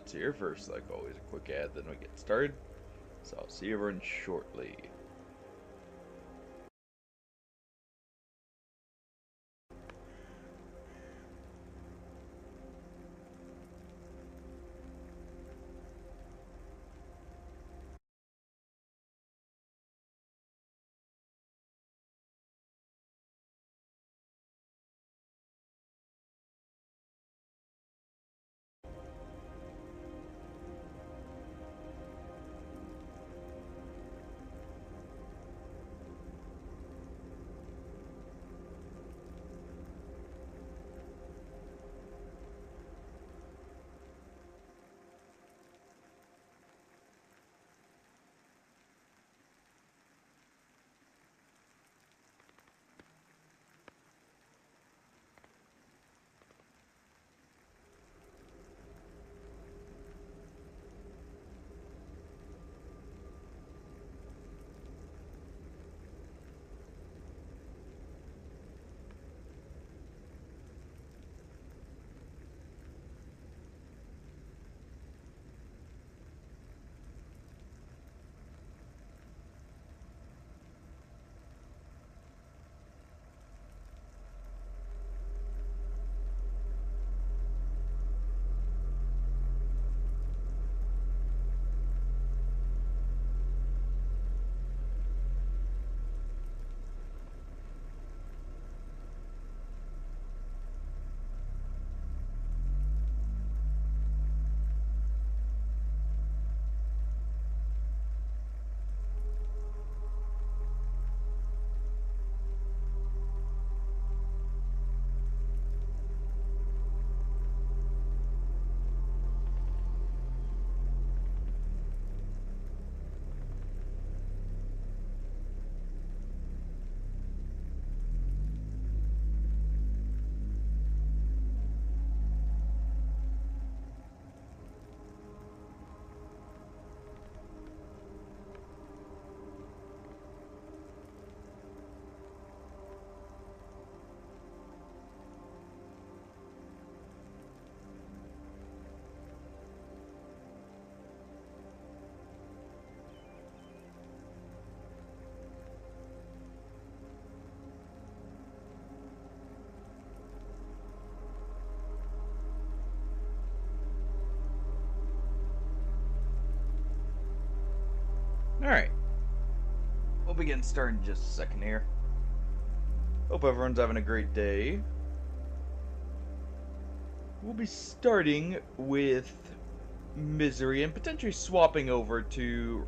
Bandits here. First, like always, a quick ad, then we get started. So I'll see everyone shortly. Alright, we'll be getting started in just a second here. Hope everyone's having a great day. We'll be starting with Misery and potentially swapping over to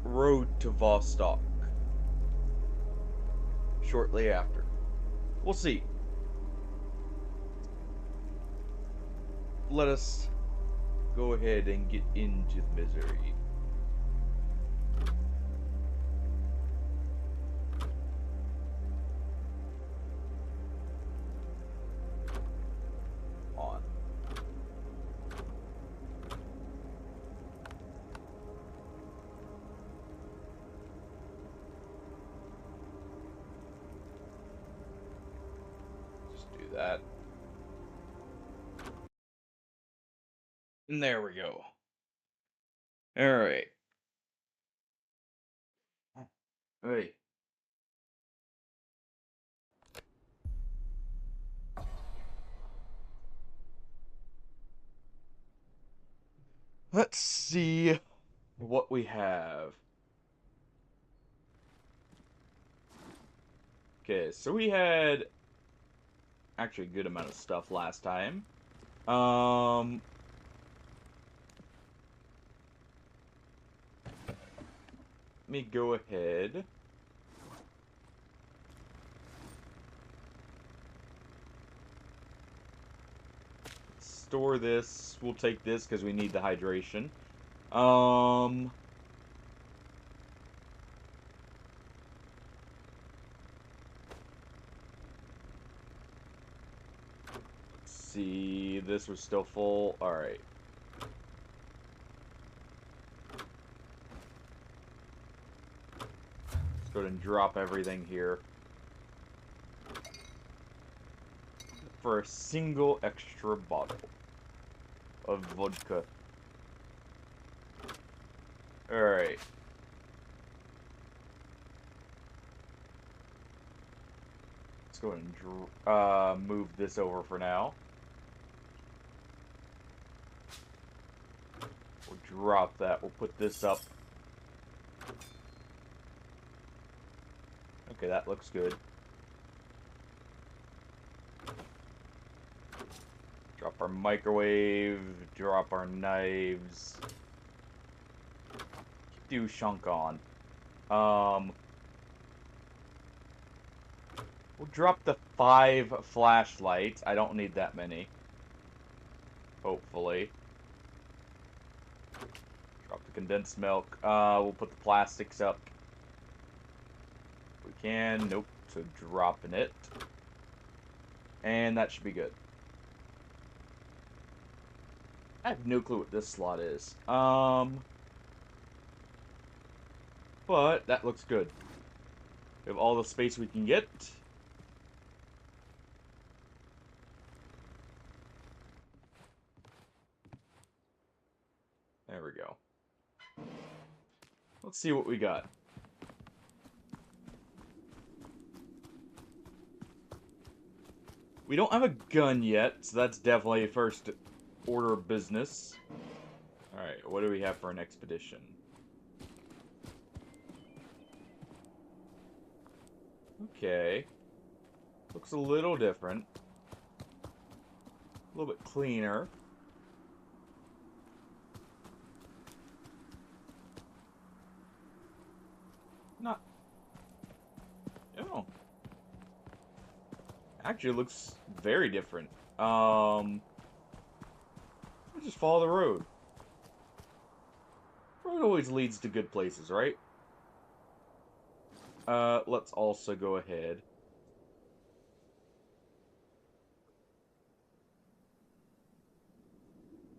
Road to Vostok shortly after. We'll see. Let us go ahead and get into Misery. That. And there we go. Alright. Hey. Let's see what we have. Okay, so we had actually a good amount of stuff last time. Let me go ahead. Store this. We'll take this because we need the hydration. Let's see. This was still full. Alright. Go ahead and drop everything here for a single extra bottle of vodka. Alright. Let's go ahead and move this over for now. We'll drop that. We'll put this up. Okay, that looks good. Drop our microwave. Drop our knives. Do shunk on. We'll drop the 5 flashlights. I don't need that many. Hopefully. Drop the condensed milk. We'll put the plastics up. We can. Nope. So dropping it. And that should be good. I have no clue what this slot is. But that looks good. We have all the space we can get. There we go. Let's see what we got. We don't have a gun yet, so that's definitely first order of business. Alright, what do we have for an expedition? Okay. Looks a little different. A little bit cleaner. Not... Oh. Actually, it looks very different. We'll just follow the road. Road always leads to good places, right? Let's also go ahead.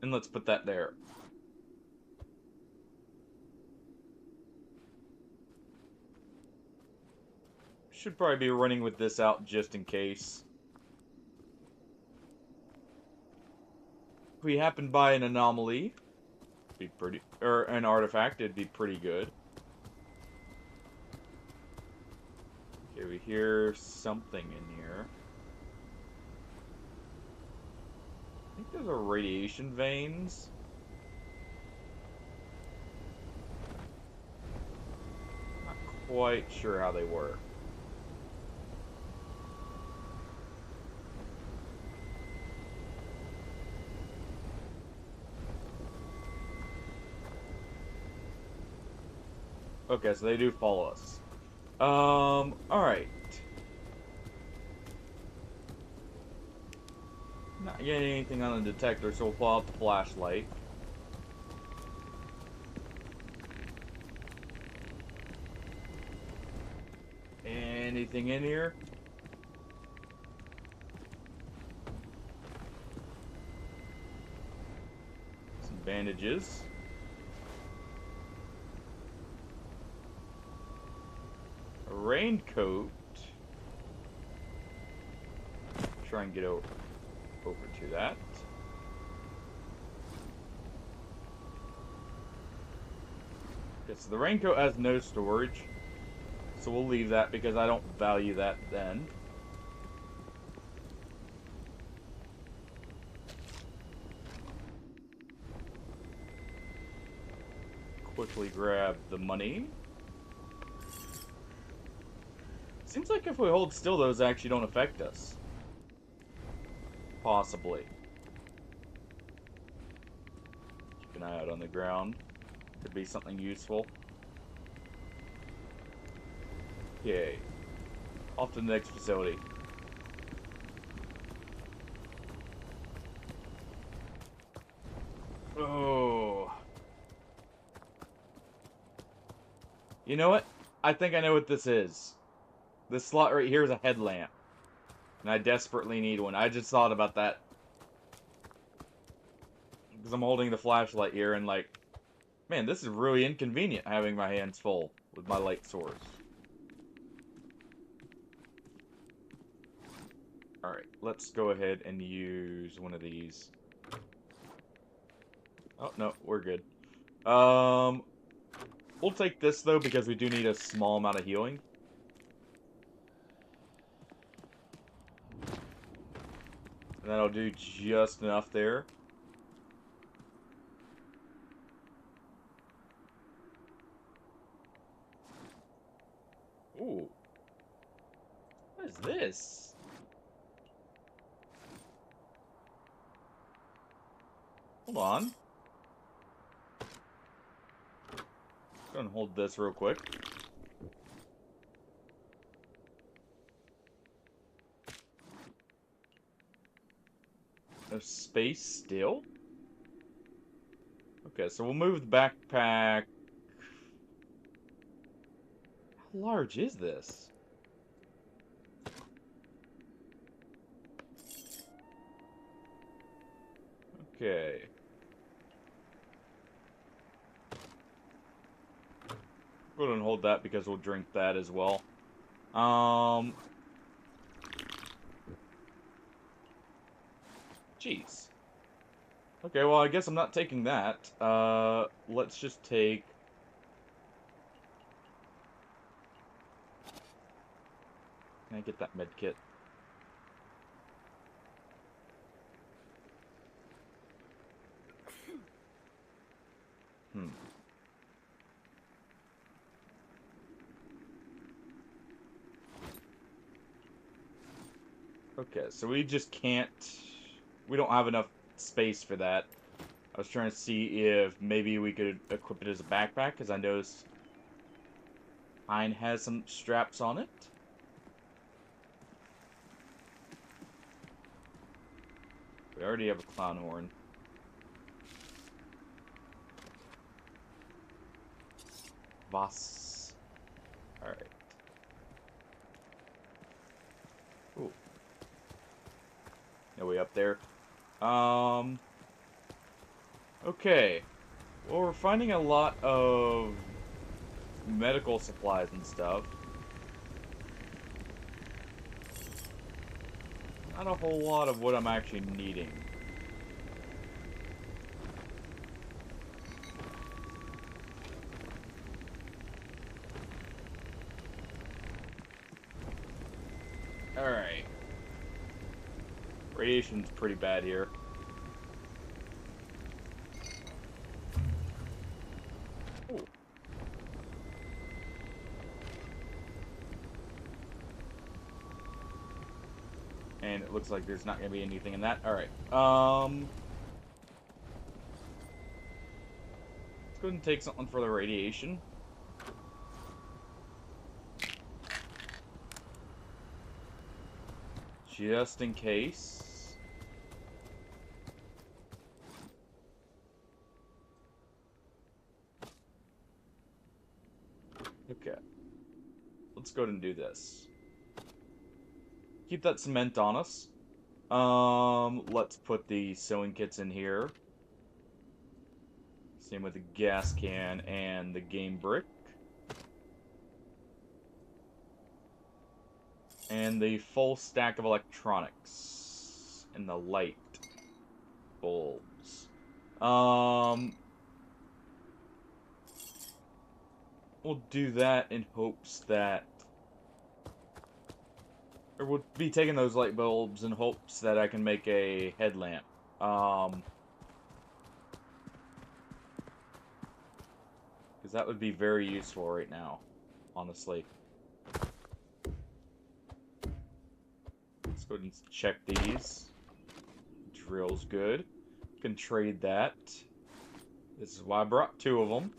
And let's put that there. Should probably be running with this out just in case. If we happen by an anomaly, be pretty, or an artifact, it'd be pretty good. Okay, we hear something in here. I think those are radiation veins. Not quite sure how they work. Okay, so they do follow us. Alright. Not getting anything on the detector, so we'll pull out the flashlight. Anything in here? Some bandages. A raincoat. Try and get over to that. Okay, so the raincoat has no storage. So we'll leave that because I don't value that then. Quickly grab the money. Seems like if we hold still, those actually don't affect us. Possibly. Keep an eye out on the ground. Could be something useful. Okay. Off to the next facility. Oh. You know what? I think I know what this is. This slot right here is a headlamp. And I desperately need one. I just thought about that. Because I'm holding the flashlight here and like... Man, this is really inconvenient having my hands full with my light source. Alright, let's go ahead and use one of these. Oh, no, we're good. We'll take this, though, because we do need a small amount of healing. And that'll do just enough there. Ooh. What is this? Hold on. Go and hold this real quick. There's space still? Okay, so we'll move the backpack. How large is this? Okay. Go ahead and hold that because we'll drink that as well. Jeez. Okay, well, I guess I'm not taking that. Let's just take... Can I get that med kit? Okay, so we just can't... We don't have enough space for that. I was trying to see if maybe we could equip it as a backpack, because I noticed mine has some straps on it. We already have a clown horn. Voss. Alright. Ooh. No way up there. Okay. Well, we're finding a lot of medical supplies and stuff. Not a whole lot of what I'm actually needing. Alright. Radiation's pretty bad here. Ooh. And it looks like there's not going to be anything in that. Alright. Let's go ahead and take something for the radiation. Just in case. Okay. Let's go ahead and do this. Keep that cement on us. Let's put the sewing kits in here. Same with the gas can and the game brick. And the full stack of electronics. And the light bulbs. We'll do that in hopes that... Or we'll be taking those light bulbs in hopes that I can make a headlamp. Because that would be very useful right now, honestly. Let's go ahead and check these. Drill's good. Can trade that. This is why I brought 2 of them.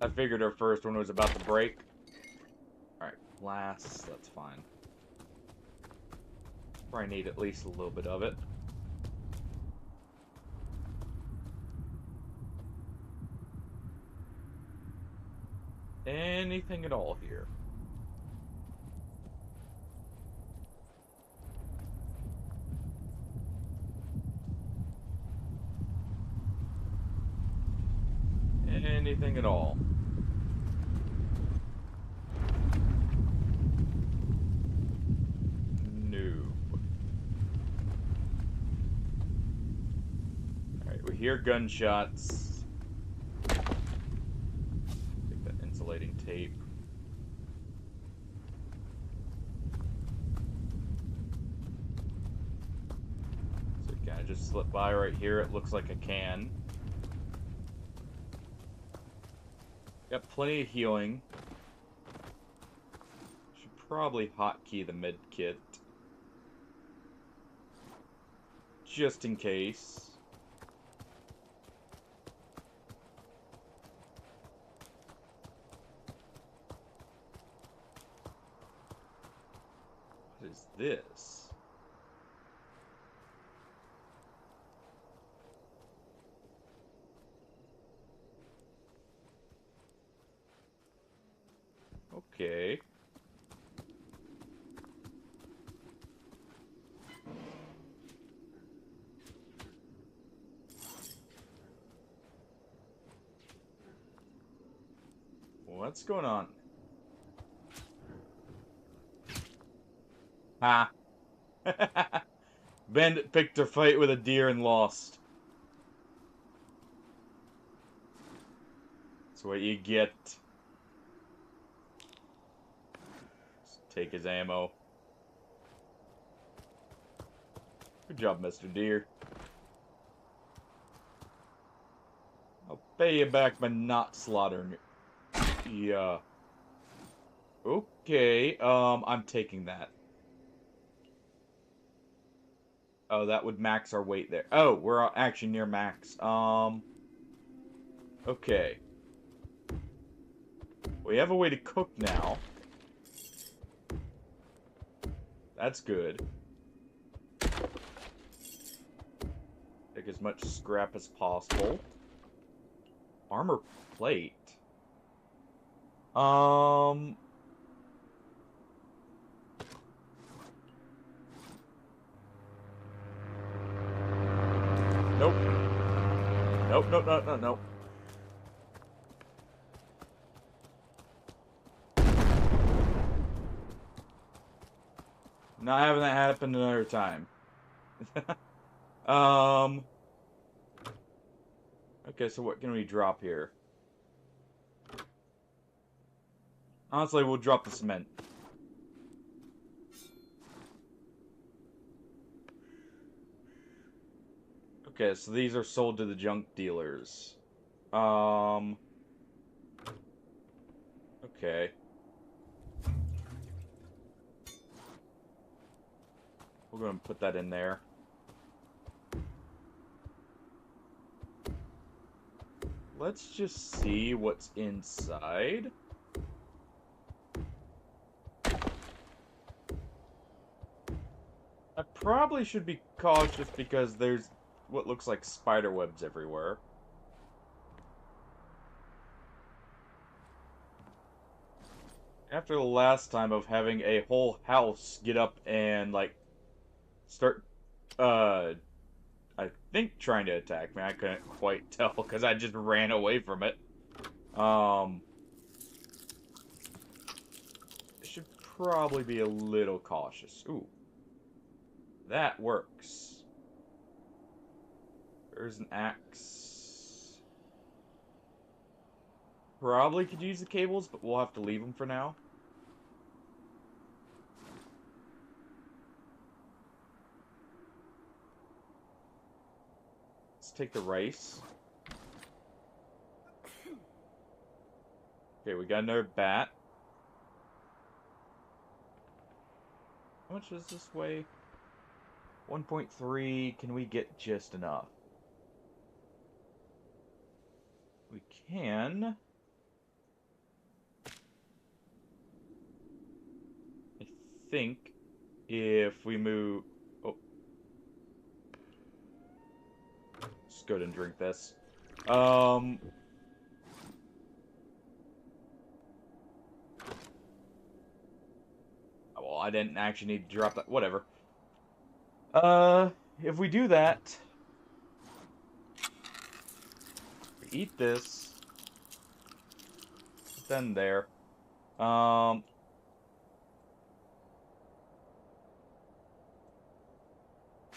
I figured our first one was about to break. Alright, glass, that's fine. Probably need at least a little bit of it. Anything at all here. Anything at all. No. Alright, we hear gunshots. Take that insulating tape. So can I just slip by right here? It looks like I can. Got plenty of healing. Should probably hotkey the med kit. Just in case. What is this? Okay. What's going on? Ha! Bandit picked a fight with a deer and lost. That's what you get. Just take his ammo. Good job, Mr. Deer. I'll pay you back by not slaughtering you. Yeah. Okay, I'm taking that. Oh, that would max our weight there. Oh, we're actually near max. Okay. We have a way to cook now. That's good. Take as much scrap as possible. Armor plate. Nope. Nope, nope, nope, nope, nope. Not having that happen another time. Okay, so what can we drop here? Honestly, we'll drop the cement. Okay, so these are sold to the junk dealers. Okay. We're gonna put that in there. Let's just see what's inside. I probably should be cautious because there's what looks like spider webs everywhere. After the last time of having a whole house get up and, like, start, I think trying to attack me. I couldn't quite tell because I just ran away from it. Should probably be a little cautious. Ooh. That works. There's an axe. Probably could use the cables, but we'll have to leave them for now. Let's take the rice. Okay, we got another bat. How much does this weigh? 1.3. Can we get just enough? We can. I think if we move... Oh. Just go ahead and drink this. Well, I didn't actually need to drop that. Whatever. If we do that... We eat this. Then there.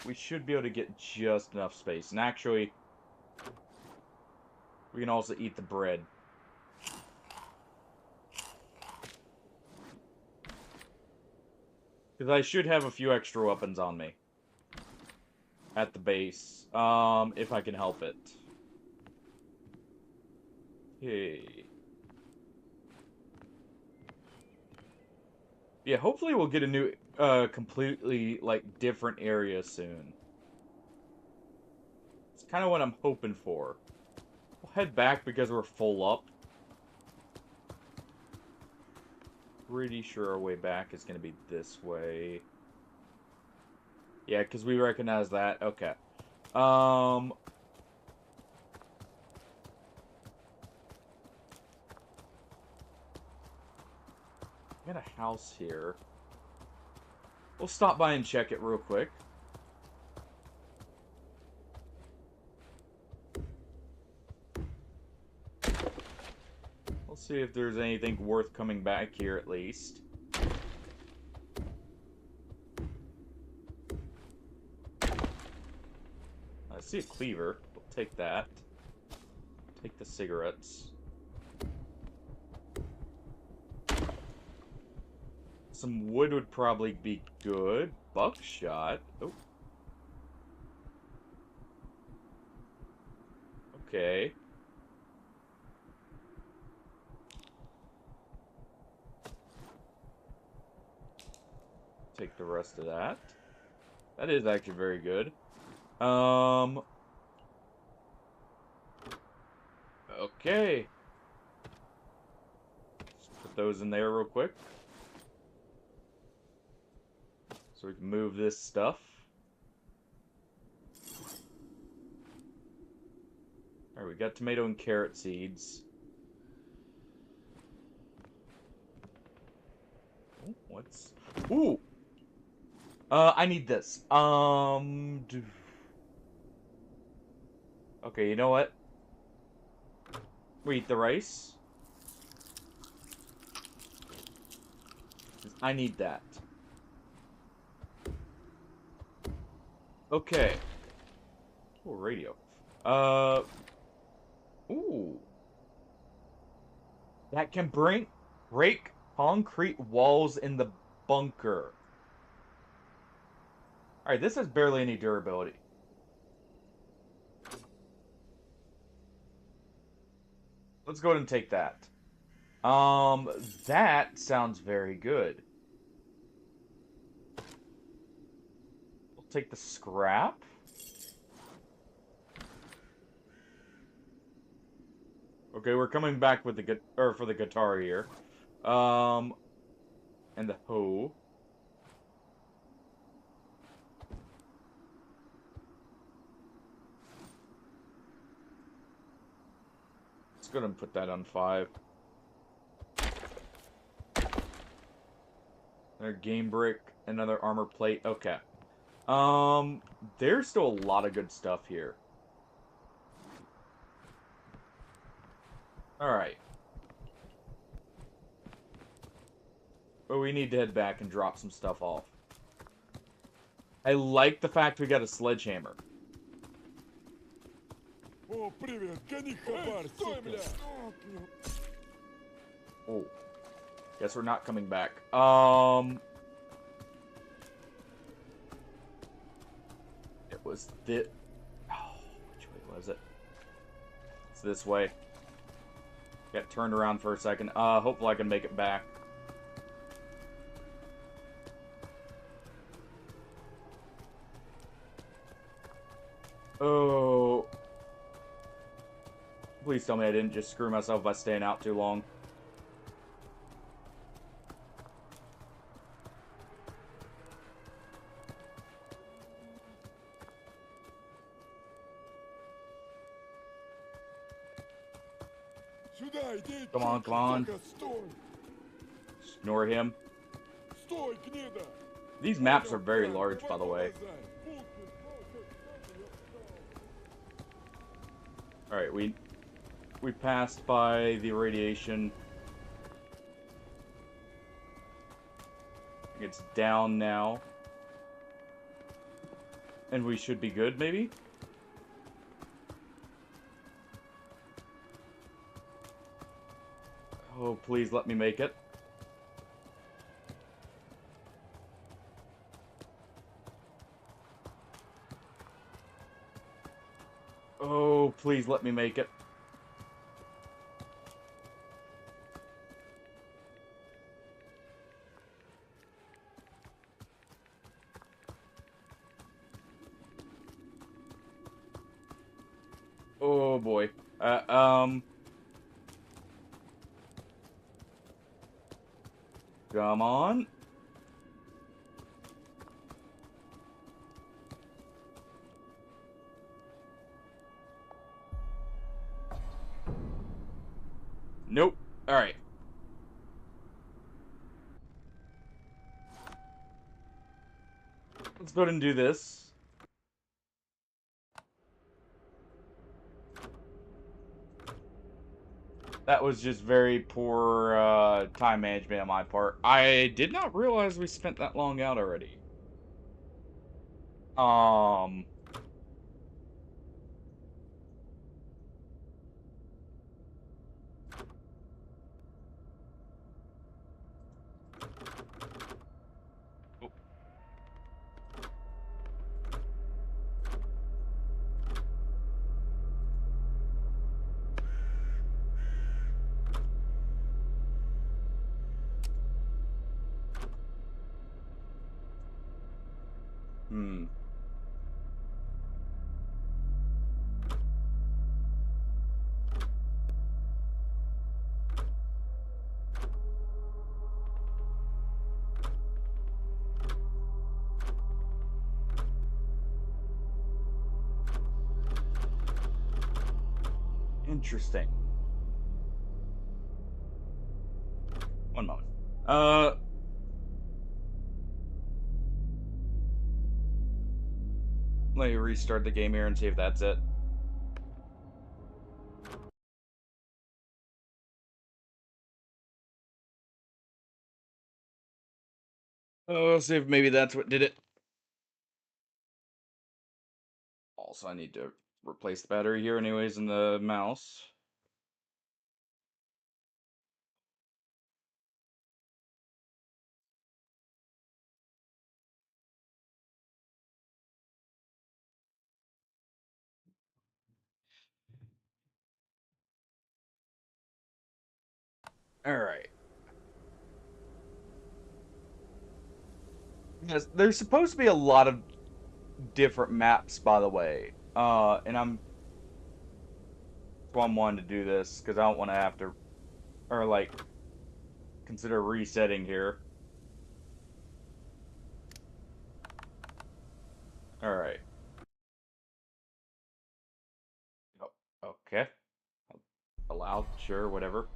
We should be able to get just enough space. And actually, We can also eat the bread. Because I should have a few extra weapons on me. At the base. If I can help it. Okay. Yeah, hopefully we'll get a new, completely, like, different area soon. It's kind of what I'm hoping for. We'll head back because we're full up. Pretty sure our way back is going to be this way. Yeah, because we recognize that. Okay. Got a house here. We'll stop by and check it real quick. We'll see if there's anything worth coming back here at least. I see a cleaver. We'll take that. Take the cigarettes. Some wood would probably be good. Buckshot. Oh. Okay. Take the rest of that. That is actually very good. Okay. Just put those in there real quick. So we can move this stuff. Alright, we got tomato and carrot seeds. Oh, what's... Ooh! I need this. Okay, you know what? We eat the rice. I need that. Okay. Oh, radio. Ooh. That can break concrete walls in the bunker. Alright, this has barely any durability. Let's go ahead and take that. That sounds very good. We'll take the scrap. Okay, we're coming back with the for the guitar here. And the hoe. Let's go ahead and put that on 5. Another game brick, another armor plate. Okay. There's still a lot of good stuff here. Alright. But we need to head back and drop some stuff off. I like the fact we got a sledgehammer. О, привет, гони хабар, сука. Oh. Guess we're not coming back. It was this... Oh, which way was it? It's this way. Got turned around for a second. Hopefully I can make it back. Oh. Please tell me I didn't just screw myself by staying out too long. Сюда иди. Come on, come on. Сука, стой. Ignore him. Стой, гнида. These maps are very large, by the way. Alright, we passed by the radiation. It's down now. And we should be good, maybe? Oh, please let me make it. Oh, please let me make it. Oh boy. Come on. Nope. Alright. Let's go ahead and do this. That was just very poor time management on my part. I did not realize we spent that long out already. Um... Hmm. Interesting. One moment. Let me restart the game here and see if that's it. Oh, let's see if maybe that's what did it. Also, I need to replace the battery here anyways in the mouse. Alright. Yes, there's supposed to be a lot of different maps, by the way. And that's why I'm wanting to do this, because I don't want to have to, or like, consider resetting here. Alright. Oh, okay. Allowed, sure, whatever.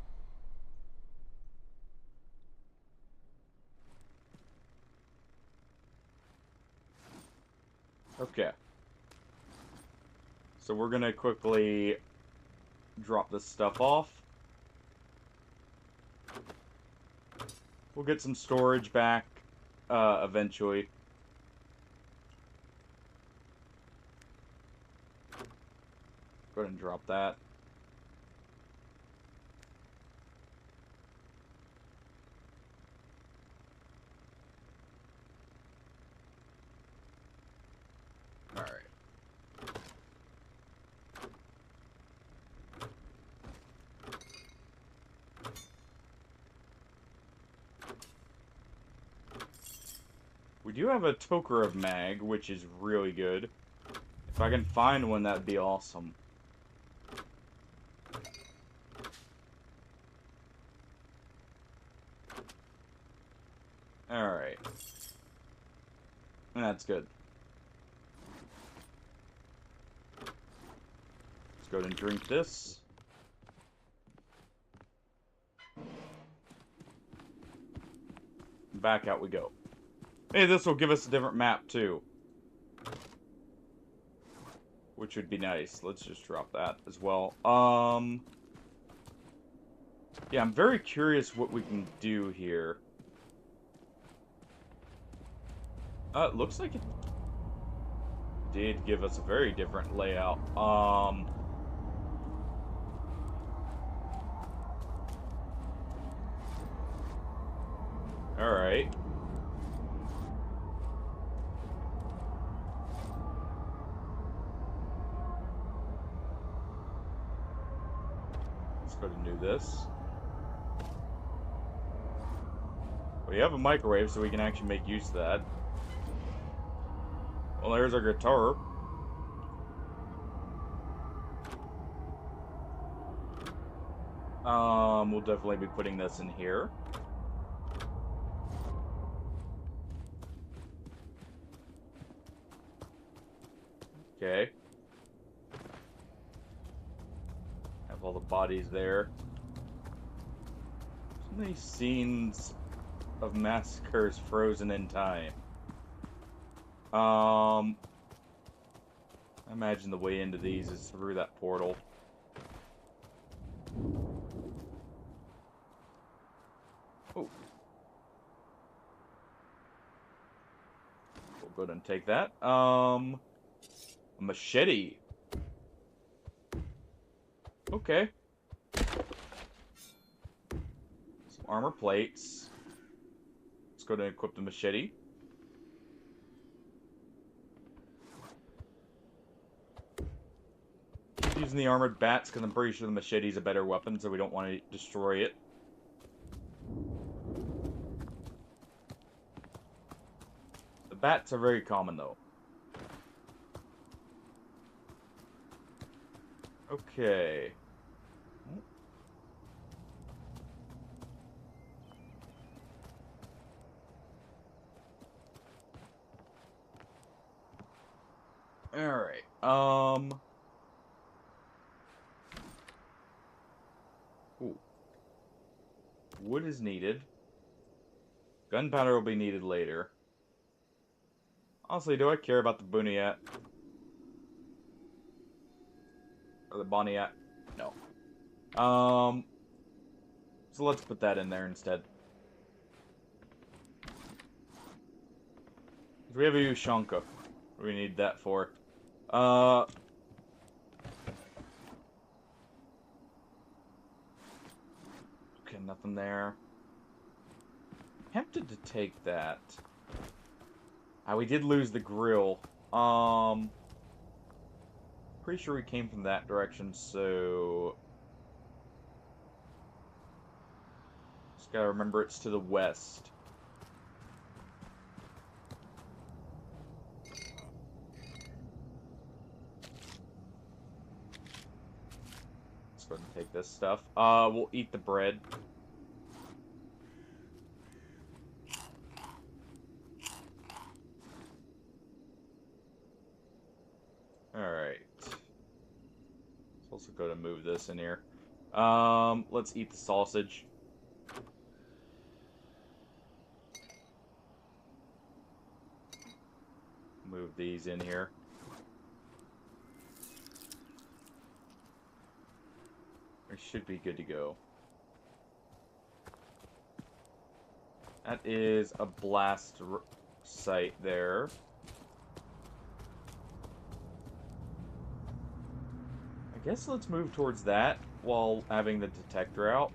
Okay. So we're gonna quickly drop this stuff off. We'll get some storage back, eventually. Go ahead and drop that. Alright. We do have a Tokarev mag, which is really good. If I can find one, that'd be awesome. Alright. That's good. Let's go ahead and drink this. Back out we go. Hey, this will give us a different map, too. Which would be nice. Let's just drop that as well. Yeah, I'm very curious what we can do here. It looks like it did give us a very different layout. Alright. Let's go to do this. We have a microwave, so we can actually make use of that. Well, there's our guitar. We'll definitely be putting this in here. Okay. Have all the bodies there. So many scenes of massacres frozen in time. I imagine the way into these is through that portal. Oh. We'll go ahead and take that. A machete. Okay. Some armor plates. Let's go ahead and equip the machete. Keep using the armored bats because I'm pretty sure the machete is a better weapon, so we don't want to destroy it. The bats are very common, though. Okay. Alright, Ooh. Wood is needed. Gunpowder will be needed later. Honestly, do I care about the Buniat? Or the Boniat? No. So let's put that in there instead. We have a Ushanka. What do we need that for? Okay, nothing there. Tempted to take that. We did lose the grill. Pretty sure we came from that direction, so... Just gotta remember it's to the west. Let's go ahead and take this stuff. We'll eat the bread. Alright. Let's also go to move this in here. Let's eat the sausage. Move these in here. We should be good to go. That is a blast site there. I guess let's move towards that while having the detector out.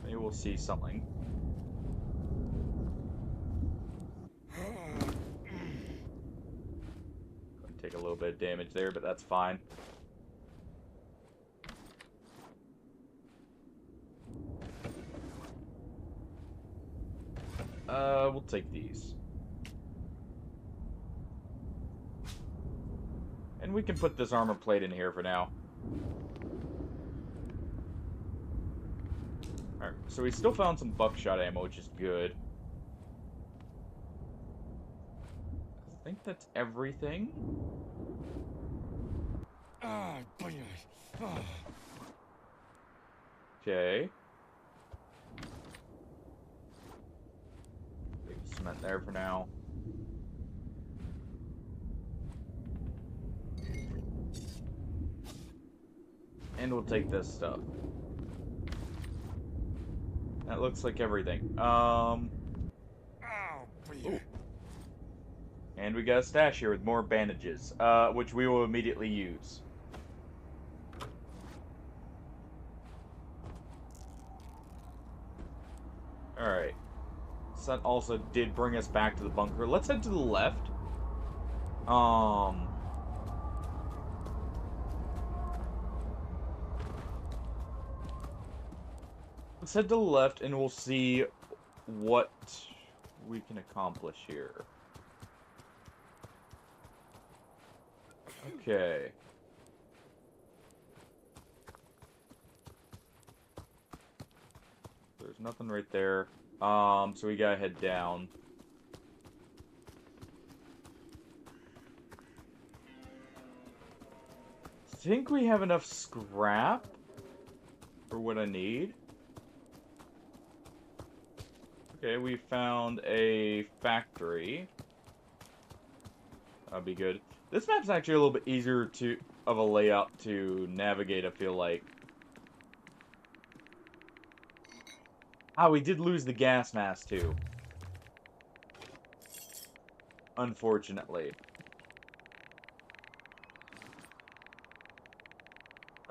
Maybe we'll see something. Gonna take a little bit of damage there, but that's fine. We'll take these. And we can put this armor plate in here for now. Alright, so we still found some buckshot ammo, which is good. I think that's everything. Okay. Leave the cement there for now. And we'll take this stuff. That looks like everything. Ooh. And we got a stash here with more bandages, which we will immediately use. So that also did bring us back to the bunker. Let's head to the left. Let's head to the left and we'll see what we can accomplish here. Okay. There's nothing right there. So we gotta head down. I think we have enough scrap for what I need. Okay, we found a factory. That'd be good. This map's actually a little bit easier of a layout to navigate, I feel like. Ah, we did lose the gas mask too. Unfortunately.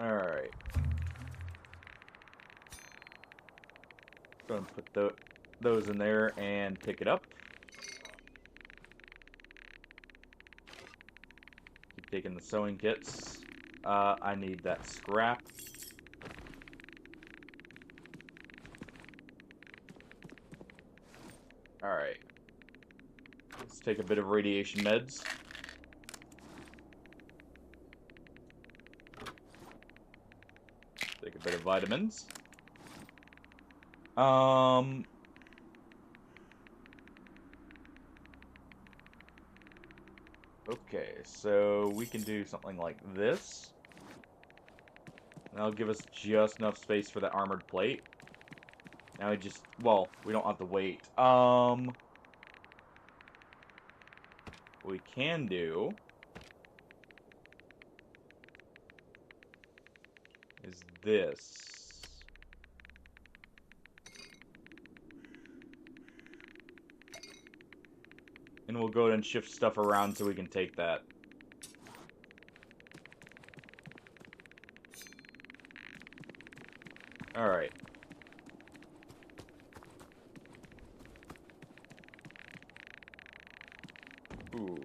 Alright. Gonna put those in there and pick it up. Keep taking the sewing kits. I need that scrap. Alright. Let's take a bit of radiation meds. Take a bit of vitamins. Okay, so we can do something like this. That'll give us just enough space for that armored plate. Now we just, well, we don't have to wait. What we can do is this. And we'll go ahead and shift stuff around so we can take that. Alright. Ooh.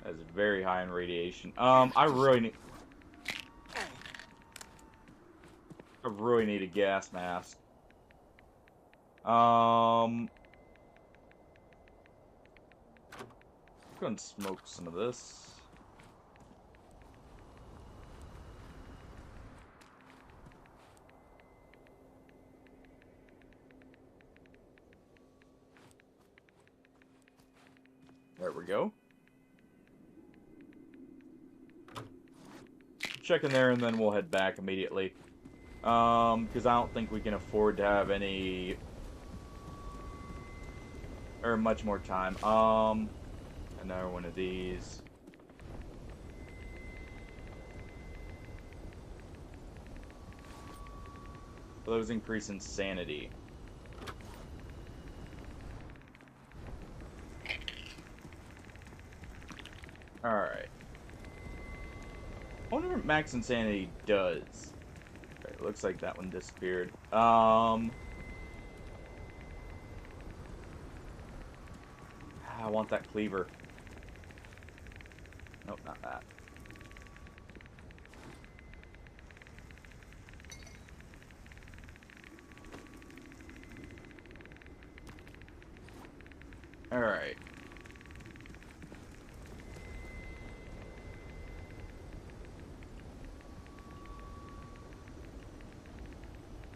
That's very high in radiation. I really need a gas mask. Go and smoke some of this. There we go. Check in there and then we'll head back immediately. Because I don't think we can afford to have any or much more time. Another one of these. Those increase insanity. Alright. I wonder what max insanity does. Okay, looks like that one disappeared. I want that cleaver. Nope, not that. Alright.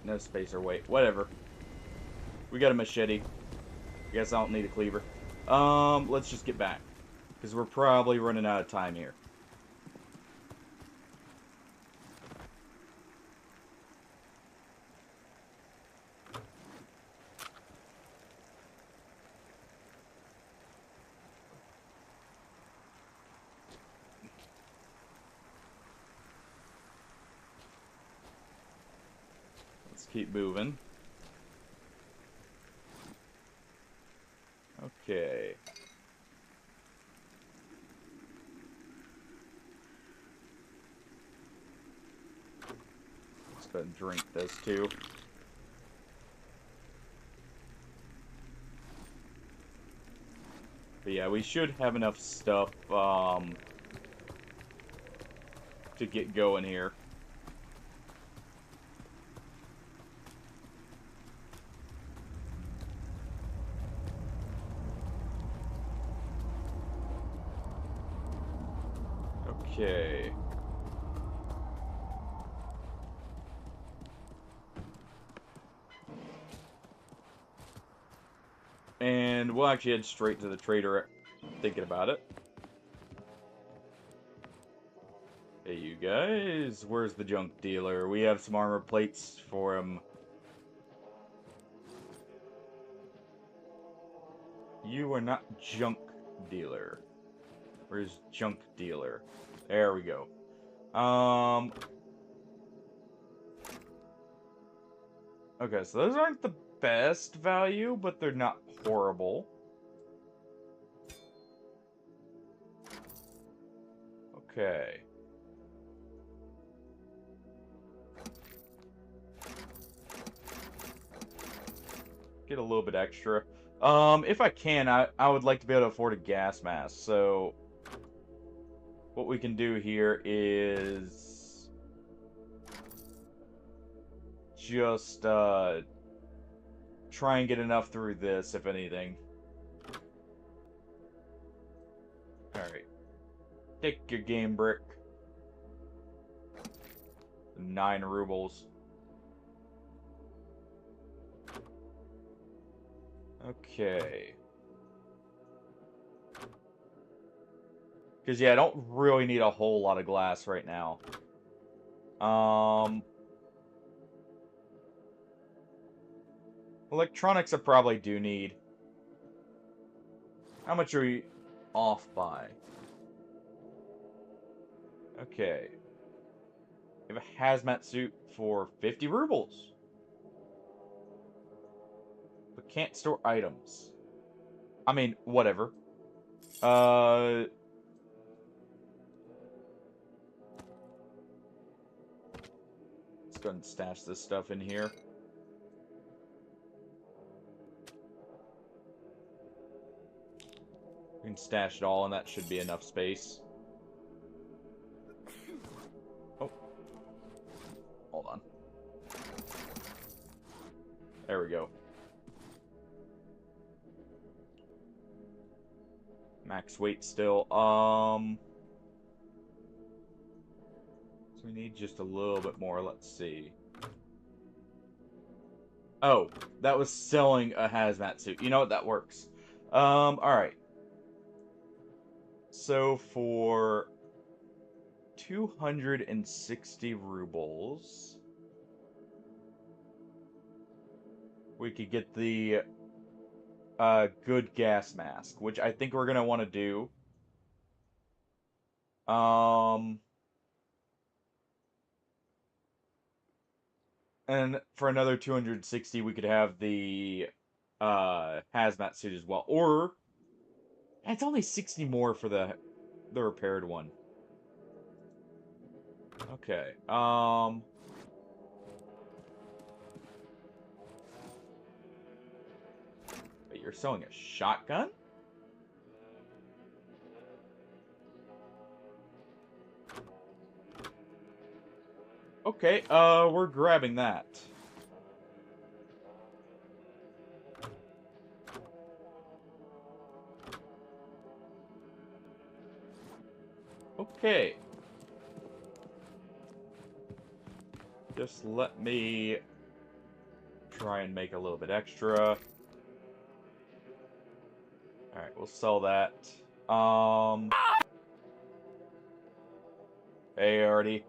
No space or weight. Whatever. We got a machete. Guess I don't need a cleaver. Let's just get back. Because we're probably running out of time here. Let's keep moving. Okay. Let's go ahead and drink this too. But yeah, we should have enough stuff to get going here. Okay. And we'll actually head straight to the trader, thinking about it. Hey, you guys, where's the junk dealer? We have some armor plates for him. You are not junk dealer. Where's junk dealer? There we go. Okay, so those aren't the best value, but they're not horrible. Okay. Get a little bit extra. If I can, I would like to be able to afford a gas mask, so what we can do here is just try and get enough through this, if anything. Alright. Take your game brick. 9 rubles. Okay. Because, yeah, I don't really need a whole lot of glass right now. Electronics I probably do need. How much are we off by? Okay. We have a hazmat suit for 50 rubles. But can't store items. I mean, whatever. Let's go ahead and stash this stuff in here. We can stash it all, and that should be enough space. Oh. Hold on. There we go. Max weight still. So we need just a little bit more. Let's see. Oh, that was selling a hazmat suit. You know what? That works. Alright. So for 260 rubles, we could get the good gas mask, which I think we're gonna want to do. And for another 260, we could have the hazmat suit as well. Or it's only 60 more for the repaired one. Okay. Wait, you're selling a shotgun? Okay, we're grabbing that. Okay. Just let me try and make a little bit extra. Alright, we'll sell that. Hey, Artie.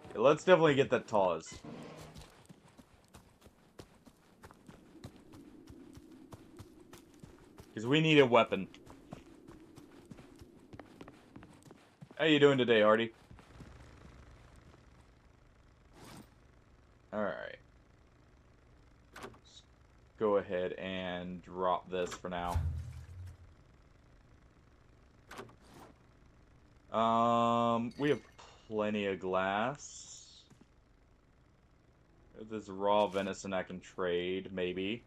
Okay, let's definitely get that Taz. Because we need a weapon. How you doing today, Artie? Alright. Let's go ahead and drop this for now. We have plenty of glass. If there's raw venison I can trade, maybe.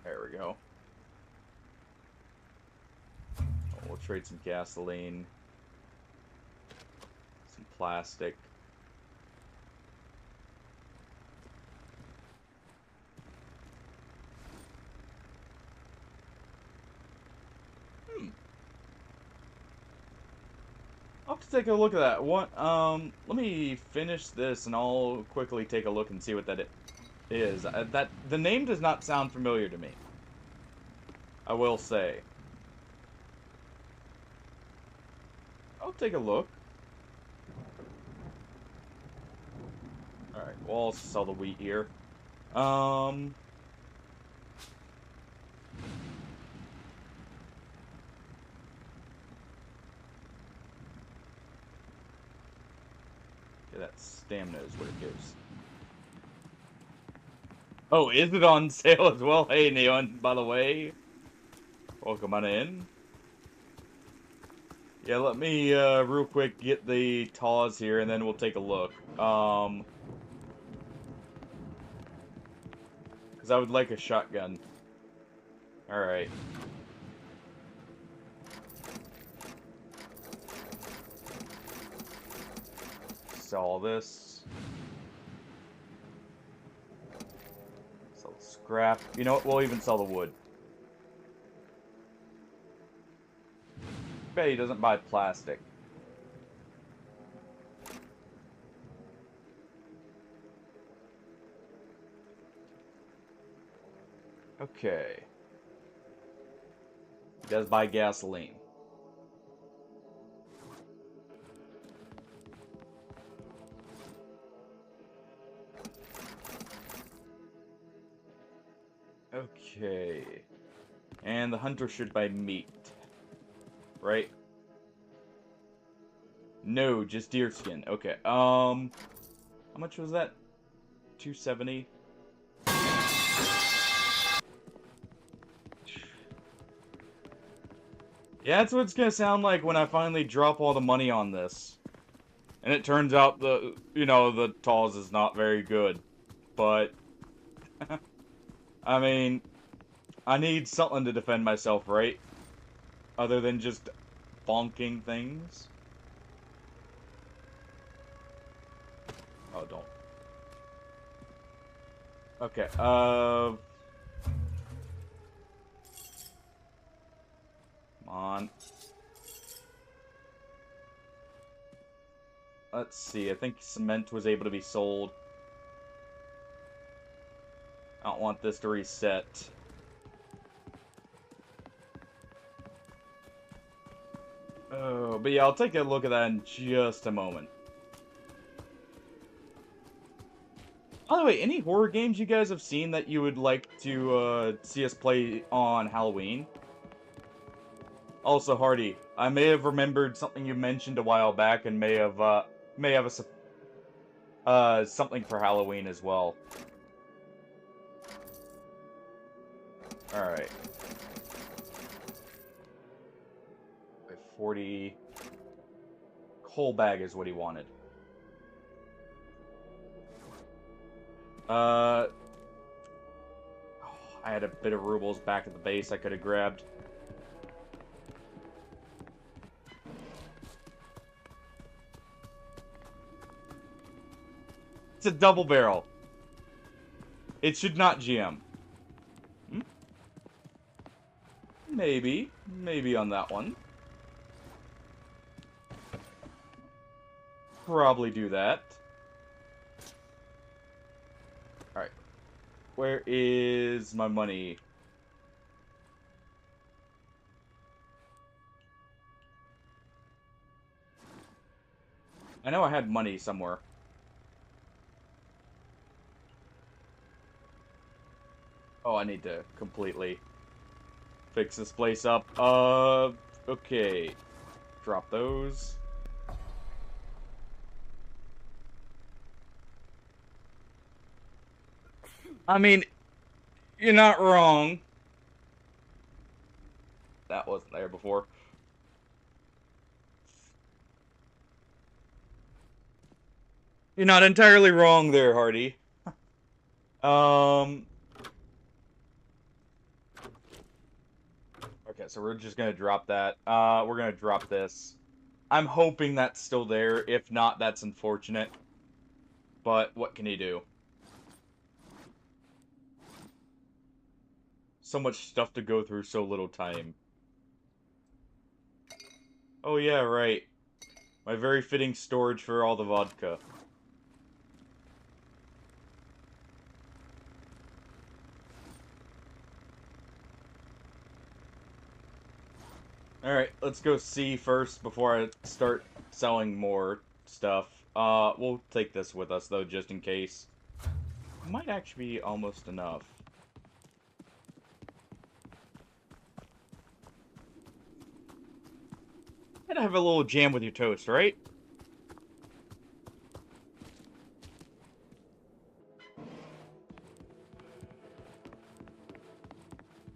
There we go. Oh, we'll trade some gasoline. Some plastic. I'll have to take a look at that. Let me finish this and I'll quickly take a look and see what that is. The name does not sound familiar to me. I will say. I'll take a look. Alright, we'll also sell the wheat here. Yeah, that stamina is what it gives. Oh, is it on sale as well? Hey, Neon, by the way. Welcome on in. Yeah, let me, real quick get the TAWs here, and then we'll take a look. Because I would like a shotgun. Alright. Sell all this. Sell the scrap. You know what? We'll even sell the wood. Bet he doesn't buy plastic. Okay. He does buy gasoline. Okay. And the hunter should buy meat. Right? No, just deer skin. Okay. How much was that? 270? Yeah, that's what it's gonna sound like when I finally drop all the money on this. And it turns out the TAWs is not very good. But, I mean, I need something to defend myself, right? Other than just bonking things. Oh, don't. Okay, come on. Let's see, I think cement was able to be sold. I don't want this to reset. Oh, but yeah, I'll take a look at that in just a moment. By the way, any horror games you guys have seen that you would like to see us play on Halloween? Also, Hardy, I may have remembered something you mentioned a while back and may have something for Halloween as well. Alright. 40 coal bag is what he wanted. I had a bit of rubles back at the base I could have grabbed. It's a double barrel. It should not GM. Hmm? Maybe. Maybe on that one. Probably do that. Alright. Where is my money? I know I had money somewhere. Oh, I need to completely fix this place up. Okay. Drop those. I mean, you're not wrong. That wasn't there before. You're not entirely wrong there, Hardy. Um. Okay, so we're just gonna drop that. We're gonna drop this. I'm hoping that's still there. If not, that's unfortunate. But what can you do? So much stuff to go through, so little time. Oh yeah, right. My very fitting storage for all the vodka. Alright, let's go see first before I start selling more stuff. We'll take this with us, though, just in case. Might actually be almost enough. Gotta have a little jam with your toast, right?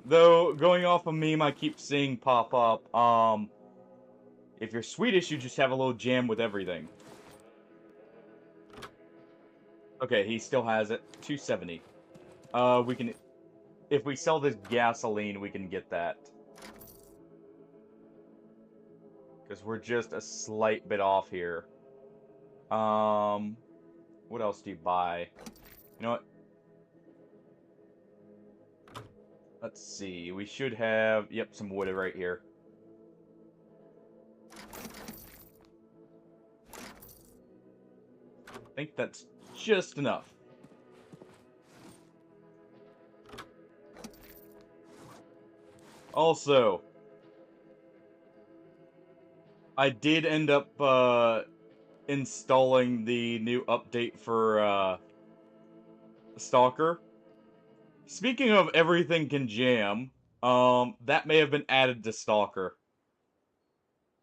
Though, going off a meme I keep seeing pop up, if you're Swedish, you just have a little jam with everything. Okay, he still has it. 270. We can... If we sell this gasoline, we can get that. Because we're just a slight bit off here. What else do you buy? You know what? Let's see. We should have... Yep, some wood right here. I think that's just enough. Also, I did end up installing the new update for Stalker. Speaking of everything can jam, that may have been added to Stalker.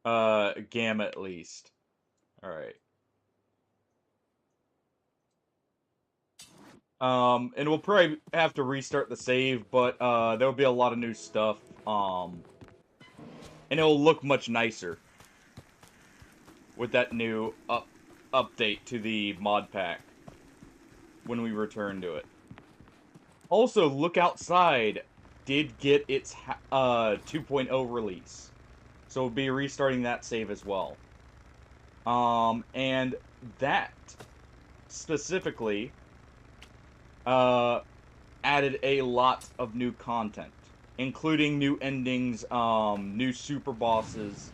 Gamma at least. Alright. And we'll probably have to restart the save, but there'll be a lot of new stuff. And it'll look much nicer with that new update to the mod pack when we return to it. Also, look outside. Did get its 2.0 release. So we'll be restarting that save as well. And that specifically added a lot of new content, including new endings, new super bosses,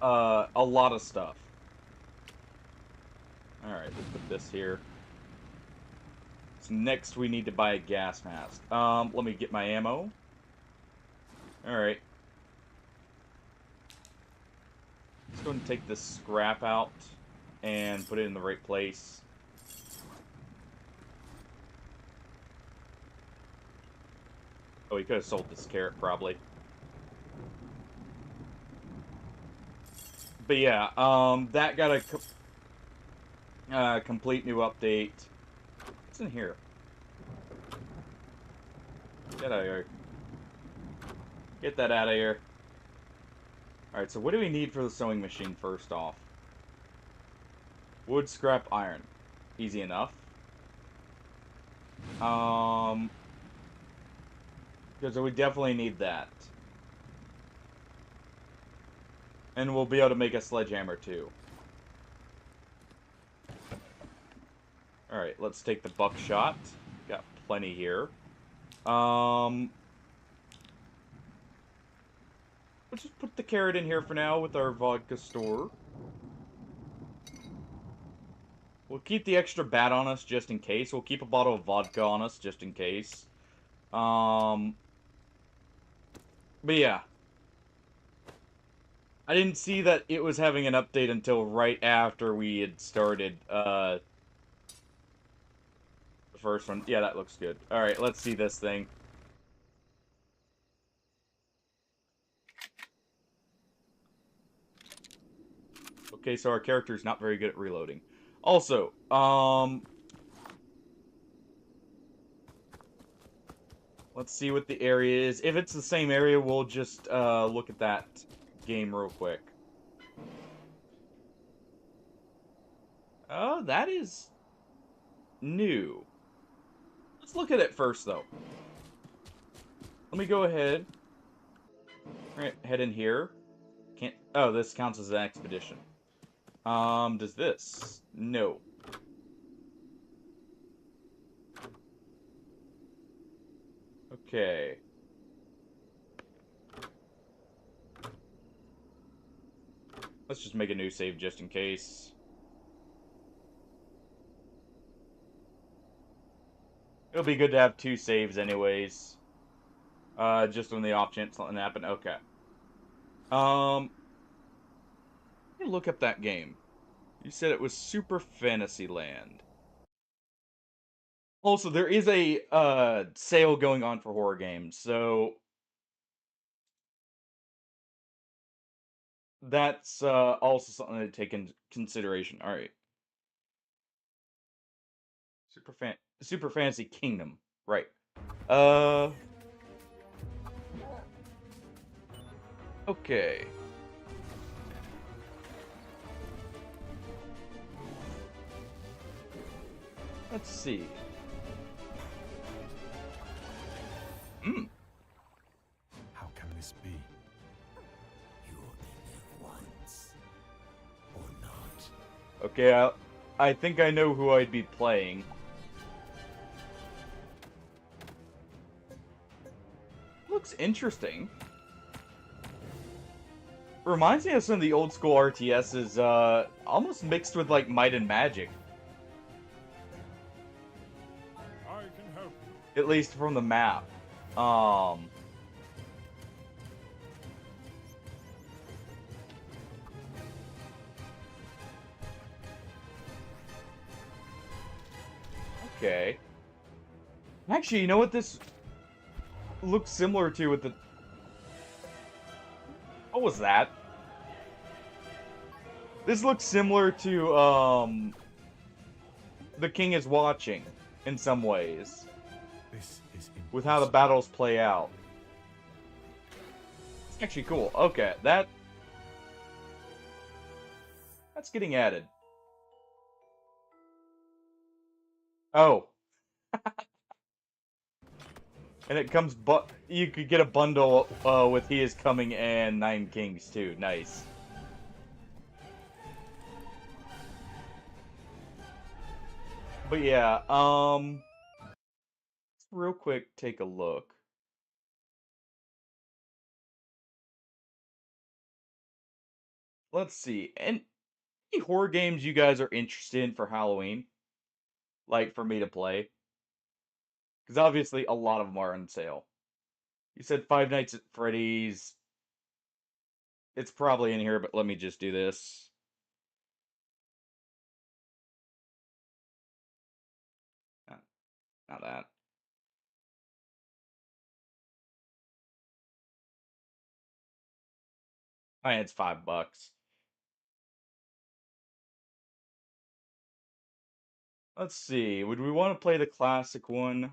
a lot of stuff. Alright, let's put this here. So next we need to buy a gas mask. Let me get my ammo. Alright. Let's go and take this scrap out and put it in the right place. Oh, he could have sold this carrot, probably. But yeah, that got a complete new update. What's in here? Get out of here. Get that out of here. Alright, so what do we need for the sewing machine first off? Wood, scrap, iron. Easy enough. Because we definitely need that. And we'll be able to make a sledgehammer too. Alright, let's take the buckshot. Got plenty here. Let's just put the carrot in here for now with our vodka store. We'll keep the extra bat on us just in case. We'll keep a bottle of vodka on us just in case. But yeah. I didn't see that it was having an update until right after we had started, the first one. Yeah, that looks good. Alright, let's see this thing. Okay, so our character's not very good at reloading. Also, let's see what the area is. If it's the same area, we'll just, look at that game real quick. Oh, that is new. Let's look at it first, though. Let me go ahead. Right, head in here. Can't. Oh, this counts as an expedition. Does this? No. Okay. Let's just make a new save just in case. It'll be good to have two saves anyways. Just on the off chance something happened. Okay. Let me look up that game. You said it was Super Fantasyland. Also, there is a sale going on for horror games, so that's also something to take into consideration. All right. Super Fantasy Kingdom. Right. Uh okay. Let's see. Hmm. How can this be? You only live once, or not. Okay, I think I know who I'd be playing. Looks interesting. Reminds me of some of the old school RTSs, almost mixed with like Might and Magic. I can help At least from the map. Um Okay. Actually, you know what this looks similar to with the... What was that? This looks similar to, The King is Watching, in some ways. This is With how the impossible. battles play out. It's actually cool. Okay, that's getting added. Oh. And it comes, but you could get a bundle with He Is Coming and Nine Kings too. Nice. But yeah, let's real quick take a look. Let's see. And any horror games you guys are interested in for Halloween? Like for me to play? Because obviously a lot of them are on sale. You said Five Nights at Freddy's. It's probably in here, but let me just do this. Not, not that. I mean, it's $5. Let's see. Would we want to play the classic one?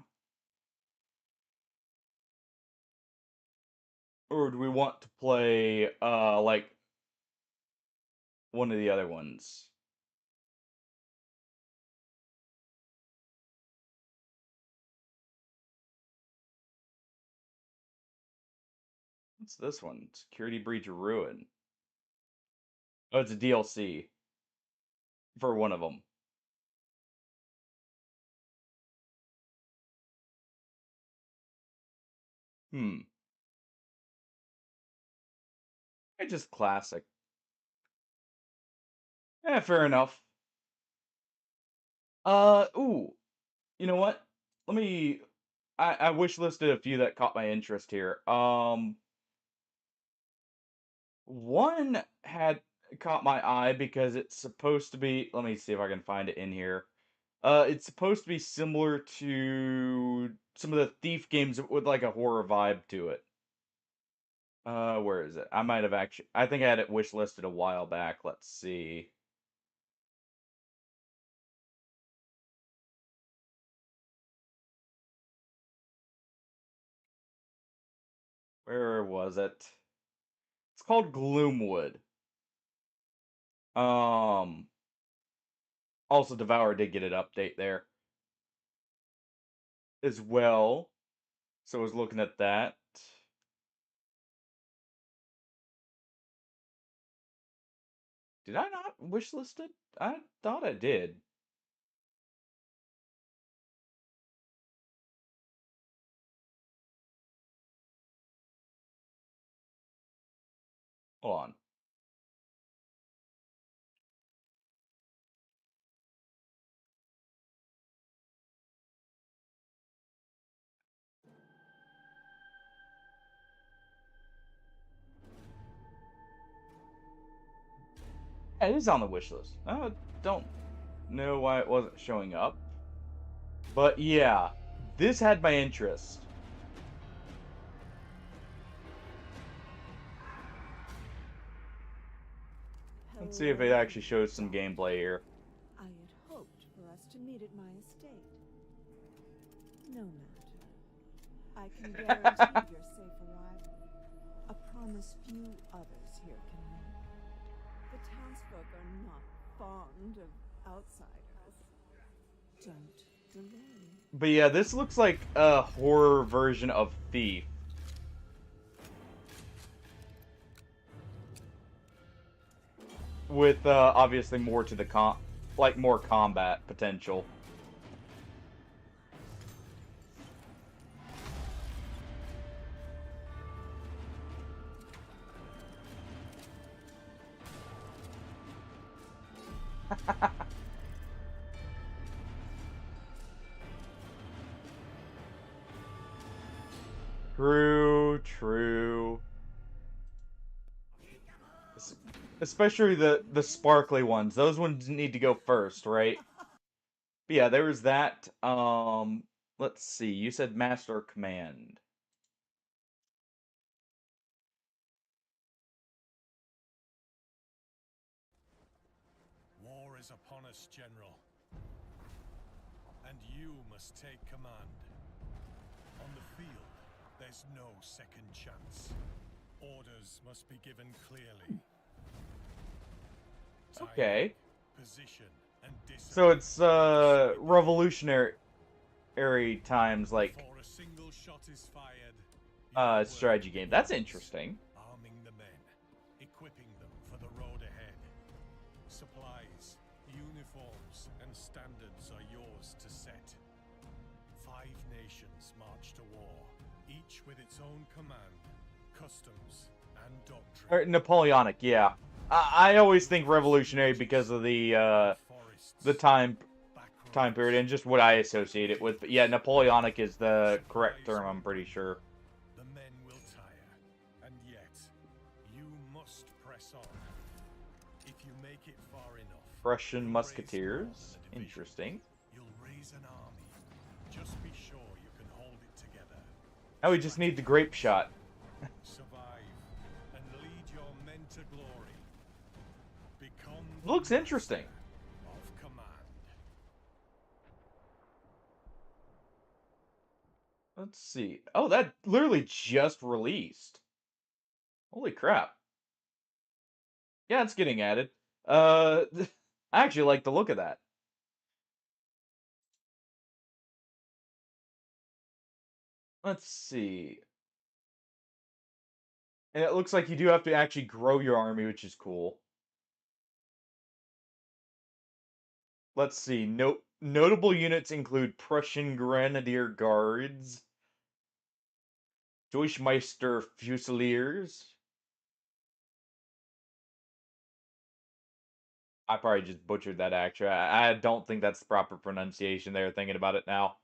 Or do we want to play like one of the other ones? What's this one? Security Breach Ruin. Oh, it's a DLC for one of them. Hmm. It's just classic. Fair enough. Ooh. You know what? Let me I wish listed a few that caught my interest here. One had caught my eye because it's supposed to be, let me see if I can find it in here. It's supposed to be similar to some of the Thief games with like a horror vibe to it. Where is it? I might have actually, I think I had it wish listed a while back. Let's see. Where was it? It's called Gloomwood. Um, Also, Devour did get an update there as well. So I was looking at that. Did I not wishlist it? I thought I did. Hold on. Yeah, it is on the wish list. I don't know why it wasn't showing up. But yeah, this had my interest. Let's see if it Hello, actually shows some Vostok. gameplay here. I had hoped for us to meet at my estate. No matter. I can guarantee your safe arrival. A promise few others here can make. The townsfolk are not fond of outsiders. Don't delay. But yeah, this looks like a horror version of Thief. With obviously more to the more combat potential. True, true. Especially the sparkly ones. Those ones need to go first, right? But yeah, there was that. Let's see. You said Master Command. War is upon us, General. And you must take command. On the field, there's no second chance. Orders must be given clearly. Okay. Position, and So discipline. it's revolutionary times, like Before a single shot is fired, strategy game. That's interesting. arming the men, equipping them for the road ahead. Supplies, uniforms, and standards are yours to set. 5 nations march to war, each with its own command, customs, and doctrine. Or Napoleonic, yeah. I always think revolutionary because of the Forests, time back period roads, and just what I associate it with. But yeah, Napoleonic is the correct term, I'm pretty sure. the men will tire, and yet you must press on. If you make it far enough, Prussian you'll raise musketeers. more than a division. Interesting. You'll raise an army. Just be sure you can hold it together. Now we just need the grape shot. Survive and lead your men to glory. Become the Looks interesting. master of command. Let's see. Oh, that literally just released. Holy crap. Yeah, it's getting added. I actually like the look of that. Let's see. And it looks like you do have to actually grow your army, which is cool. Let's see. Notable units include Prussian Grenadier Guards, Deutschmeister Fusiliers. I probably just butchered that actually. I don't think that's the proper pronunciation there, thinking about it now.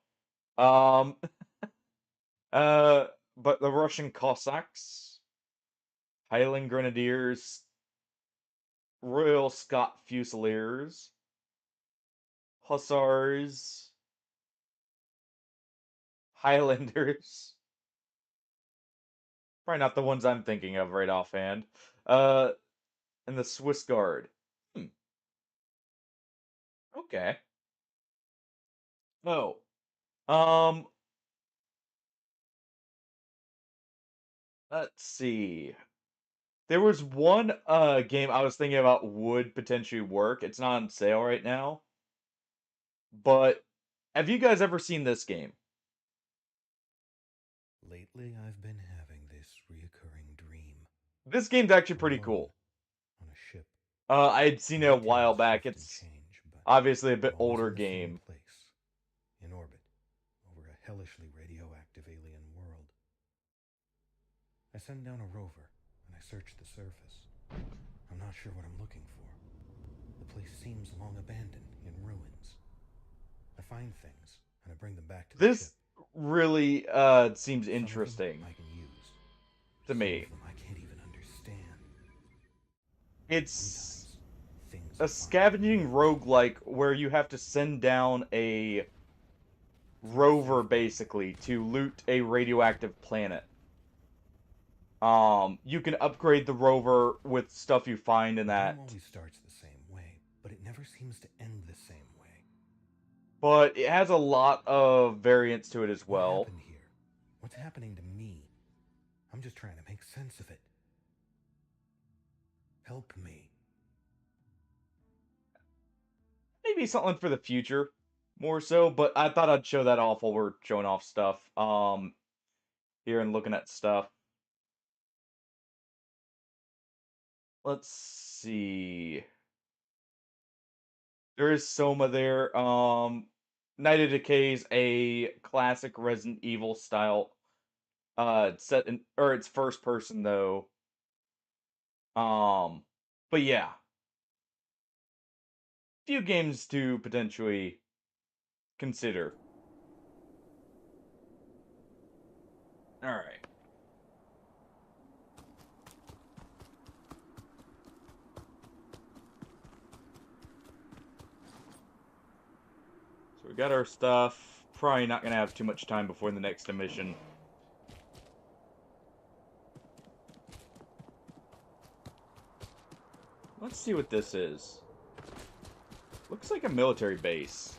Um, uh, but the Russian Cossacks, Highland Grenadiers, Royal Scot Fusiliers, Hussars, Highlanders. Probably not the ones I'm thinking of right offhand. Uh, and the Swiss Guard. Hmm. Okay. Oh. Um. Let's see. There was one game I was thinking about would potentially work. It's not on sale right now. But have you guys ever seen this game? Lately, I've been having this reoccurring dream. This game's actually I'm pretty alone cool. on a ship. I had seen The it a while details back. shift and It's change, but obviously a I'm bit always older in the same game. place, in orbit, over a hellishly radioactive alien world. I send down a rover and I search the surface. I'm not sure what I'm looking for. The place seems long abandoned, in ruins. I find things and I bring them back to the ship. This really seems Some of them interesting I can use. to Some me. of them I can't even understand. It's Sometimes things a find scavenging me. roguelike where you have to send down a It's not rover safe down basically to loot a radioactive planet. You can upgrade the rover with stuff you find in there. The game that, always starts the same way, but it never seems to end the same way. but it has a lot of variance to it as What well. happened here? What's happening to me? I'm just trying to make sense of it. Help me. Maybe something for the future, more so, but I thought I'd show that off while we're showing off stuff. Here and looking at stuff. Let's see. There is Soma there. Night of Decay's a classic Resident Evil style set in, or it's first person though. Um but yeah, few games to potentially consider. All right. So we got our stuff. Probably not gonna have too much time before the next emission. Let's see what this is. Looks like a military base.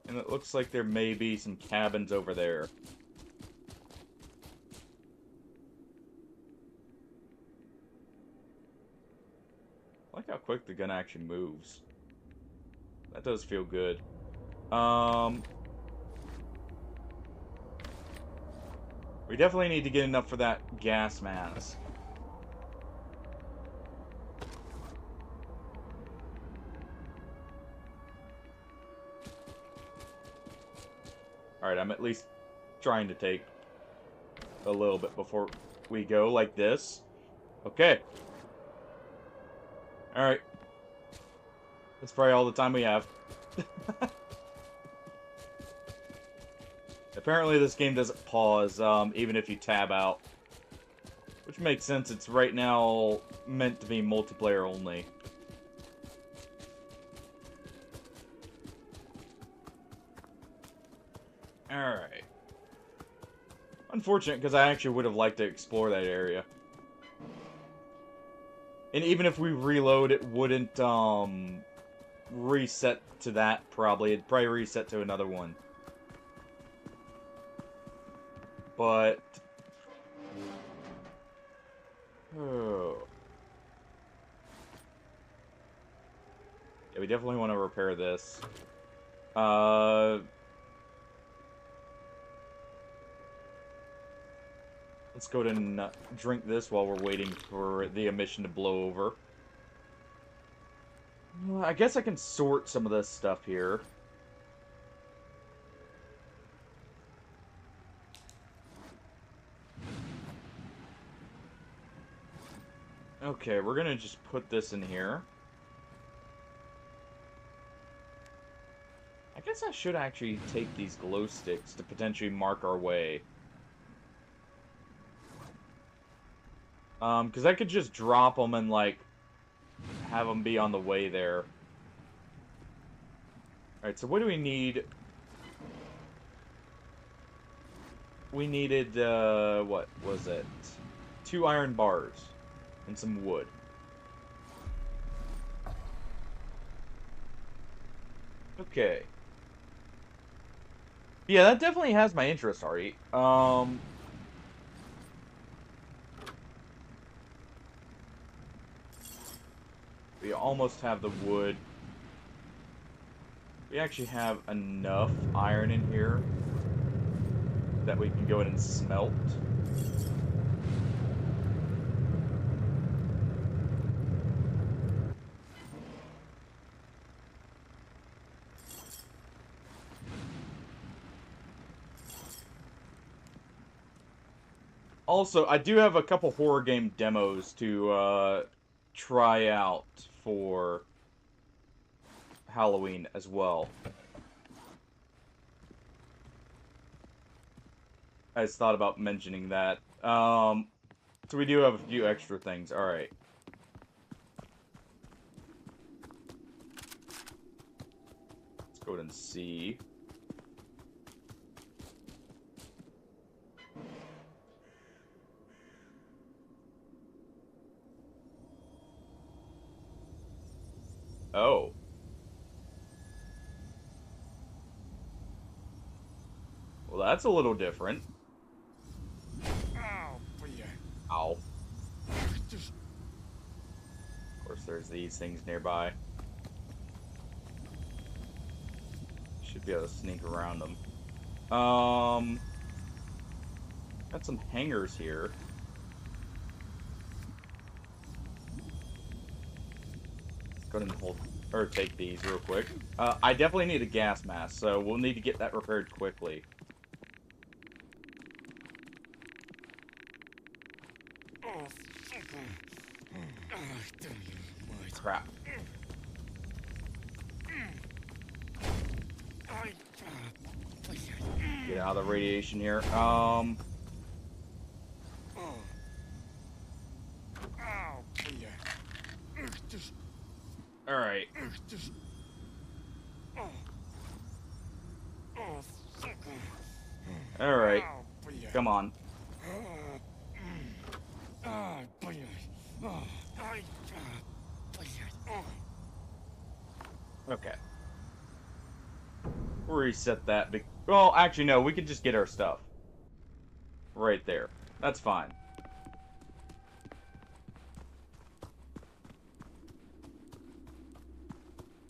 And it looks like there may be some cabins over there. I like how quick the gun actually moves. That does feel good. We definitely need to get enough for that gas mask. Alright, I'm at least trying to take a little bit before we go, like this. Okay. Alright. That's probably all the time we have. Apparently this game doesn't pause, even if you tab out. Which makes sense, it's right now meant to be multiplayer only. Alright. Unfortunate, because I actually would have liked to explore that area. And even if we reload, it wouldn't, reset to that, probably. It'd probably reset to another one. But... oh. Yeah, we definitely want to repair this. Let's go ahead and drink this while we're waiting for the emission to blow over. Well, I guess I can sort some of this stuff here. Okay, we're gonna just put this in here. I guess I should actually take these glow sticks to potentially mark our way. Because I could just drop them and, like, have them be on the way there. Alright, so what do we need? We needed, what was it? 2 iron bars and some wood. Okay. Yeah, that definitely has my interest, Ari. We almost have the wood. We actually have enough iron in here that we can go in and smelt. Also, I do have a couple horror game demos to try out for Halloween as well. I just thought about mentioning that. So we do have a few extra things. Alright. Let's go ahead and see. Oh. Well, that's a little different. Ow. Of course, there's these things nearby. Should be able to sneak around them. Got some hangers here. Go ahead and hold, or take these real quick. I definitely need a gas mask, so we'll need to get that repaired quickly. Crap. Get out of the radiation here. Alright. Alright. Come on. Okay. We'll reset that. Well, actually, no. We can just get our stuff. Right there. That's fine.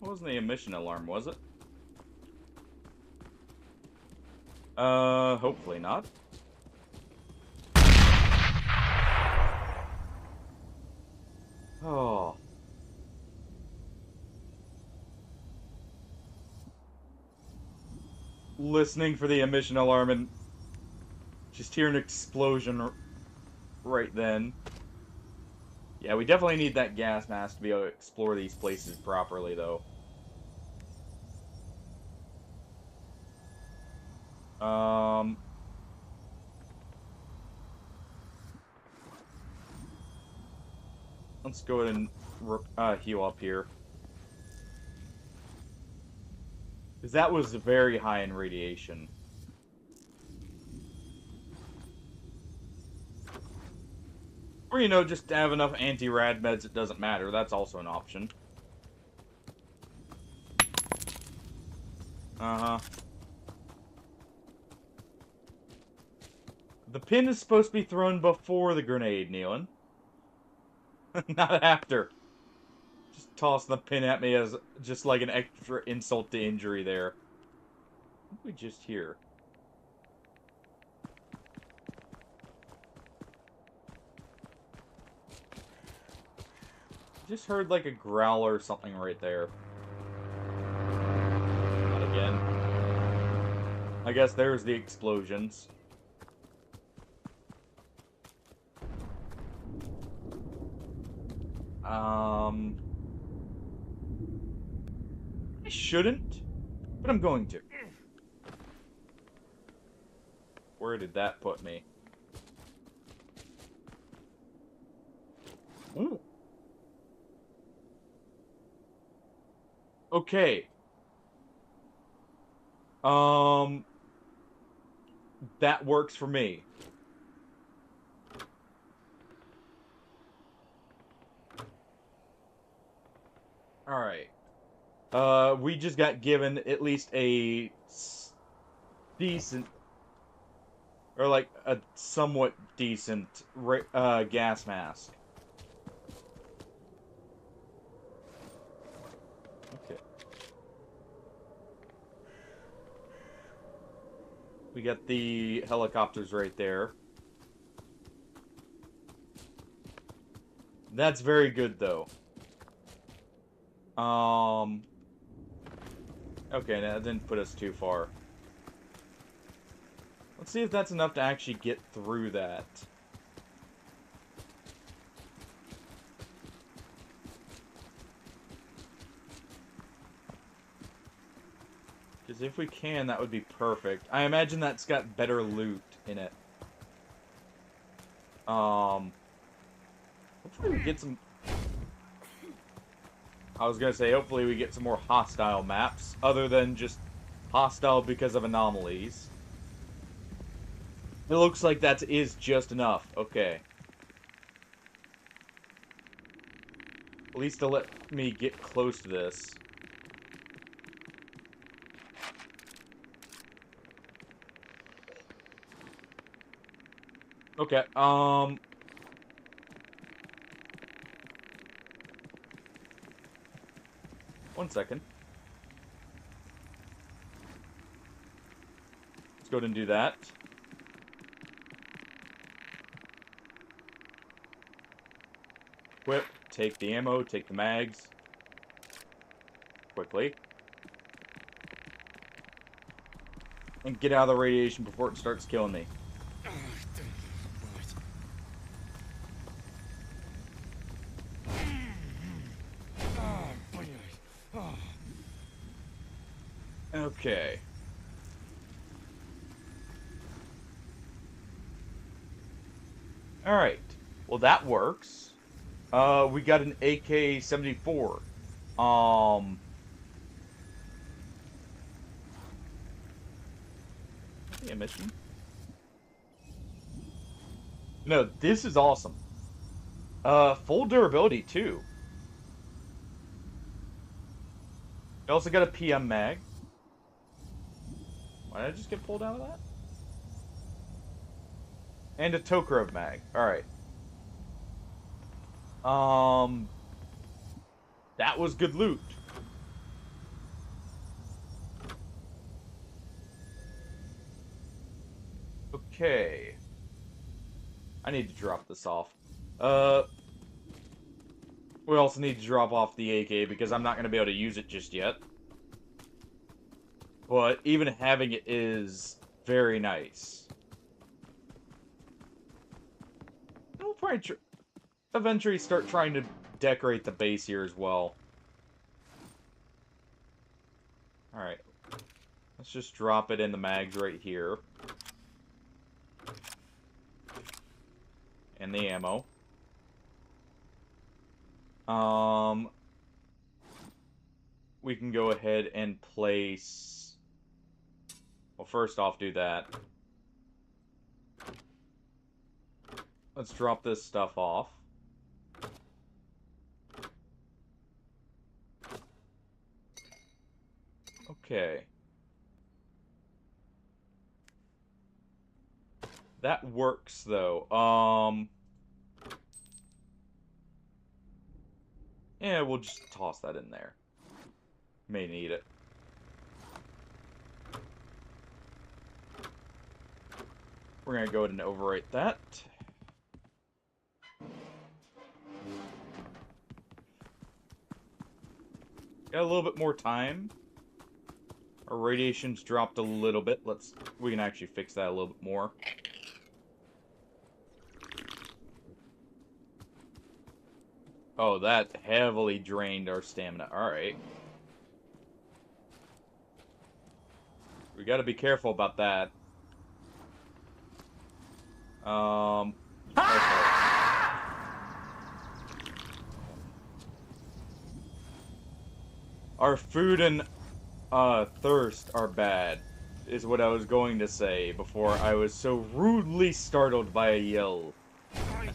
It wasn't the emission alarm, was it? Hopefully not. Oh. Listening for the emission alarm and just hear an explosion right then. Yeah, we definitely need that gas mask to be able to explore these places properly, though. Let's go ahead and heal up here. Because that was very high in radiation. Or, you know, just have enough anti-rad meds, it doesn't matter. That's also an option. Uh-huh. The pin is supposed to be thrown before the grenade, Nealon. Not after. Just toss the pin at me as just like an extra insult to injury there. What did we just hear? Just heard like a growl or something right there. Not again. I guess there's the explosions. I shouldn't, but I'm going to. Where did that put me? Ooh. Okay. That works for me. Alright. We just got given at least a decent, or like a somewhat decent gas mask. We got the helicopters right there. That's very good, though. Okay, that didn't put us too far. Let's see if that's enough to actually get through that. Because if we can, that would be perfect. I imagine that's got better loot in it. Hopefully we get some... I was gonna say, hopefully we get some more hostile maps, other than just hostile because of anomalies. It looks like that is just enough. Okay. At least to let me get close to this. Okay, one second. Let's go ahead and do that. Equip, take the ammo, take the mags. Quickly. And get out of the radiation before it starts killing me. Okay. Alright. Well, that works. We got an AK-74. A mission? No, this is awesome. Full durability, too. You also got a PM mag. Why did I just get pulled out of that? And a Tokarev mag. Alright. That was good loot. Okay. I need to drop this off. We also need to drop off the AK because I'm not going to be able to use it just yet. But even having it is very nice. We'll probably eventually start trying to decorate the base here as well. Alright. Let's just drop it in the mags right here. And the ammo. We can go ahead and place... Well, first off, do that. Let's drop this stuff off. Okay. That works, though. Yeah, we'll just toss that in there. May need it. We're gonna go ahead and overwrite that. Got a little bit more time. Our radiation's dropped a little bit. We can actually fix that a little bit more. Oh, that heavily drained our stamina. Alright. We gotta be careful about that. Okay. Our food and thirst are bad, is what I was going to say before I was so rudely startled by a yell. Alright,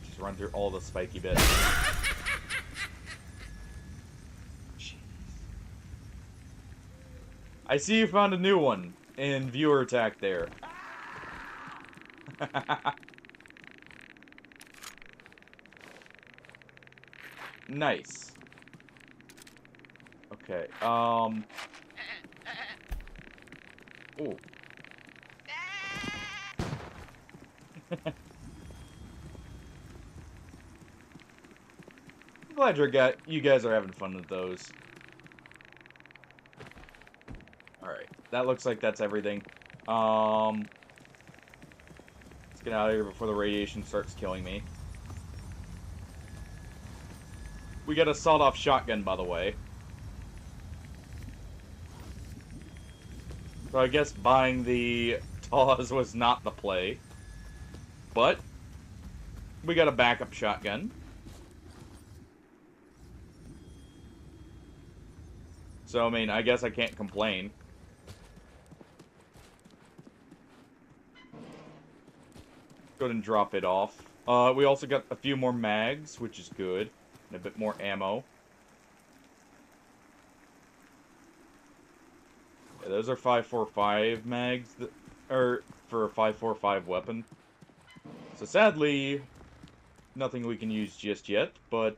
just run through all the spiky bits. Jeez. I see you found a new one in viewer attack there. Nice. Okay, Ooh. I'm glad you guys are having fun with those. Alright, that looks like that's everything. Let's get out of here before the radiation starts killing me. We got a sawed-off shotgun, by the way. So I guess buying the TAWs was not the play. But we got a backup shotgun. So, I mean, I guess I can't complain. Go ahead and drop it off. We also got a few more mags, which is good. And a bit more ammo. Yeah, those are 5.45 mags, or for a 5.45 weapon. So sadly, nothing we can use just yet, but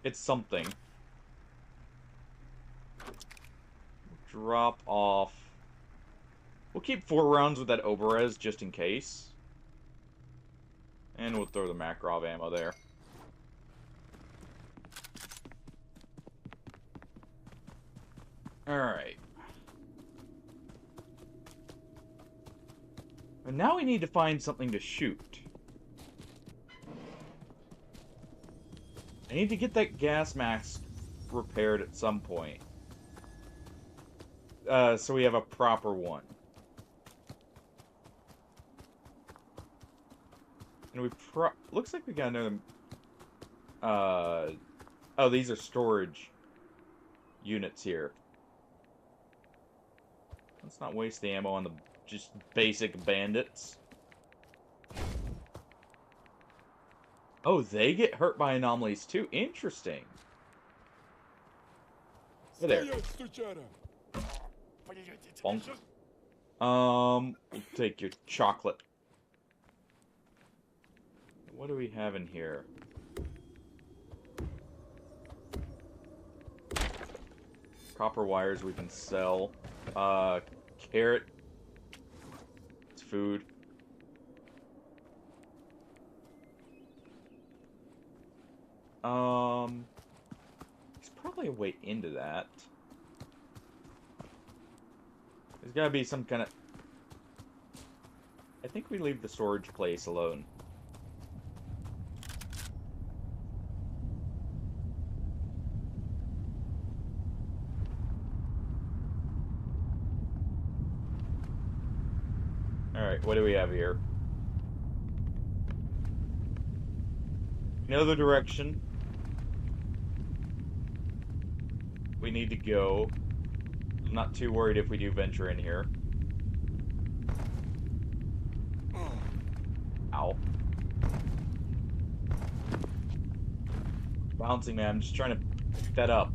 it's something. Drop off. We'll keep 4 rounds with that Oberez just in case. And we'll throw the Makarov ammo there. Alright. And now we need to find something to shoot. I need to get that gas mask repaired at some point. So we have a proper one. And we looks like we got another... oh, these are storage units here. Let's not waste the ammo on the just basic bandits. Oh, they get hurt by anomalies too. Interesting. Hey there. Bonk. We'll take your chocolate. What do we have in here? Copper wires we can sell. Carrot. It's food. There's probably a way into that. There's gotta be some kind of... I think we leave the storage place alone. Alright, what do we have here? Know the direction we need to go. I'm not too worried if we do venture in here. Ow. Bouncing, man. I'm just trying to pick that up.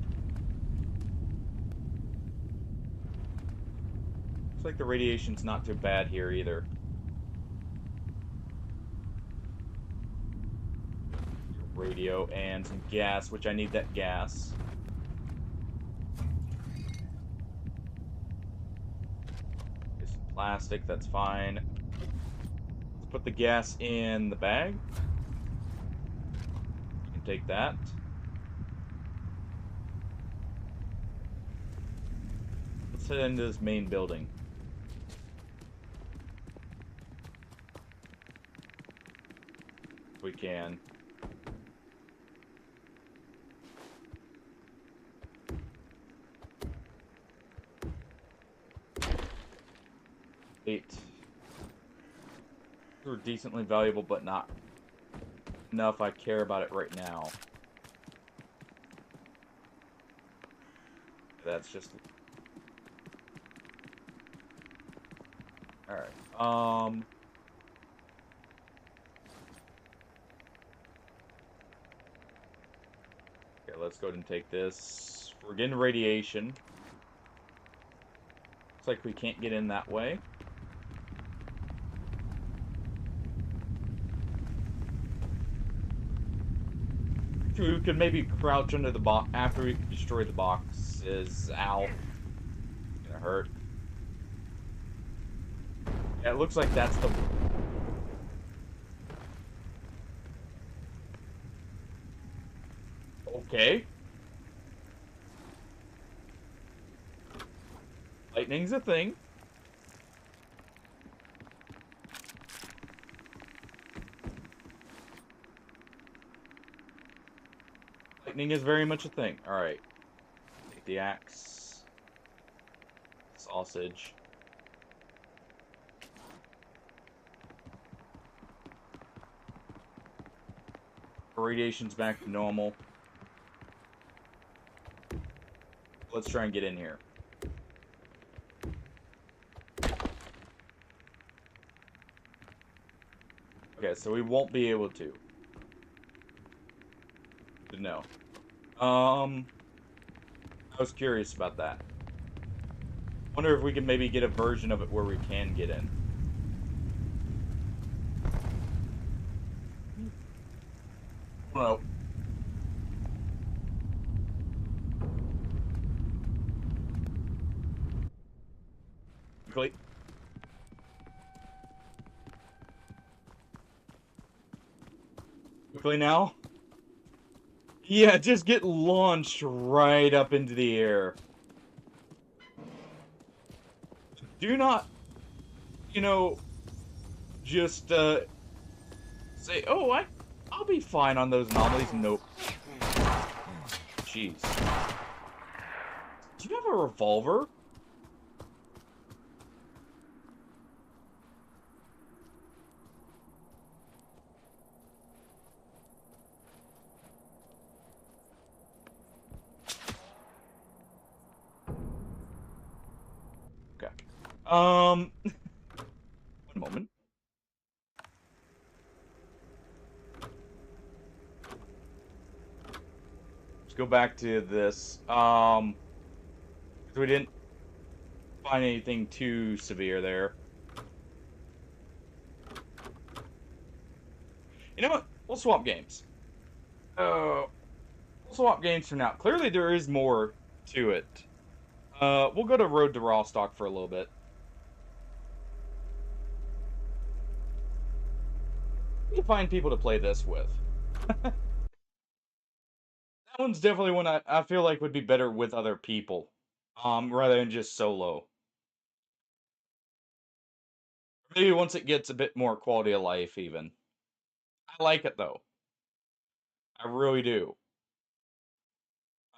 Looks like the radiation's not too bad here either. Radio and some gas, which I need that gas. There's some plastic, that's fine. Let's put the gas in the bag. You can take that. Let's head into this main building. If we can. These are decently valuable, but not enough I care about it right now. That's just... Alright, okay, let's go ahead and take this. We're getting radiation. Looks like we can't get in that way. We could maybe crouch under the box after we destroy the boxes. Ow. Gonna hurt. Yeah, it looks like that's the... Okay. Lightning's a thing. Lightning is very much a thing. Alright. Take the axe. Sausage. Radiation's back to normal. Let's try and get in here. Okay, so we won't be able to. No. I was curious about that. Wonder if we can maybe get a version of it where we can get in. No. Quickly. Quickly now. Yeah, just get launched right up into the air. Do not, you know, just, say, oh, I'll be fine on those anomalies. Nope. Jeez. Do you have a revolver? Okay. One moment. Let's go back to this. We didn't find anything too severe there. You know what? We'll swap games. We'll swap games for now. Clearly there is more to it. We'll go to Road to Vostok for a little bit. We can find people to play this with. That one's definitely one I feel like would be better with other people. Rather than just solo. Maybe once it gets a bit more quality of life, even. I like it, though. I really do.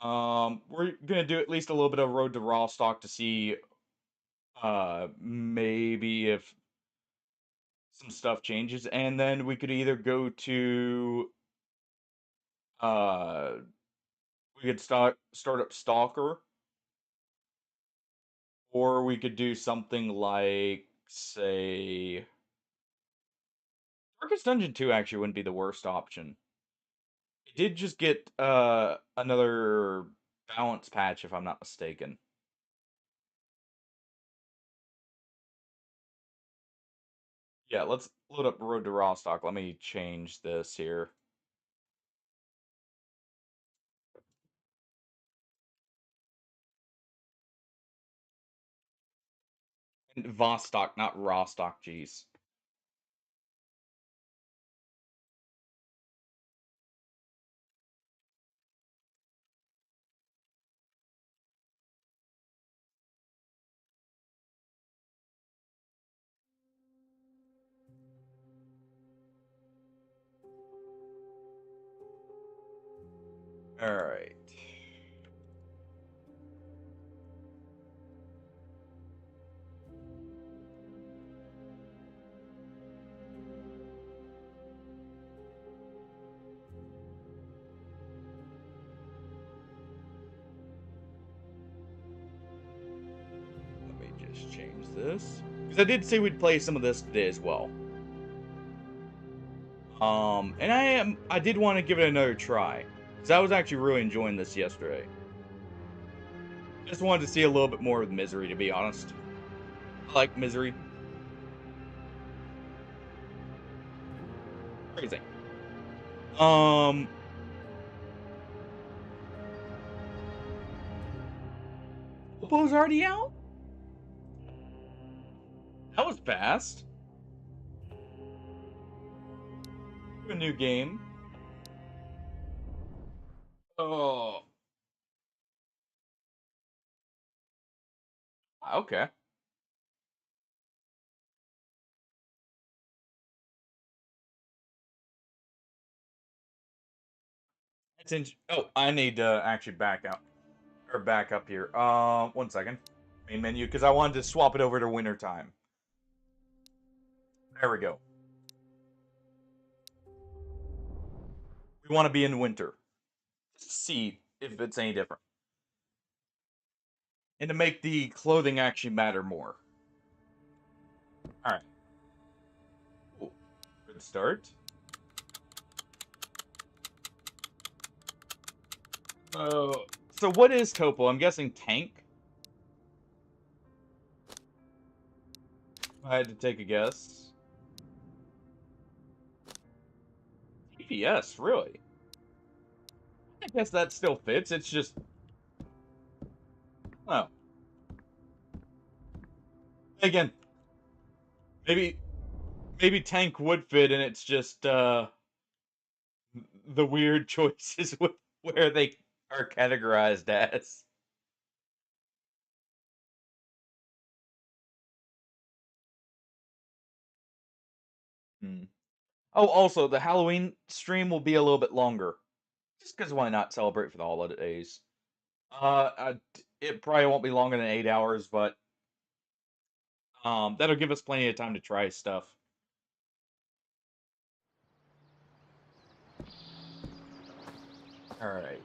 We're gonna do at least a little bit of Road to Vostok to see, maybe if some stuff changes, and then we could either go to, uh, we could start up Stalker, or we could do something like, say, Darkest Dungeon 2 actually wouldn't be the worst option. It did just get, another balance patch, if I'm not mistaken. Yeah, let's load up Road to Vostok. Let me change this here. Vostok, not Rostock, jeez. Alright. Let me just change this. Because I did say we'd play some of this today as well. And I did want to give it another try. Because I was actually really enjoying this yesterday. Just wanted to see a little bit more of Misery, to be honest. I like Misery. Crazy. Popo's already out? That was fast. A new game. Oh. Okay. Oh, I need to actually back out. Or back up here. 1 second. Main menu, because I wanted to swap it over to winter time. There we go. We want to be in winter. See if it's any different. And to make the clothing actually matter more. Alright. Good start. So what is Topo? I'm guessing tank? I had to take a guess. DPS, really? I guess that still fits. It's just... Oh. Again, maybe tank would fit, and it's just the weird choices with where they are categorized as. Hmm. Oh, also, the Halloween stream will be a little bit longer. Just because why not celebrate for the holidays? It probably won't be longer than 8 hours, but that'll give us plenty of time to try stuff. All right.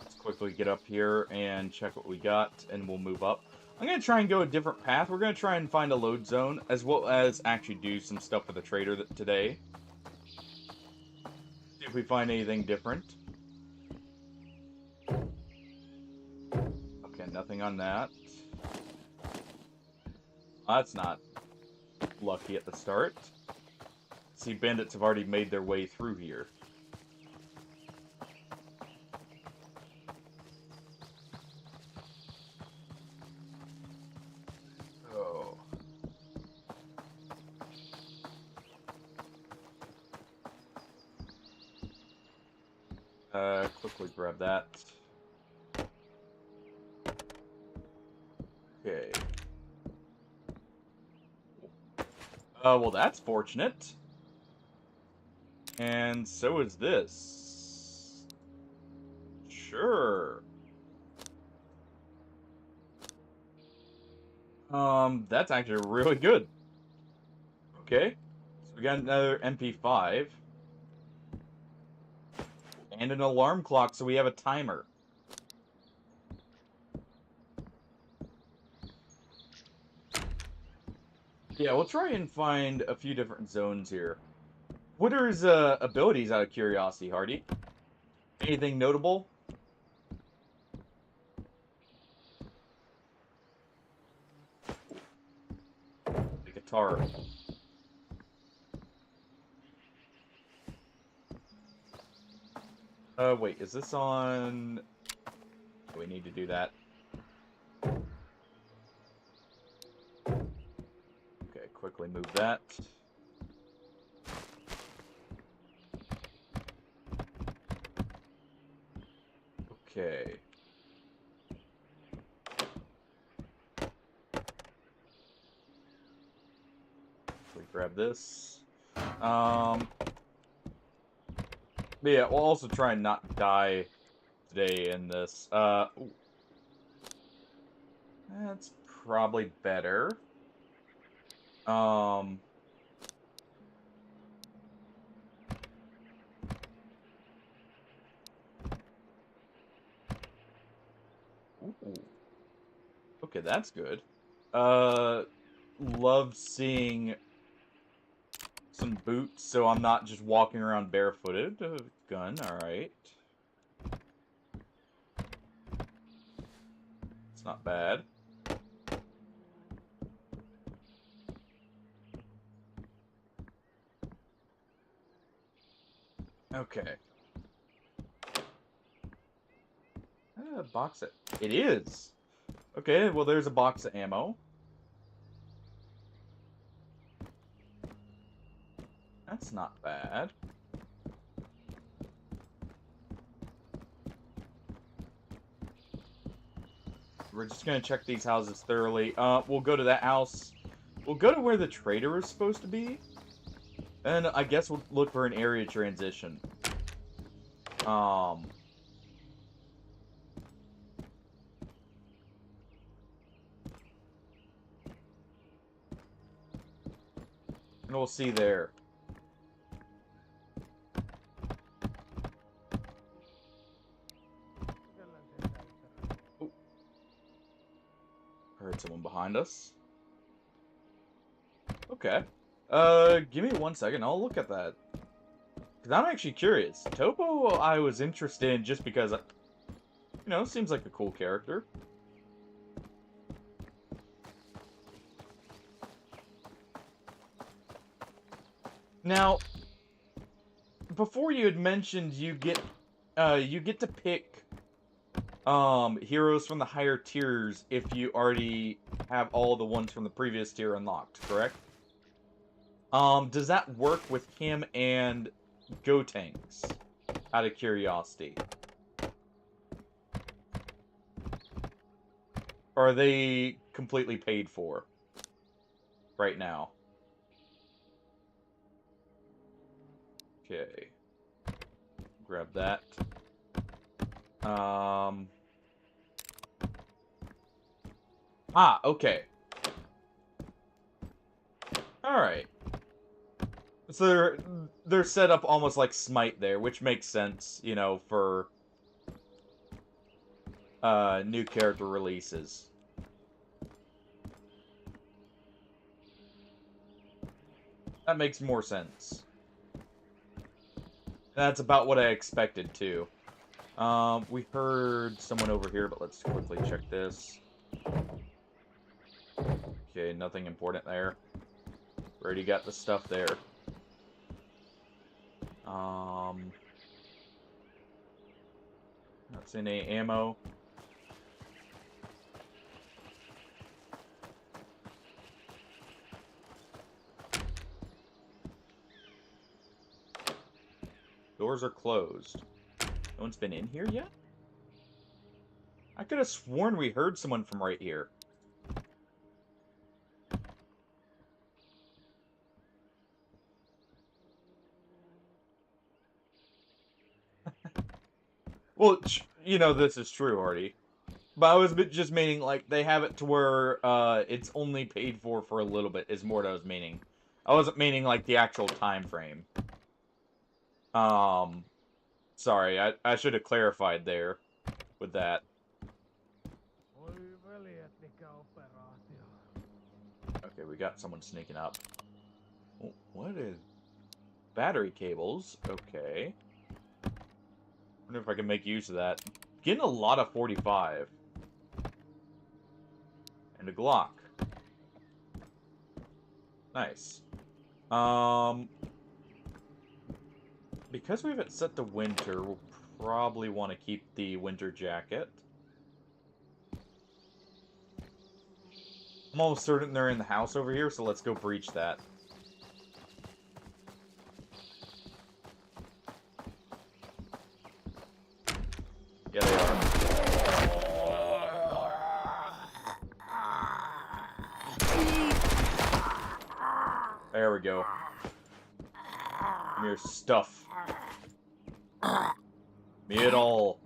Let's quickly get up here and check what we got, and we'll move up. I'm going to try and go a different path. We're going to try and find a load zone, as well as actually do some stuff with the trader today. See if we find anything different. Okay, nothing on that. That's not lucky at the start. See, bandits have already made their way through here. Oh. Quickly grab that. Okay. Well, that's fortunate. And so is this. Sure. That's actually really good. Okay. So we got another MP5. And an alarm clock, so we have a timer. Yeah, we'll try and find a few different zones here. What are his abilities, out of curiosity, Hardy? Anything notable? The guitar. Wait, is this on... We need to do that. Okay, quickly move that. Okay. We grab this. But yeah, we'll also try and not die today in this. Ooh. That's probably better. Ooh. Okay, that's good. Love seeing some boots, so I'm not just walking around barefooted. Gun, alright. It's not bad. Okay. Box it. It is. Okay, well, there's a box of ammo. That's not bad. We're just gonna check these houses thoroughly. We'll go to that house. We'll go to where the trader is supposed to be. And I guess we'll look for an area transition. And we'll see there. Oh. Heard someone behind us. Okay. Give me 1 second. I'll look at that. Because I'm actually curious. Topo, I was interested in just because, seems like a cool character. Now, before you had mentioned you get to pick heroes from the higher tiers if you already have all the ones from the previous tier unlocked, correct? Does that work with him and Gotenks? Out of curiosity. Or are they completely paid for right now? Okay. Grab that. Okay. Alright. So they're set up almost like Smite there, which makes sense, for new character releases. That makes more sense. That's about what I expected, too. We heard someone over here, but let's quickly check this. Okay, nothing important there. Already got the stuff there. Not seeing any ammo. Doors are closed. No one's been in here yet? I could have sworn we heard someone from right here. Well, this is true, Artie. But I was just meaning, like, they have it to where it's only paid for a little bit, is more what I was meaning. I wasn't meaning, like, the actual time frame. Sorry, I should have clarified there with that. Okay, we got someone sneaking up. Oh, what is... Battery cables, okay. Wonder if I can make use of that. Getting a lot of 45. And a Glock. Nice. Because we have it set to winter, we'll probably want to keep the winter jacket. I'm almost certain they're in the house over here, so let's go breach that. Yeah, they are. There we go. Give me your stuff. Me it all.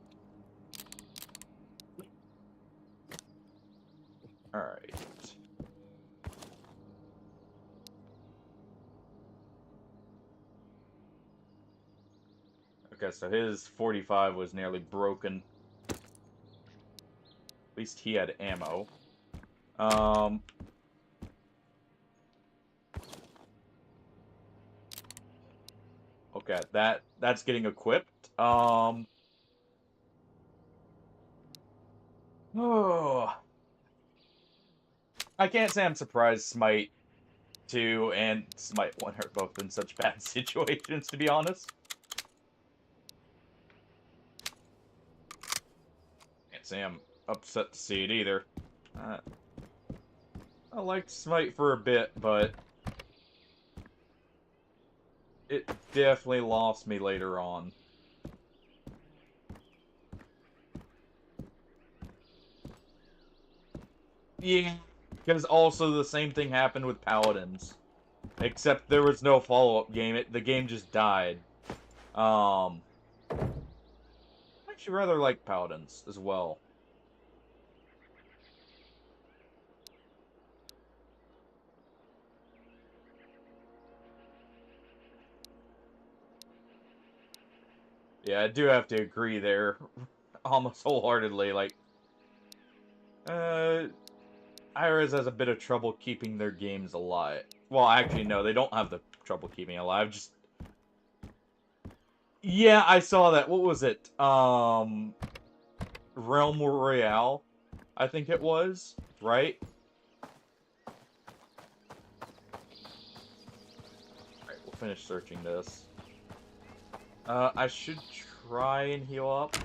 Alright. Okay, so his 45 was nearly broken. At least he had ammo. Okay, that's getting equipped. Oh. I can't say I'm surprised Smite 2 and Smite 1 are both in such bad situations, to be honest. can't say I'm upset to see it either. I liked Smite for a bit, but it definitely lost me later on. Yeah, because also the same thing happened with Paladins. Except there was no follow-up game. The game just died. I actually rather like Paladins as well. Yeah, I do have to agree there. Almost wholeheartedly, like... IRS has a bit of trouble keeping their games alive. Well, actually, no, they don't have the trouble keeping alive, just... Yeah, I saw that. What was it? Realm Royale, I think it was, right? Alright, we'll finish searching this. I should try and heal up.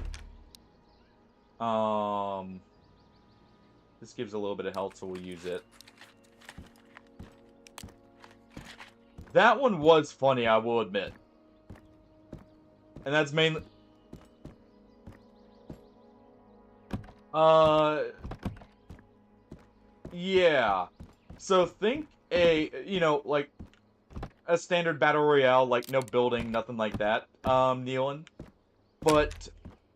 This gives a little bit of health, so we'll use it. That one was funny, I will admit. And that's mainly... Yeah. So think like, a standard battle royale, like, no building, nothing like that, Nealon. But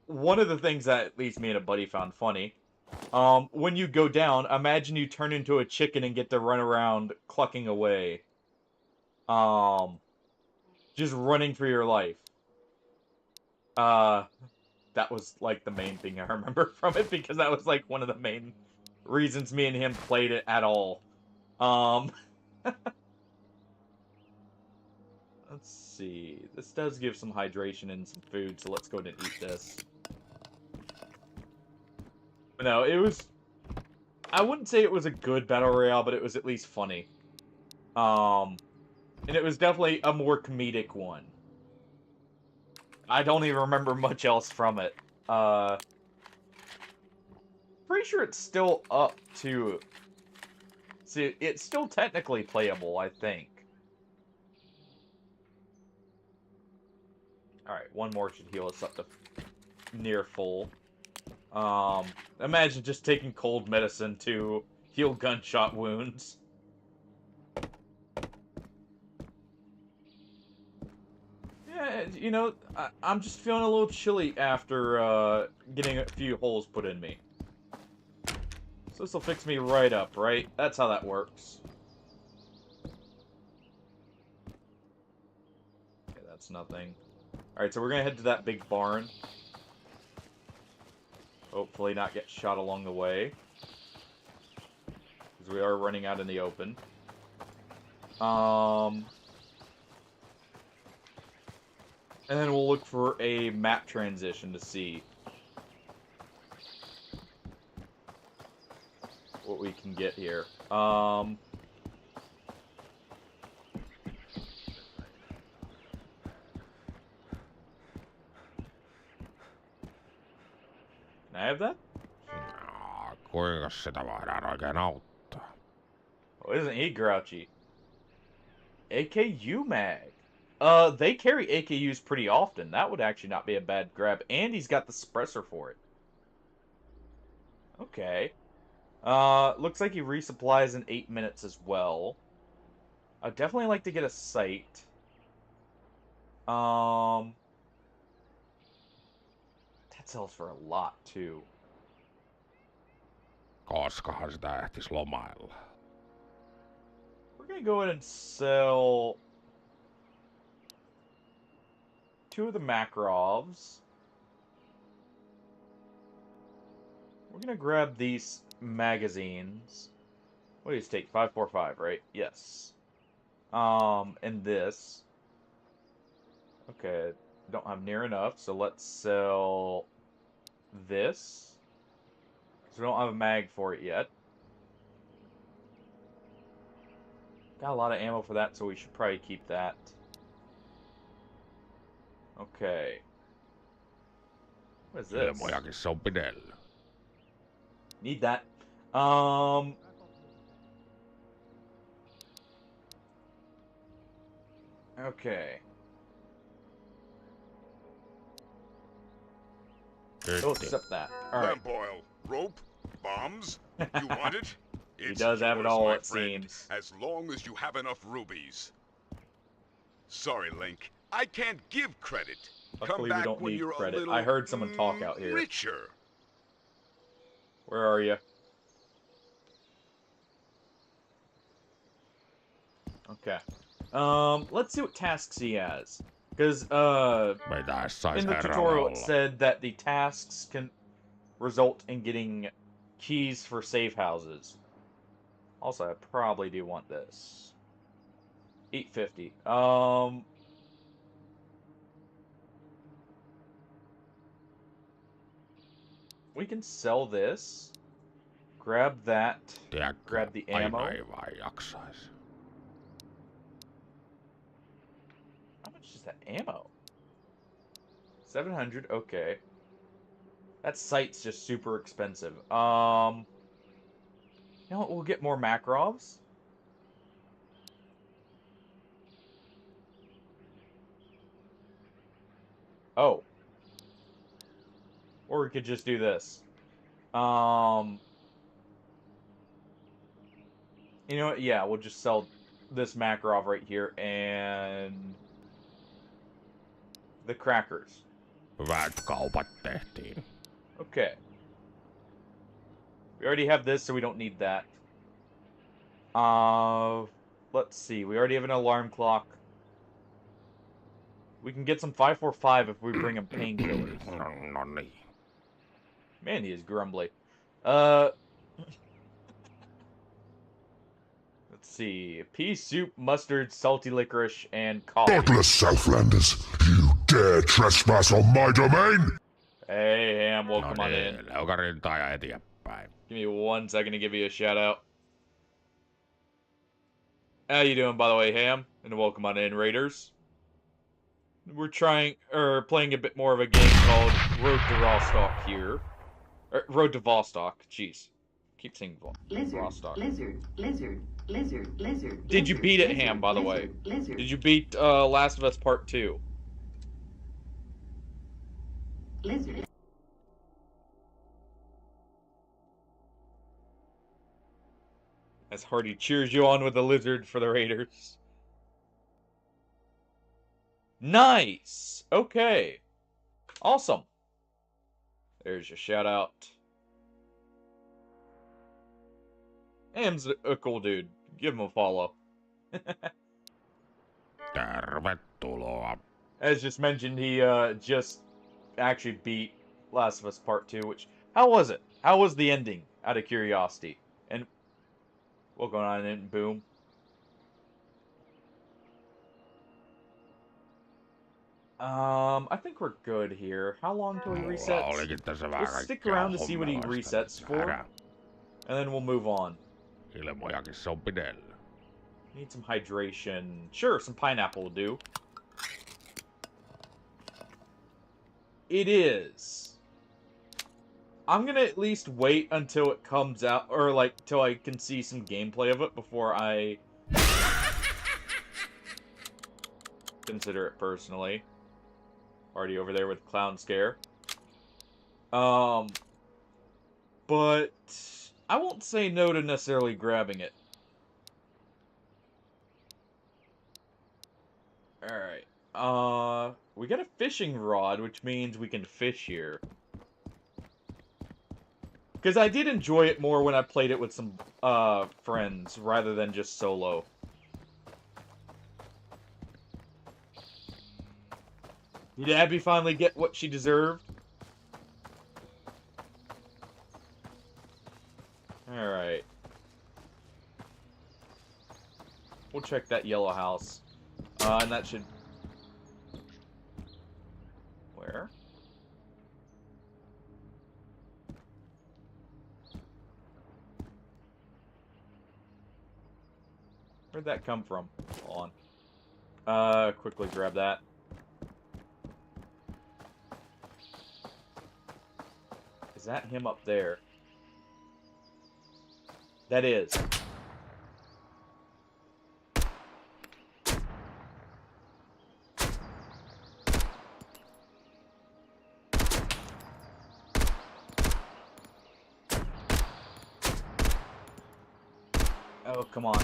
one of the things that at least me and a buddy found funny, when you go down, imagine you turn into a chicken and get to run around clucking away. Just running for your life. That was, like, the main thing I remember from it, because that was, like, one of the main reasons me and him played it at all. Let's see. This does give some hydration and some food, so let's go ahead and eat this. But no, it was... I wouldn't say it was a good Battle Royale, but it was at least funny. And it was definitely a more comedic one. I don't even remember much else from it. Pretty sure it's still up to... See, it's still technically playable, I think. Alright, one more should heal us up to near full. Imagine just taking cold medicine to heal gunshot wounds. Yeah, you know, I'm just feeling a little chilly after getting a few holes put in me. So this'll fix me right up, right? That's how that works. Okay, that's nothing. Alright, so we're gonna head to that big barn. Hopefully not get shot along the way. Because we are running out in the open. And then we'll look for a map transition to see what we can get here. Can I have that? Kuinka sitä voidaan oikein auttaa? Oh, isn't he grouchy? AKU mag. They carry AKUs pretty often. That would actually not be a bad grab. And he's got the suppressor for it. Okay. Looks like he resupplies in 8 minutes as well. I'd definitely like to get a sight. That sells for a lot, too. Koskahan sitä ehtis lomailla? We're gonna go ahead and sell 2 of the Makarovs. We're gonna grab these magazines. What do these take? 545, right? Yes. And this. Okay, don't have near enough, so let's sell this. So we don't have a mag for it yet. Got a lot of ammo for that, so we should probably keep that. Okay. What is this? Ilmojakin se on pidellä. Need that. Okay. We'll accept that. Alright. Lamp oil, rope, bombs. You want it? He does have it yours, all, my it friend, seems. as long as you have enough rubies. Sorry, Link. I can't give credit. Luckily, Come we back don't when need you're credit. a little I heard someone talk out here. richer. Where are you? Okay. Let's see what tasks he has. Because, in the tutorial it said that the tasks can result in getting keys for safe houses. Also, I probably do want this. 850. We can sell this. Grab that. Grab the ammo. How much is that ammo? 700, okay. That sight's just super expensive. You know what, we'll get more Makarovs. Oh. Or we could just do this. You know what, yeah, we'll just sell this Makarov right here and the crackers. Okay. We already have this, so we don't need that. Let's see. We already have an alarm clock. We can get some 545 if we bring him painkillers. Man, he is grumbly. Let's see. Pea soup, mustard, salty licorice, and coffee. Godless Southlanders, you dare trespass on my domain? Hey, Ham, welcome on in. Give me 1 second to give you a shout out. How you doing, by the way, Ham? And welcome on in, Raiders. We're playing a bit more of a game called Road to Vostok here. Road to Vostok, jeez. Keep saying Vostok. Lizard. Did you beat it, Ham, by the way? Did you beat Last of Us Part 2? Lizard. As Hardy cheers you on with a lizard for the Raiders. Nice! Okay. Awesome. There's your shout out. Ham's a cool dude. Give him a follow. As just mentioned, he just actually beat Last of Us Part 2, which... How was it? How was the ending, out of curiosity? And we'll go on in, boom. I think we're good here. How long till he resets? We'll stick around to see what he resets for, and then we'll move on. Need some hydration. Sure, some pineapple will do. It is. I'm gonna at least wait until it comes out, or like, till I can see some gameplay of it before I consider it personally. Already over there with Clown Scare. But I won't say no to necessarily grabbing it. Alright. We got a fishing rod, which means we can fish here. Because I did enjoy it more when I played it with some friends, rather than just solo. Did Abby finally get what she deserved? Alright. We'll check that yellow house. And that should... Where? Where'd that come from? Hold on. Quickly grab that. Is that him up there? That is. Oh, come on.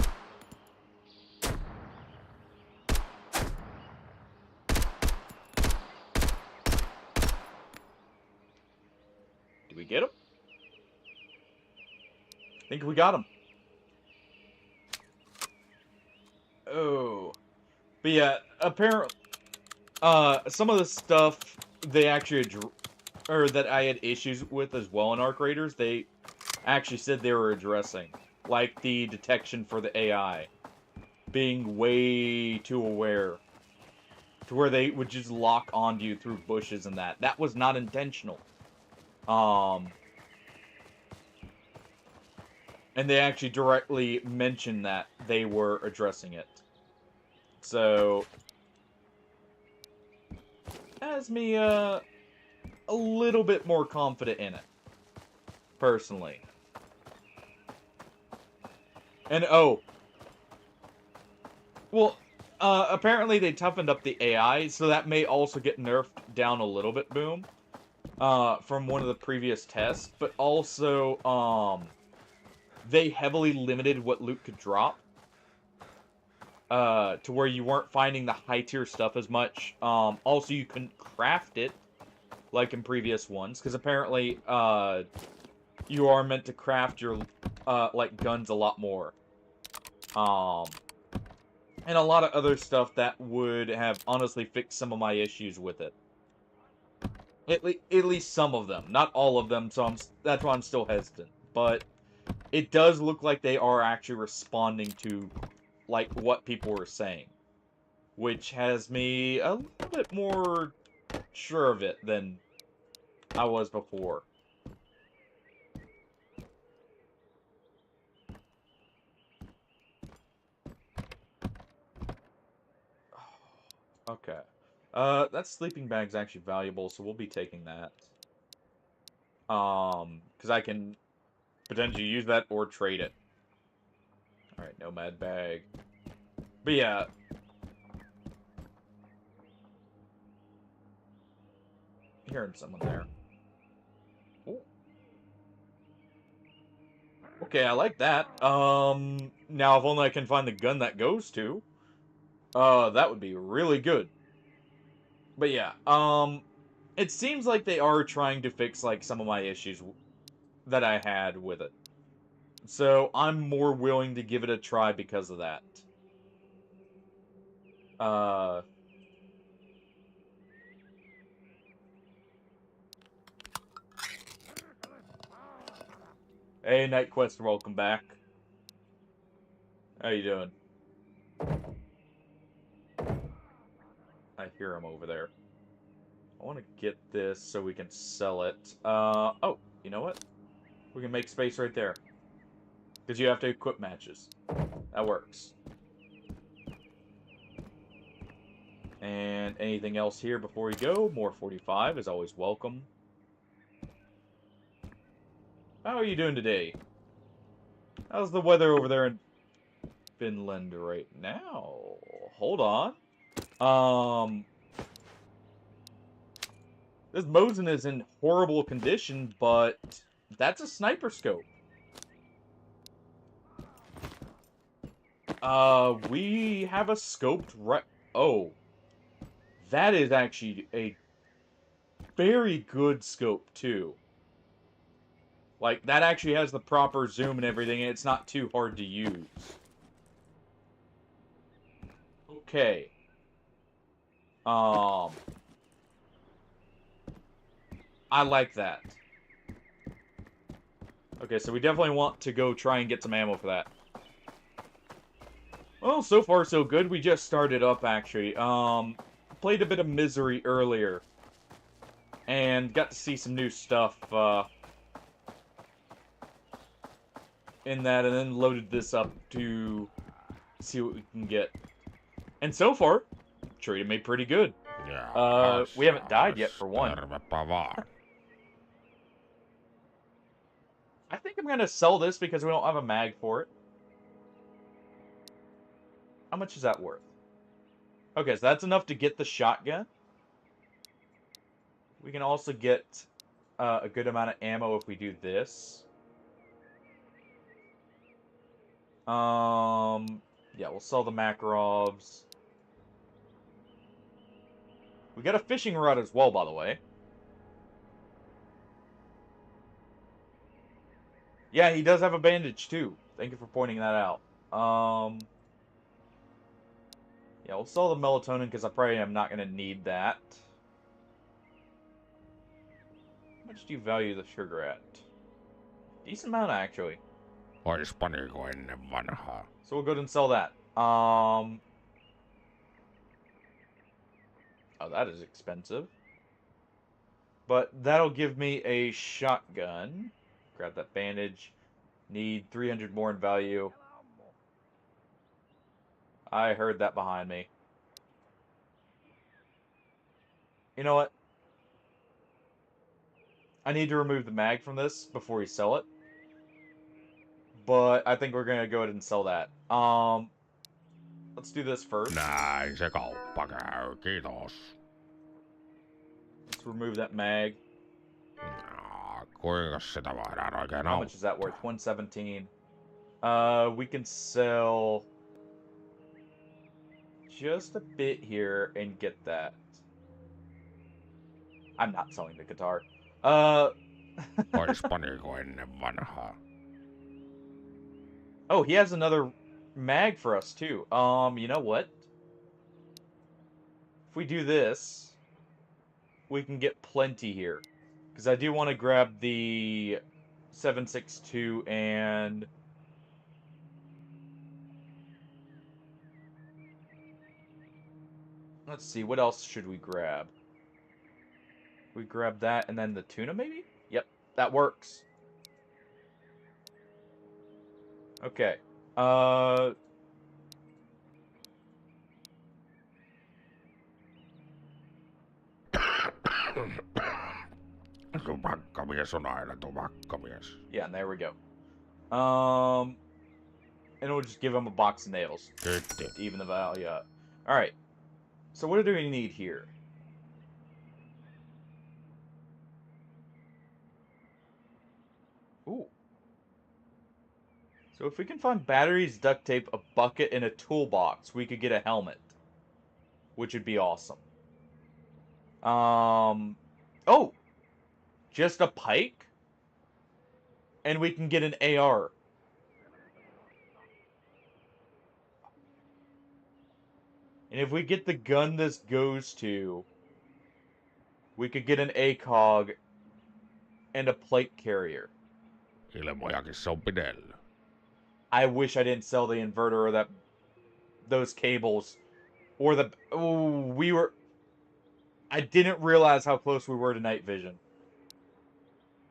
Did we get him? I think we got him. Oh. But yeah, apparently, some of the stuff they actually, or that I had issues with as well in Arc Raiders, they actually said they were addressing. Like the detection for the AI. Being way too aware. To where they would just lock onto you through bushes and that. That was not intentional. And they actually directly mentioned that they were addressing it. So, has me a little bit more confident in it, personally. And oh, well, apparently they toughened up the AI, so that may also get nerfed down a little bit, Boom, from one of the previous tests. But also, they heavily limited what loot could drop. To where you weren't finding the high-tier stuff as much. Also, you couldn't craft it, like in previous ones, because apparently, you are meant to craft your, like, guns a lot more. And a lot of other stuff that would have honestly fixed some of my issues with it. At least some of them. Not all of them, so that's why I'm still hesitant. But it does look like they are actually responding to, like, what people were saying. Which has me a little bit more sure of it than I was before. Okay. That sleeping bag's actually valuable, so we'll be taking that. Because I can potentially use that or trade it. Alright, nomad bag. But yeah. Hearing someone there. Ooh. Okay, I like that. Now if only I can find the gun that goes to. That would be really good. But yeah, it seems like they are trying to fix, like, some of my issues that I had with it. So, I'm more willing to give it a try because of that. Hey, Night Quest, welcome back. How you doing? I hear him over there. I want to get this so we can sell it. Oh, you know what? We can make space right there. Because you have to equip matches. That works. And anything else here before we go? More 45 is always welcome. How are you doing today? How's the weather over there in Finland right now? Hold on. This Mosin is in horrible condition, but that's a sniper scope. We have a scoped right... Oh. That is actually a very good scope, too. Like, that actually has the proper zoom and everything, and it's not too hard to use. Okay. I like that. Okay, so we definitely want to go try and get some ammo for that. Well, so far so good. We just started up, actually. Played a bit of Misery earlier. And got to see some new stuff, in that, and then loaded this up to see what we can get. And so far, treated me pretty good. We haven't died yet, for one. I think I'm gonna sell this because we don't have a mag for it. How much is that worth? Okay, so that's enough to get the shotgun. We can also get a good amount of ammo if we do this. Yeah, we'll sell the Makarovs. We got a fishing rod as well, by the way. Yeah, he does have a bandage too. Thank you for pointing that out. Yeah, we'll sell the melatonin because I probably am not going to need that. How much do you value the sugar at? Decent amount, actually. Oispaniko ennen vanhaa? So we'll go ahead and sell that. Oh, that is expensive. But that'll give me a shotgun. Grab that bandage. Need 300 more in value. I heard that behind me. You know what? I need to remove the mag from this before we sell it. But I think we're gonna go ahead and sell that. Let's do this first. Näin se kauppa käy, kiitos. Let's remove that mag. Kuinka sitä voidaan oikein How much is that worth? 117. We can sell just a bit here and get that. I'm not selling the guitar. Oispaniko ennen vanhaa? Oh, he has another mag for us too. You know what? If we do this, we can get plenty here. Because I do want to grab the 7.62 and... Let's see, what else should we grab? We grab that and then the tuna maybe? Yep, that works. Okay. Tupakkamies on aina tupakkamies. Yeah, and there we go. And we'll just give him a box of nails. Kiitti. Even the value up. Alright. So what do we need here? Ooh. So if we can find batteries, duct tape, a bucket, and a toolbox, we could get a helmet. Which would be awesome. Oh! Just a pike? And we can get an AR. And if we get the gun this goes to, we could get an ACOG and a plate carrier. Ilmojakin se on pidellä. I wish I didn't sell the inverter or those cables. Or the... Oh, we were... I didn't realize how close we were to night vision.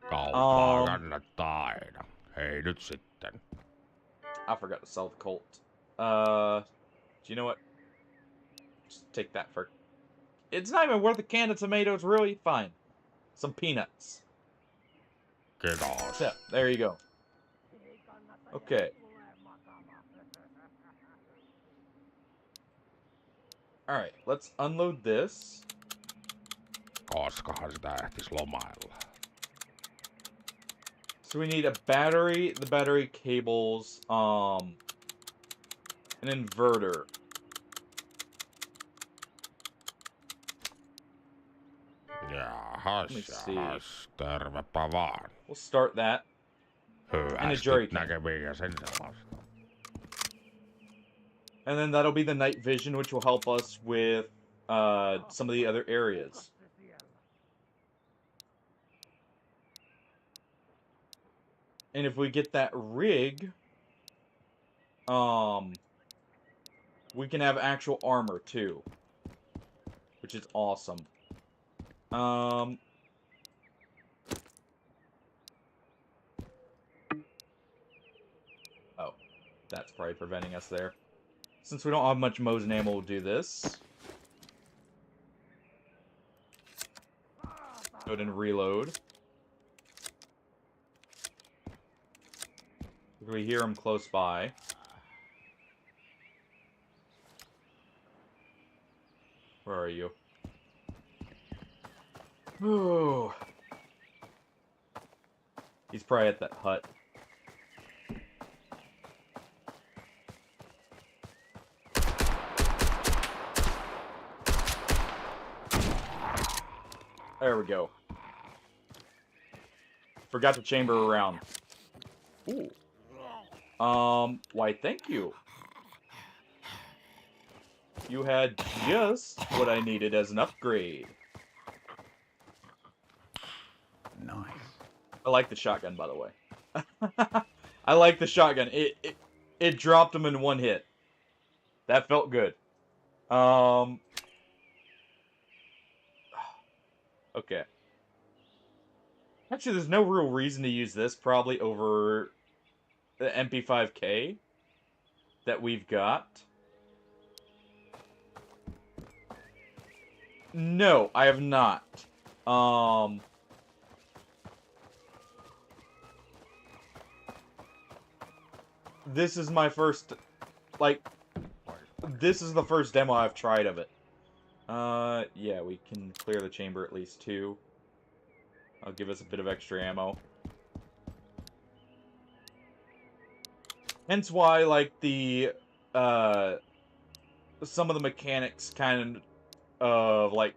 Kauppaa kannattaa aina. Hei nyt sitten. I forgot to sell the Colt. Do you know what? Just take that for... It's not even worth a can of tomatoes, really? Fine. Some peanuts. Kiitos. So, there you go. Okay. Alright, let's unload this. Koskahan sitä ehtis lomailla. So we need a battery, the battery cables, an inverter. Jahas, Let me see. jahas, tervepä vaan. We'll start that. Hyvästi näkemiin ja sen sellaista. And then that'll be the night vision, which will help us with some of the other areas. And if we get that rig, we can have actual armor too, which is awesome. Oh, that's probably preventing us there. Since we don't have much Mosin ammo, we'll do this. Go ahead and reload. We hear him close by. Where are you? Ooh. He's probably at that hut. There we go. Forgot to chamber around. Ooh. Why, thank you. You had just what I needed as an upgrade. Nice. I like the shotgun, by the way. I like the shotgun. It dropped him in one hit. That felt good. Okay. Actually, there's no real reason to use this probably over the MP5K that we've got. No, I have not. This is my first, like, this is the first demo I've tried of it. Yeah, we can clear the chamber at least 2. I'll give us a bit of extra ammo. Hence why, like, the, some of the mechanics kind of, like,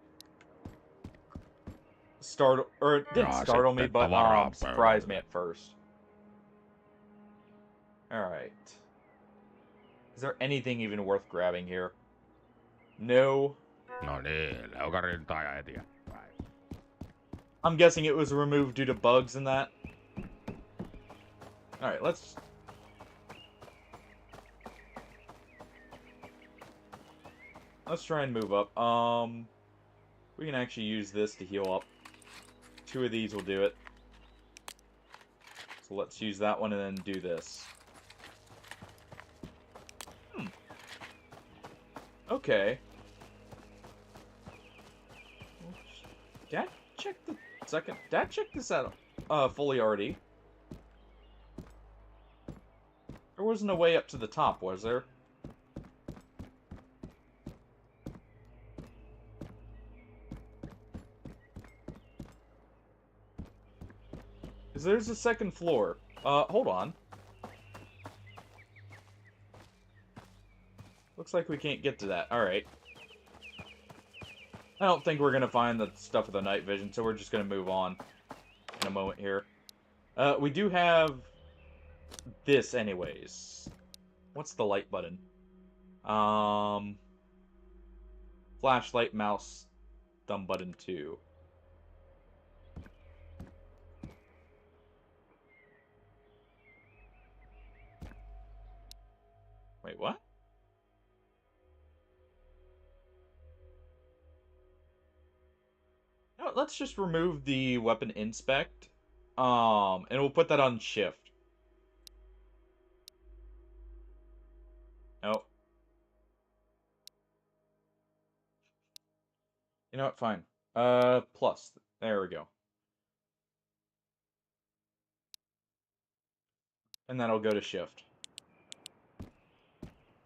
it didn't startle me, but, surprised me at first. Alright. Is there anything even worth grabbing here? No. No niin, leukarintaa ja etiä. I'm guessing it was removed due to bugs and that. Alright, let's try and move up. We can actually use this to heal up. 2 of these will do it. So let's use that one and then do this. Okay. Did I check the second? Did I check this out fully already? There wasn't a way up to the top, was there? Because there's a second floor. Hold on. Looks like we can't get to that. Alright. I don't think we're going to find the stuff with the night vision, so we're just going to move on in a moment here. We do have this anyways. What's the light button? Flashlight, mouse, thumb button 2. Wait, what? No, let's just remove the weapon inspect. And we'll put that on shift. Nope. You know what? Fine. Plus. There we go. And that'll go to shift.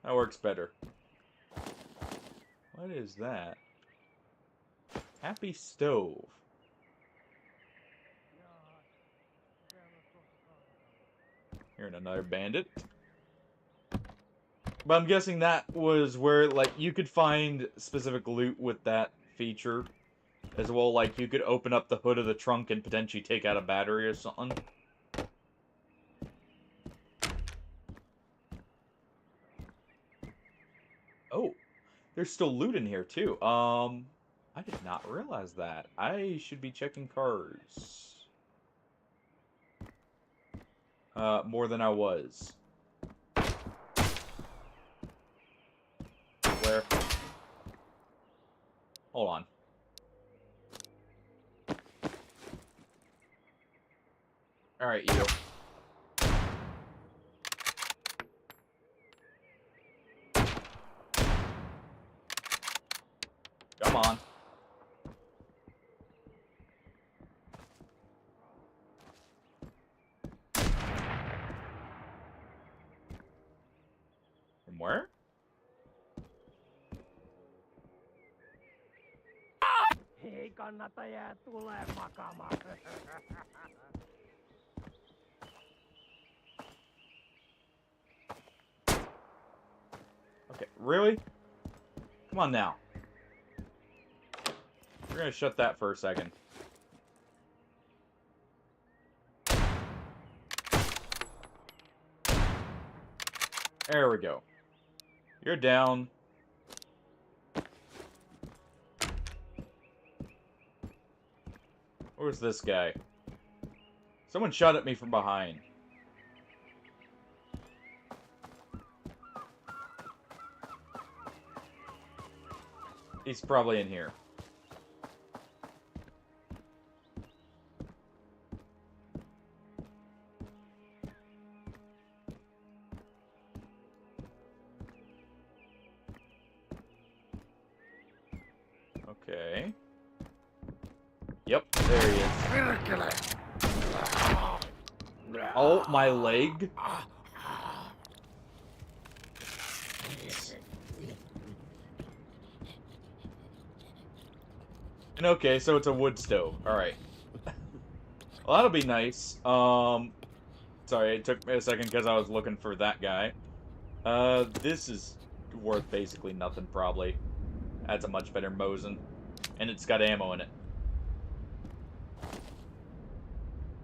That works better. What is that? Happy Stove. Here's another bandit. But I'm guessing that was where, like, you could find specific loot with that feature. As well, like, you could open up the hood of the trunk and potentially take out a battery or something. Oh, there's still loot in here, too. I did not realize that. I should be checking cars. More than I was. Where? Hold on. Alright, you. Come on. Ei kannata jää tulee makaamaan. Okay, really? Come on now. We're gonna shut that for a second. There we go. You're down. Where's this guy? Someone shot at me from behind. He's probably in here. Okay. Yep, there he is. Oh, my leg. And okay, so it's a wood stove. Alright. Well, that'll be nice. Sorry, it took me a second because I was looking for that guy. This is worth basically nothing, probably. That's a much better Mosin. And it's got ammo in it.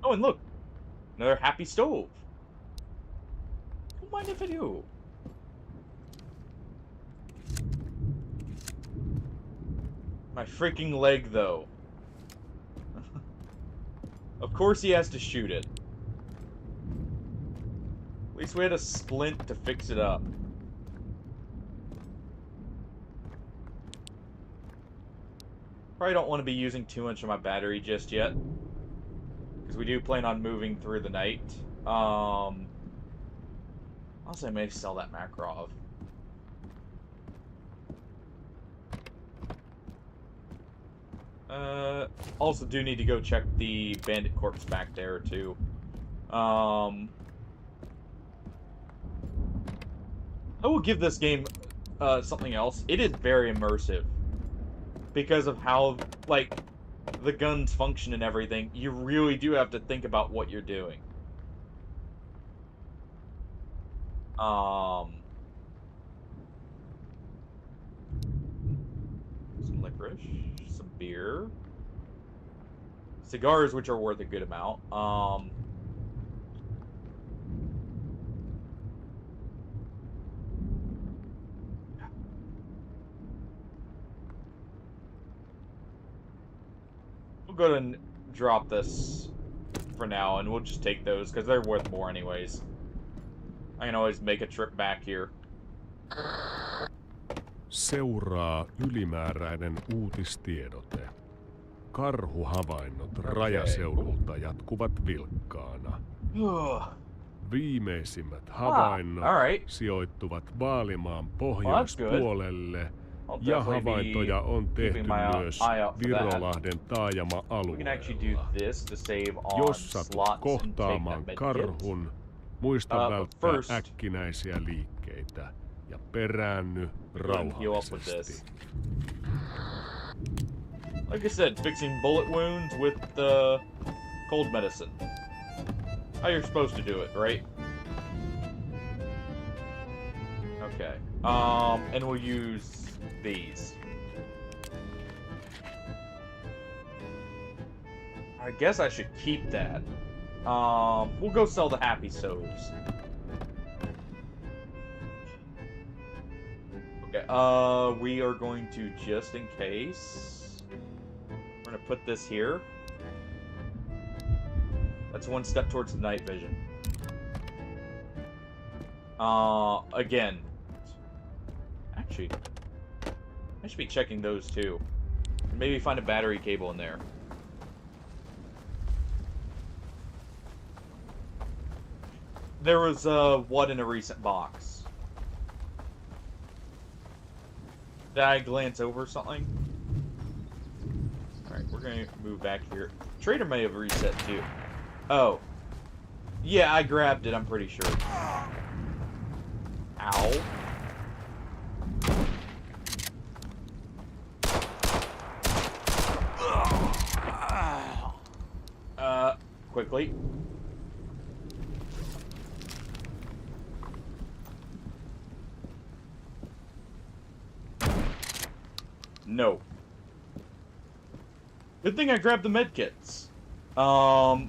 Oh, and look! Another happy stove. Don't mind if I do. My freaking leg, though. Of course he has to shoot it. At least we had a splint to fix it up. Probably don't want to be using too much of my battery just yet. Because we do plan on moving through the night. Also, I may sell that Makarov. Also do need to go check the bandit corpse back there, too. I will give this game something else. It is very immersive. Because of how, like, the guns function and everything. You really do have to think about what you're doing. Some licorice. Some beer. Cigars, which are worth a good amount. We'll go ahead and drop this for now, and we'll just take those, because they're worth more anyways. I can always make a trip back here. Seuraa ylimääräinen uutistiedote. Karhuhavainnot rajaseudulta jatkuvat vilkkaana. Viimeisimmät havainnot sijoittuvat Vaalimaan pohjoispuolelle ja havaintoja on tehty myös Virolahden taajama-alueella. Jos satut kohtaamaan karhun, muista välttää äkkinäisiä liikkeitä ja peräänny rauhallisesti. Like I said, fixing bullet wounds with the cold medicine. How you're supposed to do it, right? Okay. And we'll use these. I guess I should keep that. We'll go sell the happy stoves. Okay, we are going to, just in case, we're gonna put this here. That's one step towards the night vision. Again. Actually, I should be checking those too. Maybe find a battery cable in there. There was, what in a recent box? Did I glance over something? Alright, we're gonna move back here. Trader may have reset too. Oh. Yeah, I grabbed it, I'm pretty sure. Ow. quickly. No. Good thing I grabbed the medkits. Well,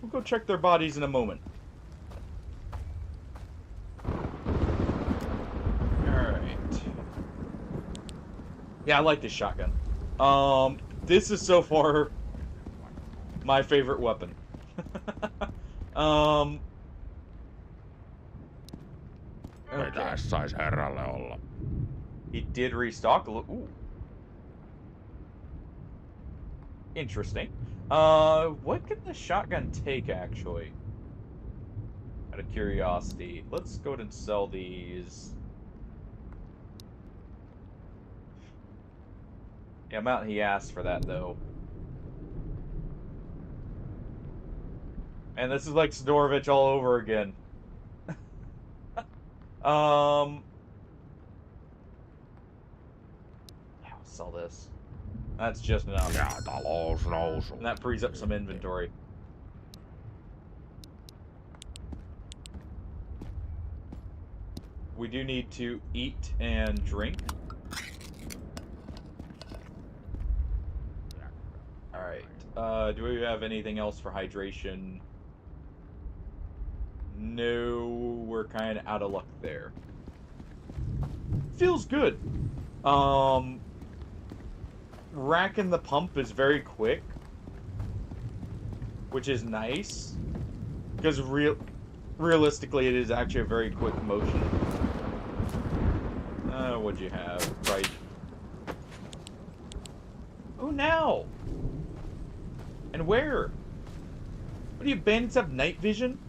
we'll go check their bodies in a moment. Alright. Yeah, I like this shotgun. This is so far my favorite weapon. Okay. Sais herralle olla. He did restock. Ooh. Interesting. What can the shotgun take, actually? Out of curiosity. Let's go ahead and sell these. The amount he asked for that, though. And this is like Sidorovich all over again. Yeah, we'll sell this. That's just enough. Ja talous nousu. And that frees up some inventory. We do need to eat and drink. Alright. Do we have anything else for hydration? No, we're kind of out of luck there. Feels good. Racking the pump is very quick, which is nice, because realistically it is actually a very quick motion. What'd you have? Right. Oh, now! And where? What do you bandits have night vision?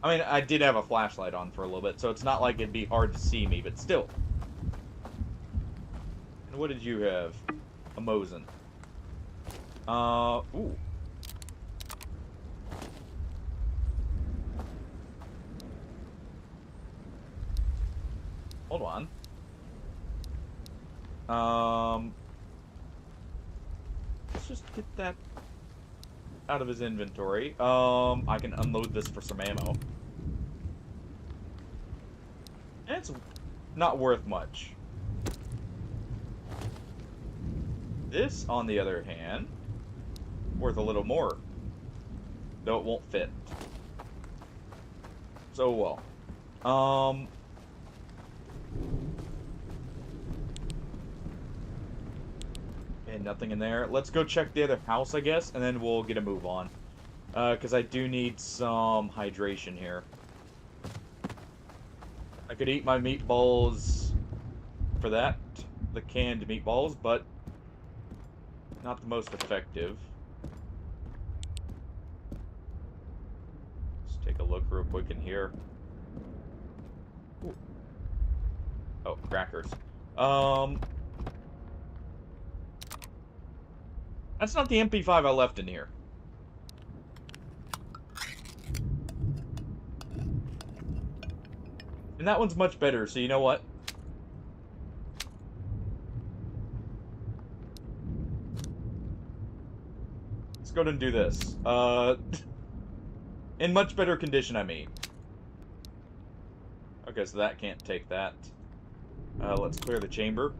I mean, I did have a flashlight on for a little bit, so it's not like it'd be hard to see me, but still. And what did you have? A Mosin. Ooh. Hold on. Let's just get that out of his inventory. I can unload this for some ammo. And it's not worth much. This, on the other hand, worth a little more. Though it won't fit. So well. And nothing in there. Let's go check the other house, I guess, and then we'll get a move on. Because I do need some hydration here. I could eat my meatballs for that. The canned meatballs, but not the most effective. Let's take a look real quick in here. Ooh. Oh, crackers. That's not the MP5 I left in here. And that one's much better, so you know what? Let's go ahead and do this. In much better condition, I mean. Okay, so that can't take that. Let's clear the chamber.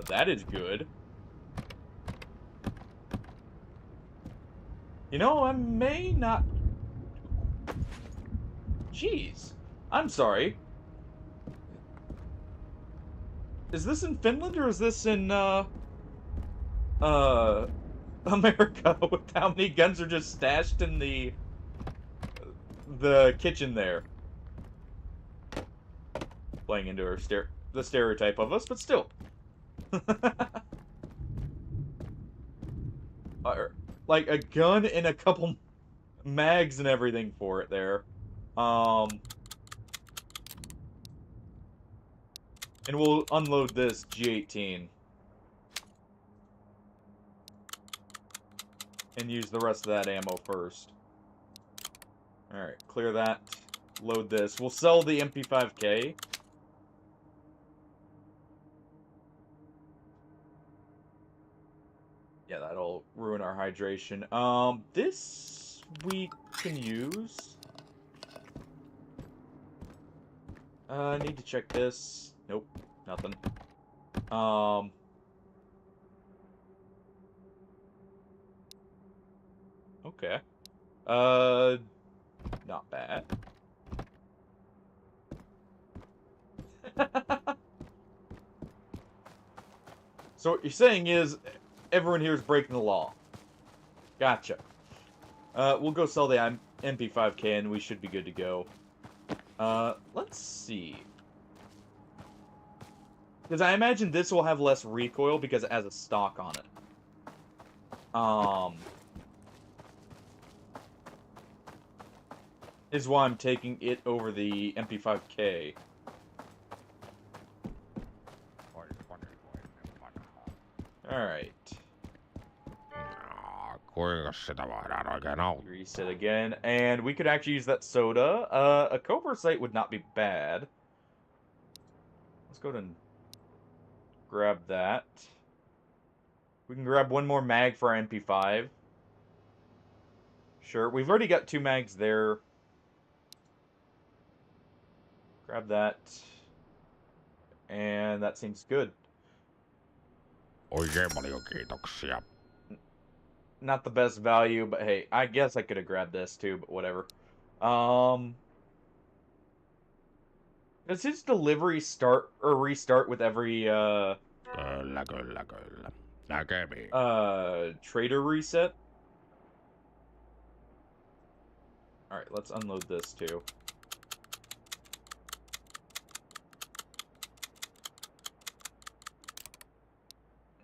That is good. You know, I may not... Jeez. I'm sorry. Is this in Finland, or is this in, America, with how many guns are just stashed in the kitchen there? Playing into our the stereotype of us, but still. Like a gun and a couple mags and everything for it there. And we'll unload this G18. and use the rest of that ammo first. Alright, clear that. Load this. We'll sell the MP5K. Yeah, that'll ruin our hydration. This we can use. I need to check this. Nope, nothing. Okay. Not bad. So what you're saying is, everyone here is breaking the law. Gotcha. We'll go sell the MP5K and we should be good to go. Let's see. Because I imagine this will have less recoil because it has a stock on it. Is why I'm taking it over the MP5K. Alright. Kuinka sitä voidaan oikein auttaa? Reset again. And we could actually use that soda. A Cobra sight would not be bad. Let's go ahead and grab that. We can grab one more mag for our MP5. Sure. We've already got 2 mags there. Grab that. And that seems good. Oikein paljon kiitoksia. Not the best value, but hey, I guess I could have grabbed this too, but whatever. Does his delivery start or restart with every Kyllä. Näkemiin. trader reset? Alright, let's unload this too.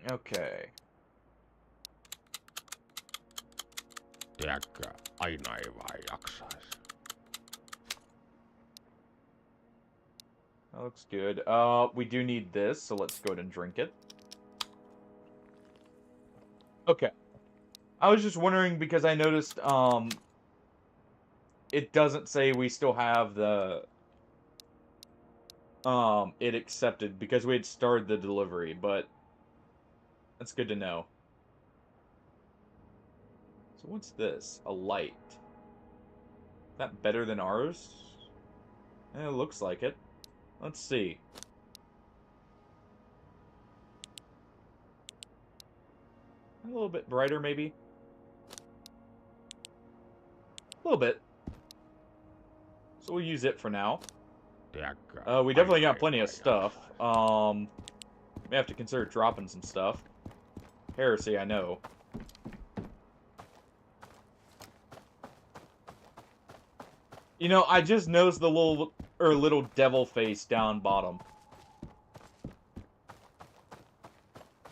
Okay. Tiedätkö, aina ei vaan jaksaisi. That looks good. We do need this, so let's go ahead and drink it. Okay. I was just wondering because I noticed, it doesn't say we still have the, it accepted because we had started the delivery, but that's good to know. So what's this? A light. Is that better than ours? It looks like it. Let's see. A little bit brighter, maybe? A little bit. So we'll use it for now. Tiedätkö, We definitely aina got ei plenty of vaan stuff. jaksaisi. May have to consider dropping some stuff. Heresy, I know. You know, I just noticed the little devil face down bottom.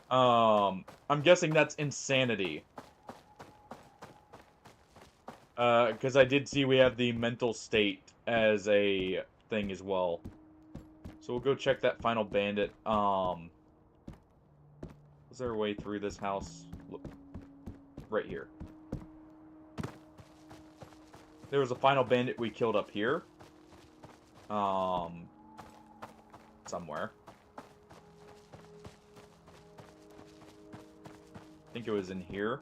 I'm guessing that's insanity. Because I did see we have the mental state as a thing as well. So we'll go check that final bandit. Is there a way through this house? Look, right here. There was a final bandit we killed up here. Somewhere. I think it was in here.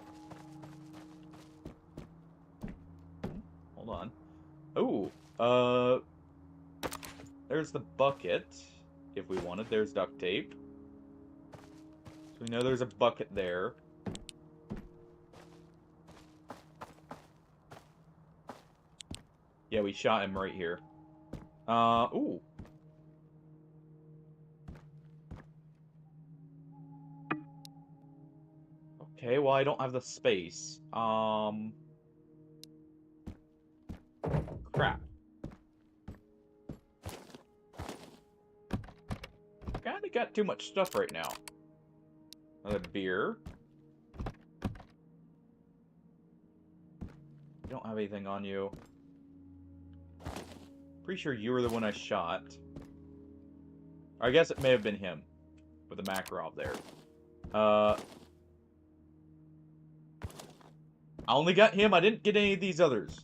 Hold on. Oh, there's the bucket. If we want it, there's duct tape. So we know there's a bucket there. Yeah, we shot him right here. Ooh. Okay, well, I don't have the space. Crap. Kinda got too much stuff right now. Another beer. You don't have anything on you. Pretty sure you were the one I shot. Or I guess it may have been him. With the Makarov there. I only got him. I didn't get any of these others.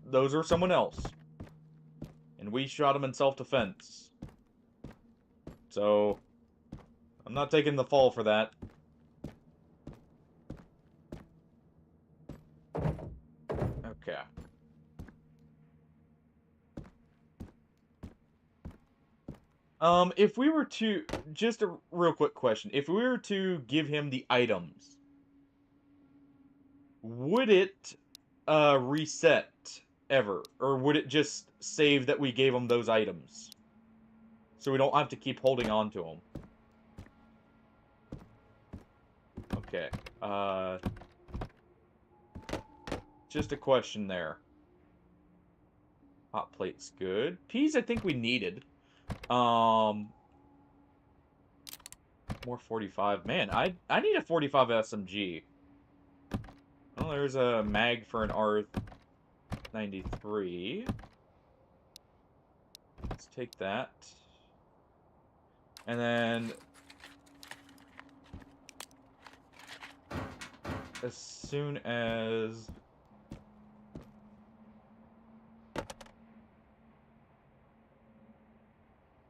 Those are someone else. And we shot him in self-defense. So, I'm not taking the fall for that. Okay. If we were to... Just a real quick question. If we were to give him the items, would it, reset ever? Or would it just save that we gave him those items? So we don't have to keep holding on to them. Okay. Just a question there. Hot plate's good. Peas I think we needed. More 45. Man, I need a 45 SMG. Well, there's a mag for an R93. Let's take that. And then... as soon as...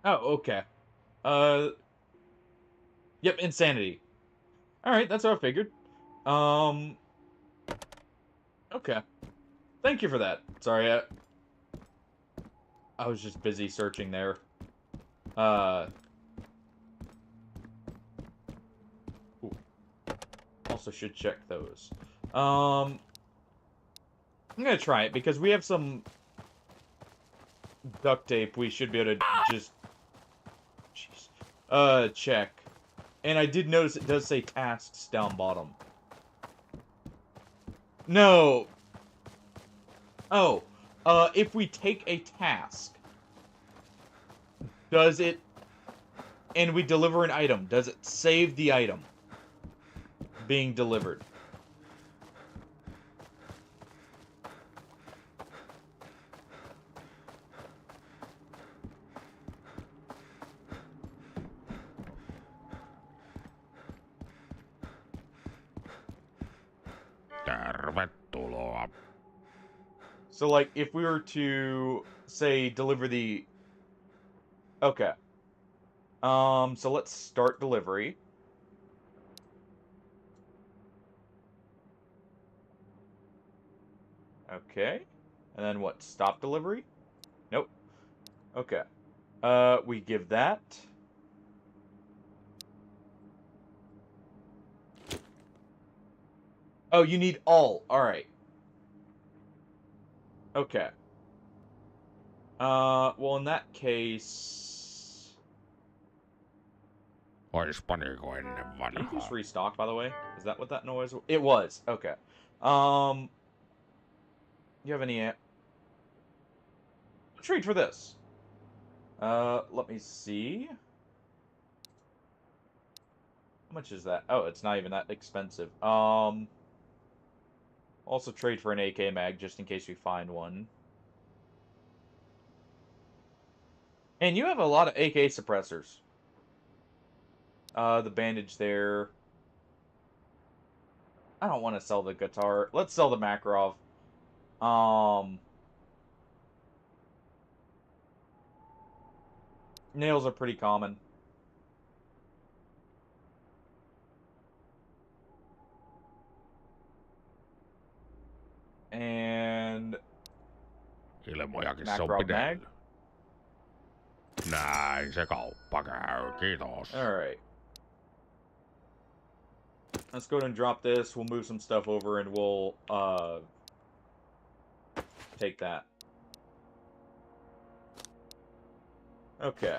Oh, okay. Yep, insanity. Alright, that's what I figured. Okay. Thank you for that. Sorry, I was just busy searching there. Ooh. Also should check those. I'm gonna try it, because we have some duct tape we should be able to just... Jeez. Check. And I did notice it does say tasks down bottom. No! Oh. If we take a task, does it... and we deliver an item, does it save the item being delivered? Tervetuloa. So, like, if we were to, say, deliver the... Okay. So let's start delivery. Okay. And then what? Stop delivery? Nope. Okay. We give that. Oh, you need all. Alright. Okay. Well, in that case... Ois paniko ennen Did you just vanhaa. restock, by the way? Is that what that noise was? It was. Okay. You have any... Trade for this. Let me see. How much is that? Oh, it's not even that expensive. Also trade for an AK mag, just in case we find one. And you have a lot of AK suppressors. The bandage there. I don't want to sell the guitar. Let's sell the Makarov. Nails are pretty common. And... Ilmojakin se on Makarov mag. pidellyt. Näin se kauppa käy, kiitos. Alright. Let's go ahead and drop this. We'll move some stuff over and we'll, take that. Okay.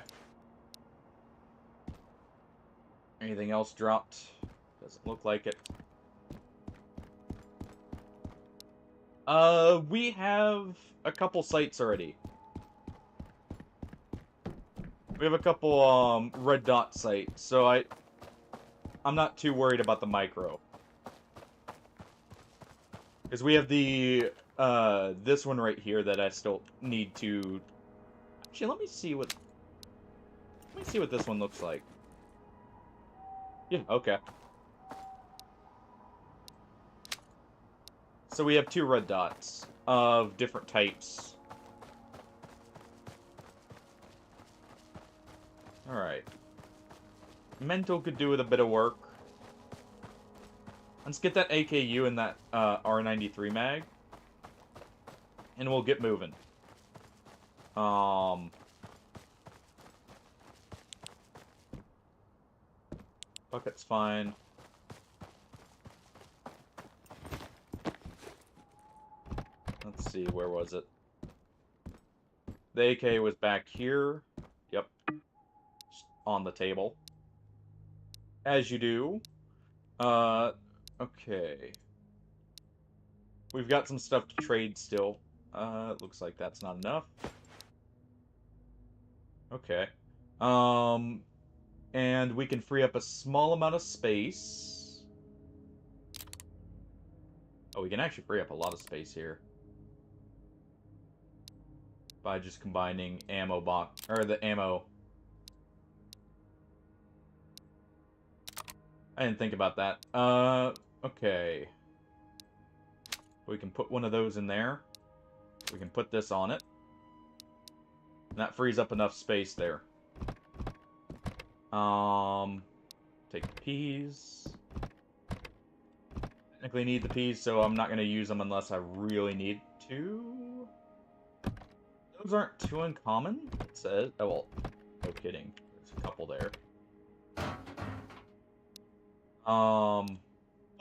Anything else dropped? Doesn't look like it. We have a couple sites already. We have a couple, red dot sites, so I'm not too worried about the micro. Because we have the, this one right here that I still need to... Actually, let me see what this one looks like. Yeah, okay. So we have 2 red dots of different types. Alright. Mental could do with a bit of work. Let's get that AKU and that R93 mag. And we'll get moving. Bucket's fine. Let's see, where was it? The AK was back here. Yep. Just on the table. As you do. Okay. We've got some stuff to trade still. It looks like that's not enough. Okay. And we can free up a small amount of space. Oh, we can actually free up a lot of space here. By just combining ammo box, or the ammo. I didn't think about that. Okay. We can put one of those in there. We can put this on it. And that frees up enough space there. Take the peas. Technically need the peas, so I'm not going to use them unless I really need to. Those aren't too uncommon, it says. Oh, well, no kidding. There's a couple there.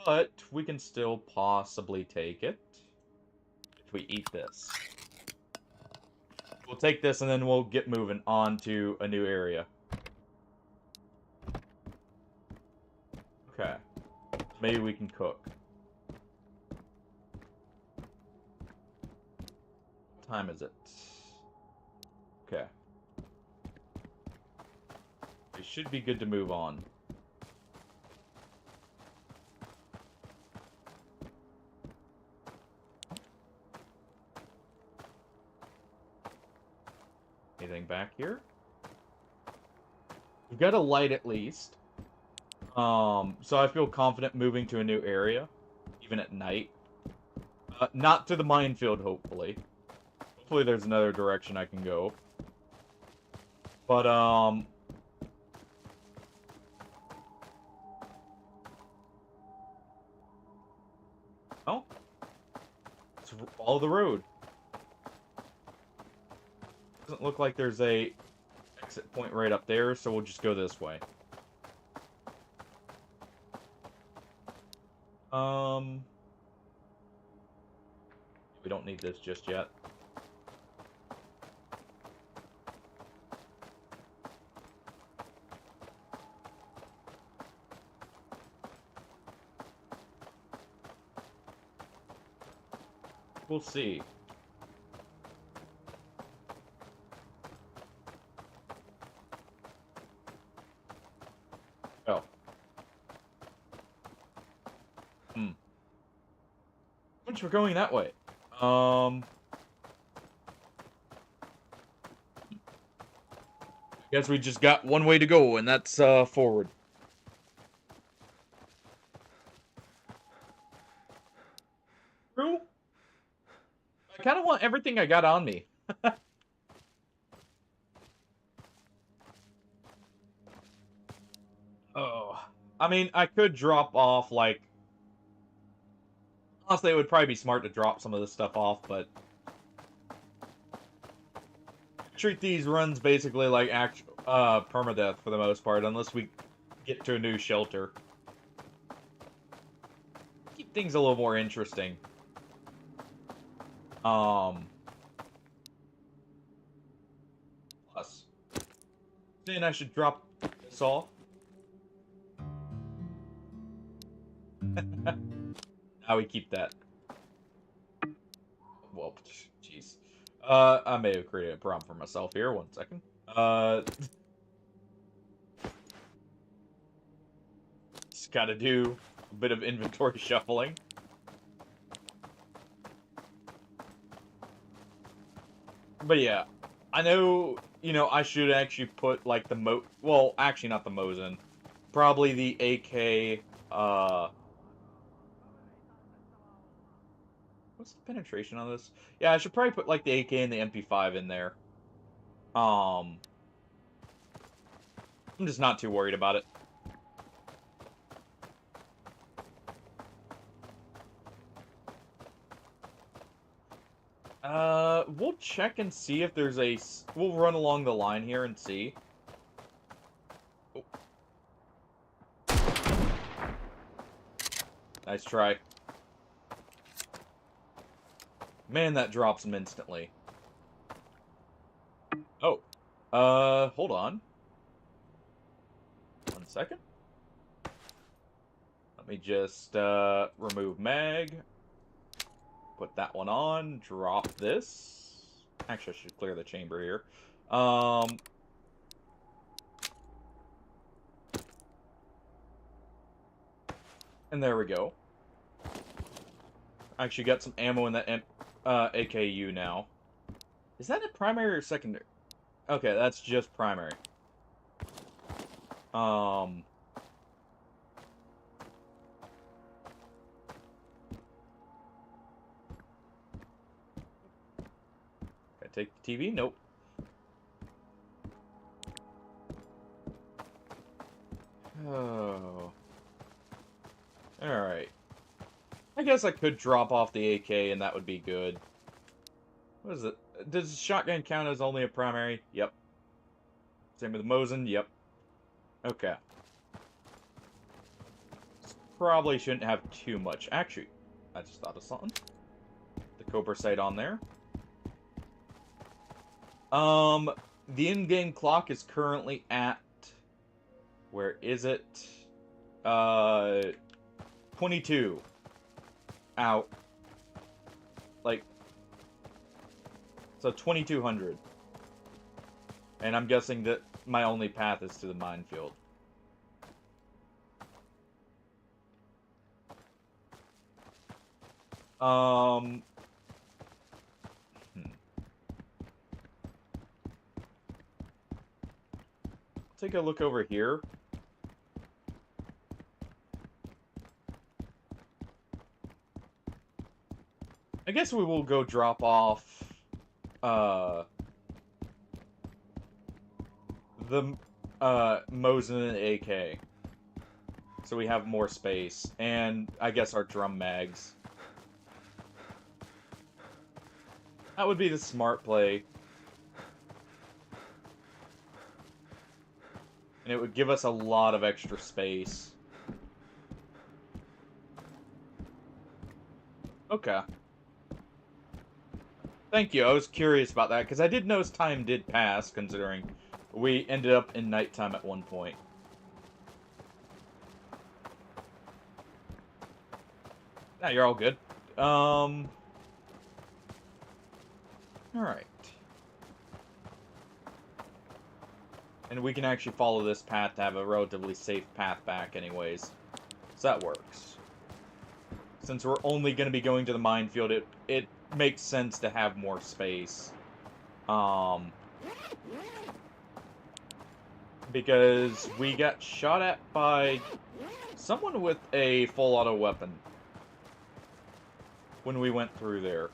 But we can still possibly take it if we eat this. We'll take this and then we'll get moving on to a new area. Okay. Maybe we can cook. What time is it? Okay. We should be good to move on. Anything back here? We've got a light at least. So I feel confident moving to a new area, even at night. Not to the minefield, hopefully. Hopefully there's another direction I can go. But, oh. Let's follow the road. Doesn't look like there's a exit point right up there, so we'll just go this way. We don't need this just yet. We'll see. Oh. Which we're going that way. Guess we just got one way to go, and that's forward. True. I kind of want everything I got on me. Oh, I mean, I could drop off like. Honestly, it would probably be smart to drop some of this stuff off, but treat these runs basically like permadeath for the most part, unless we get to a new shelter. Keep things a little more interesting. Plus, then I should drop this off. Now we keep that. Well, jeez. I may have created a problem for myself here. 1 second. Just gotta do a bit of inventory shuffling. But yeah, I know, you know, I should actually put, like, the well, actually not the Mosin. Probably the AK, What's the penetration on this? Yeah, I should probably put like the AK and the MP5 in there. I'm just not too worried about it. We'll check and see if there's a... We'll run along the line here and see. Oh. Nice try. Man, that drops them instantly. Oh. Hold on. 1 second. Let me just, remove mag. Put that one on. Drop this. Actually, I should clear the chamber here. And there we go. I actually got some ammo in that AKU now. Is that a primary or secondary? Okay, that's just primary. Okay, take the TV? Nope. Oh. Alright. I guess I could drop off the AK and that would be good. What is it? Does shotgun count as only a primary? Yep. Same with the Mosin? Yep. Okay. Probably shouldn't have too much. Actually, I just thought of something. The Cobra sight on there. The in-game clock is currently at... Where is it? 22. Out. Like... So 2200. And I'm guessing that my only path is to the minefield. Take a look over here. I guess we will go drop off the Mosin and AK. So we have more space. And I guess our drum mags. That would be the smart play. And it would give us a lot of extra space. Okay. Thank you, I was curious about that, because I did notice time did pass, considering we ended up in nighttime at one point. Nah, you're all good. Alright. And we can actually follow this path to have a relatively safe path back anyways. So that works. Since we're only going to be going to the minefield, it makes sense to have more space. Because we got shot at by someone with a full auto weapon when we went through there.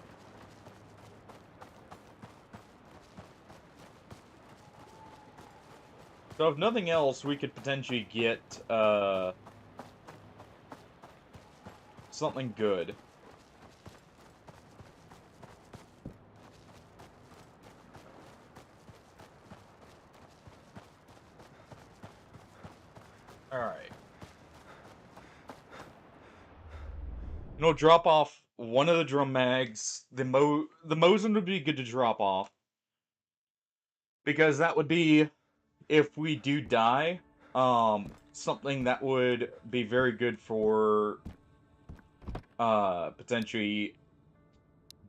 So if nothing else, we could potentially get something good. Alright. And we'll drop off one of the drum mags. The Mosin would be good to drop off. Because that would be, if we do die, something that would be very good for potentially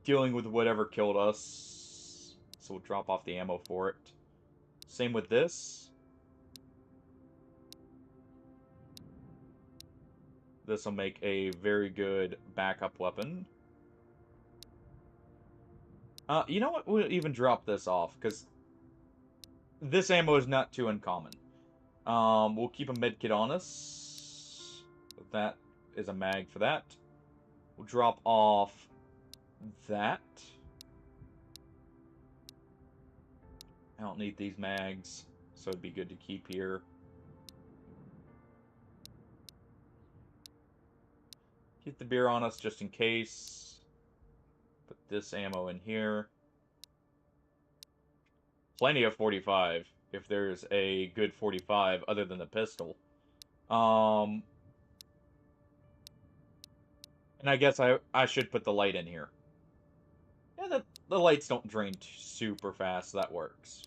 dealing with whatever killed us. So we'll drop off the ammo for it. Same with this. This will make a very good backup weapon. You know what? We'll even drop this off, because this ammo is not too uncommon. We'll keep a medkit on us. That is a mag for that. We'll drop off that. I don't need these mags, so it'd be good to keep here. Keep the beer on us just in case. Put this ammo in here. Plenty of 45, if there's a good 45 other than the pistol. And I guess I should put the light in here. Yeah, the lights don't drain super fast, so that works.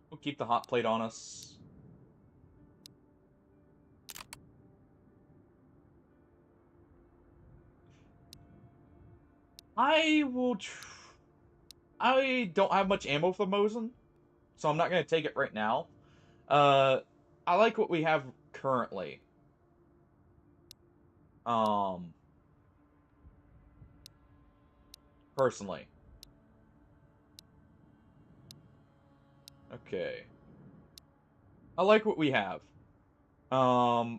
We'll keep the hot plate on us. I don't have much ammo for Mosin, so I'm not going to take it right now. I like what we have currently. Personally. Okay. I like what we have. Oh,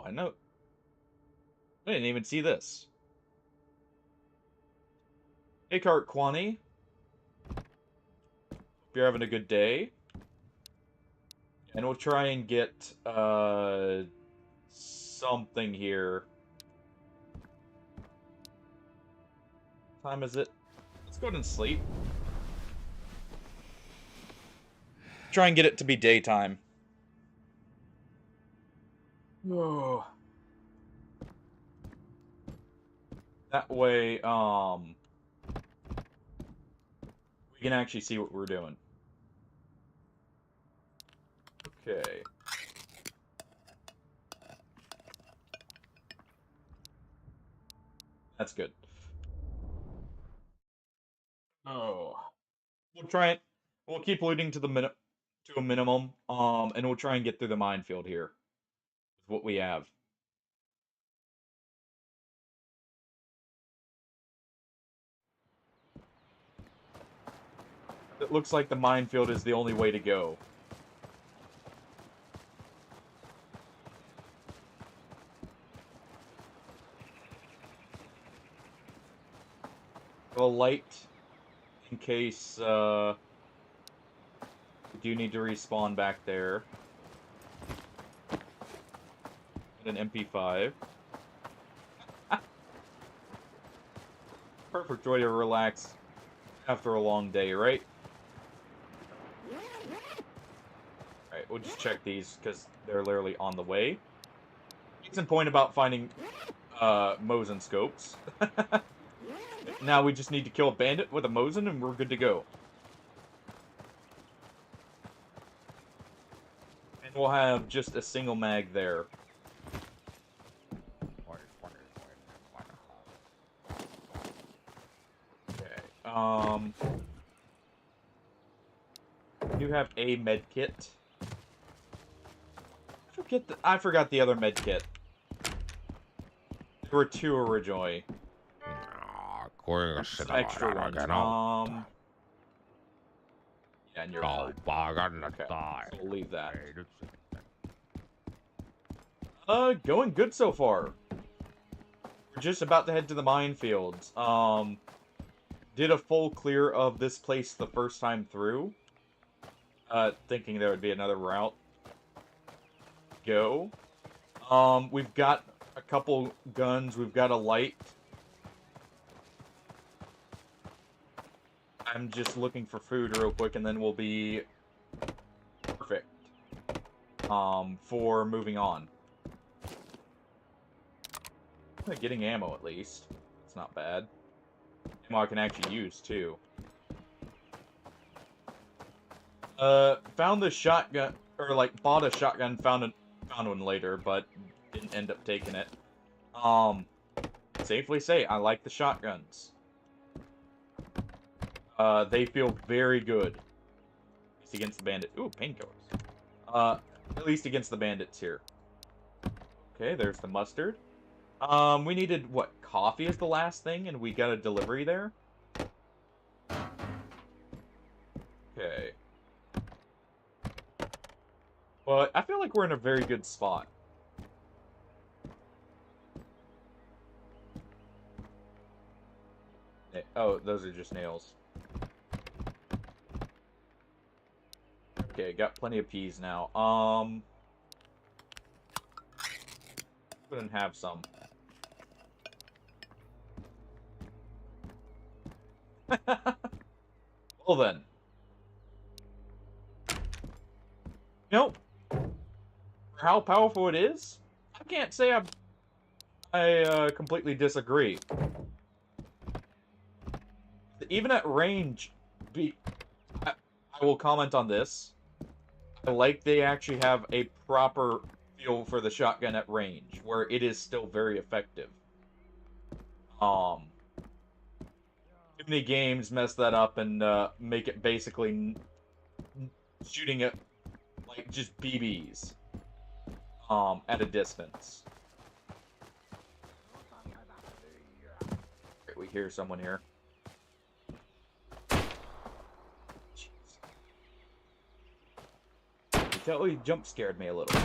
I know. I didn't even see this. Hey, Cart Kwani. Hope you're having a good day. And we'll try and get, something here. What time is it? Let's go ahead and sleep. Try and get it to be daytime. Oh. That way, we can actually see what we're doing. Okay. That's good. Oh. We'll try it. We'll keep looting to a minimum, and we'll try and get through the minefield here. With what we have. It looks like the minefield is the only way to go. A light in case we do need to respawn back there. And an MP5. Perfect way to relax after a long day, right? Alright, we'll just check these because they're literally on the way. Case in point about finding Mosin scopes. Now we just need to kill a bandit with a Mosin and we're good to go. And we'll have just a single mag there. Okay, you have a med kit. I forgot the other med kit. There were two originally. Some extra ones. Yeah, and you're fine. Okay, so we'll leave that. Going good so far. We're just about to head to the minefields. Did a full clear of this place the first time through. Thinking there would be another route. Go. We've got a couple guns. We've got a light. I'm just looking for food real quick, and then we'll be perfect for moving on. Getting ammo, at least. It's not bad. Ammo I can actually use, too. Found the shotgun, or, like, bought a shotgun, found one later, but didn't end up taking it. Safely say, I like the shotguns. They feel very good. At least against the bandit. Ooh, painkillers. At least against the bandits here. Okay, there's the mustard. We needed, what, coffee is the last thing, and we got a delivery there? Okay. But I feel like we're in a very good spot. Oh, those are just nails. Okay, got plenty of peas now. Couldn't have some. Well then. Nope. For how powerful it is, I can't say I completely disagree. Even at range, I will comment on this. I like they actually have a proper feel for the shotgun at range, where it is still very effective. Too many games mess that up and make it basically shooting at like just BBs at a distance. Okay, we hear someone here. Jeez. You tell he jump scared me a little.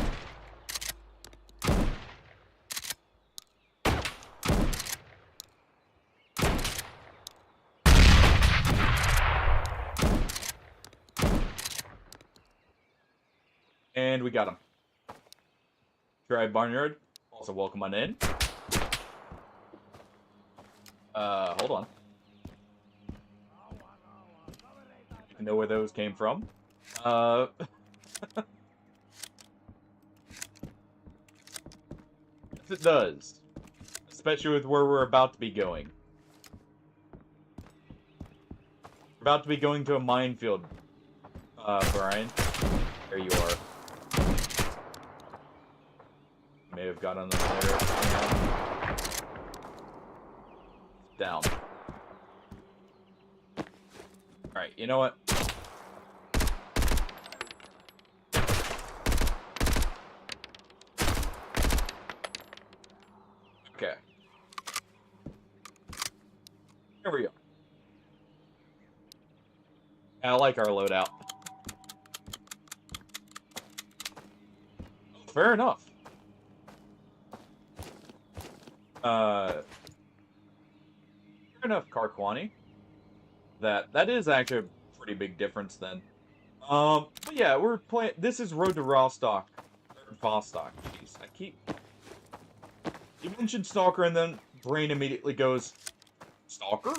And we got him. Try Barnyard. Also welcome on in. Hold on. You know where those came from. Yes, it does. Especially with where we're about to be going. We're about to be going to a minefield, Brian. There you are. May have got on the ladder. Down. Alright, you know what? Okay. Here we go. I like our loadout. Fair enough. Fair enough, Carquani. That is actually a pretty big difference then. But yeah, we're playing. This is Road to Vostok. Vostok. Jeez, I keep. You mentioned Stalker, and then brain immediately goes, Stalker?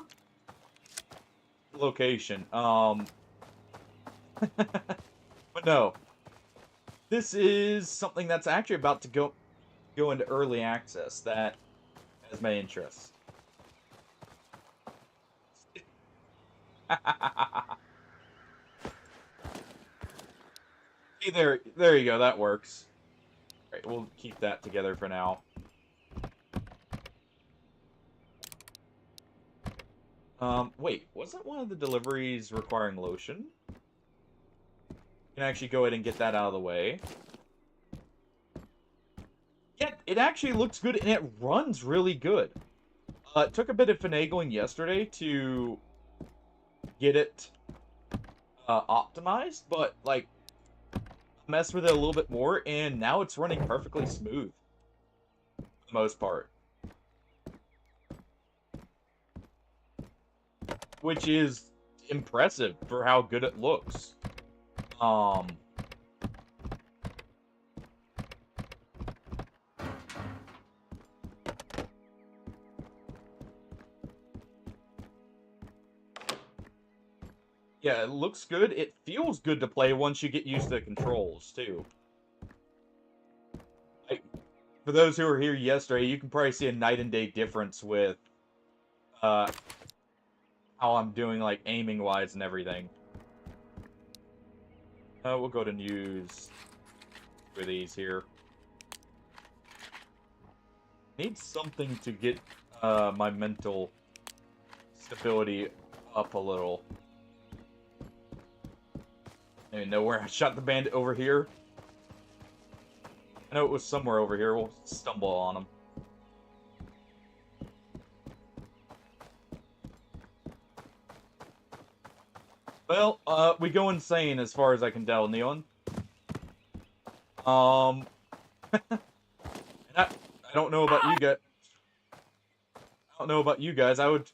Location. But no. This is something that's actually about to go into early access that has my interest. Hey, there you go. That works. All right, we'll keep that together for now. Wait, wasn't one of the deliveries requiring lotion? You can actually go ahead and get that out of the way. Yeah, it actually looks good, and it runs really good. It took a bit of finagling yesterday to get it optimized, but, like, mess with it a little bit more, and now it's running perfectly smooth. For the most part. Which is impressive for how good it looks. Yeah, it looks good. It feels good to play once you get used to the controls, too. Like, for those who were here yesterday, you can probably see a night and day difference with how I'm doing, like, aiming-wise and everything. We'll go to news for these here. Need something to get my mental stability up a little. I don't even know where I shot the bandit over here. I know it was somewhere over here. We'll stumble on him. Well, we go insane as far as I can tell, Neon. And I don't know about you guys. I don't know about you guys. I would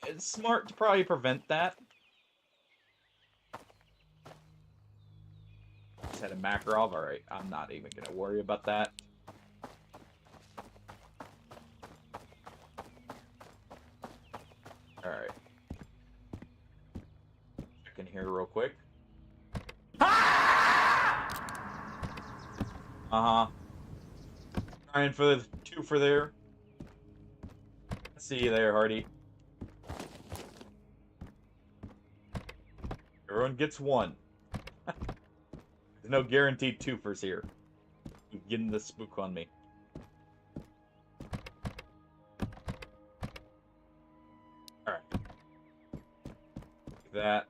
It's smart to probably prevent that. Just had a Makarov. Alright, I'm not even gonna worry about that. Alright. Check in here real quick. Uh-huh. Trying for the 2 for there. See you there, Hardy. Everyone gets 1. There's no guaranteed 2-fers here. You're getting the spook on me. Alright. That.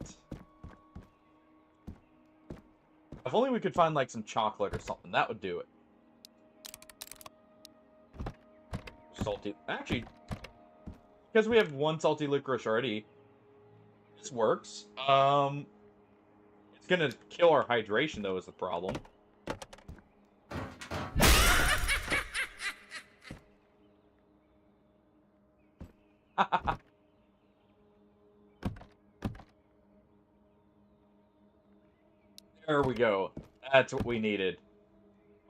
If only we could find, like, some chocolate or something. That would do it. Salty. Actually, because we have 1 salty licorice already, this works. It's gonna kill our hydration, though, is the problem. There we go. That's what we needed.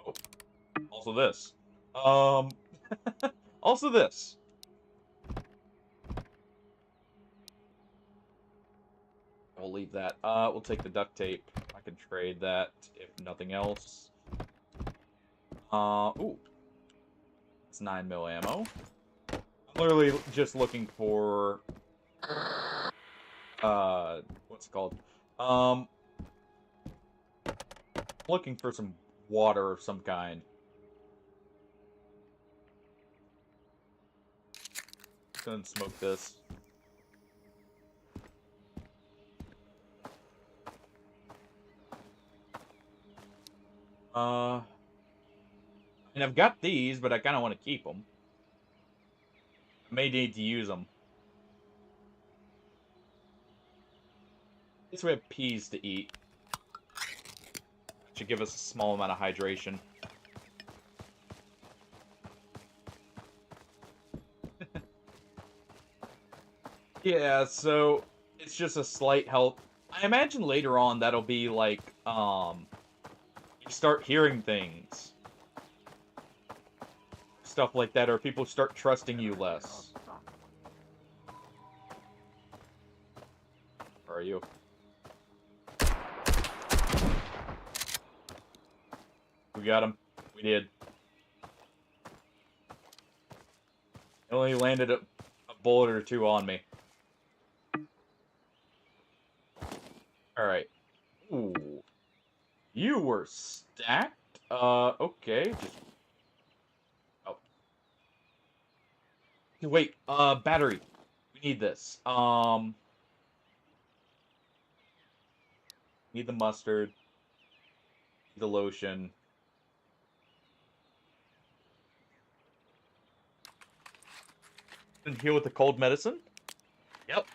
Oh, also this. Also this. We'll leave that. We'll take the duct tape. I can trade that if nothing else. Ooh. It's 9mm ammo. I'm literally just looking for... what's it called? Looking for some water of some kind. Go ahead and smoke this. And I've got these, but I kind of want to keep them. I may need to use them. At least we have peas to eat. Should give us a small amount of hydration. Yeah, so it's just a slight health. I imagine later on that'll be like, you start hearing things. Stuff like that, or people start trusting you less. Where are you? We got him. We did. It only landed a bullet or 2 on me. Alright. Ooh. You were stacked? Okay. Just... Oh. Wait, battery. We need this. Need the mustard. Need the lotion. And heal with the cold medicine? Yep.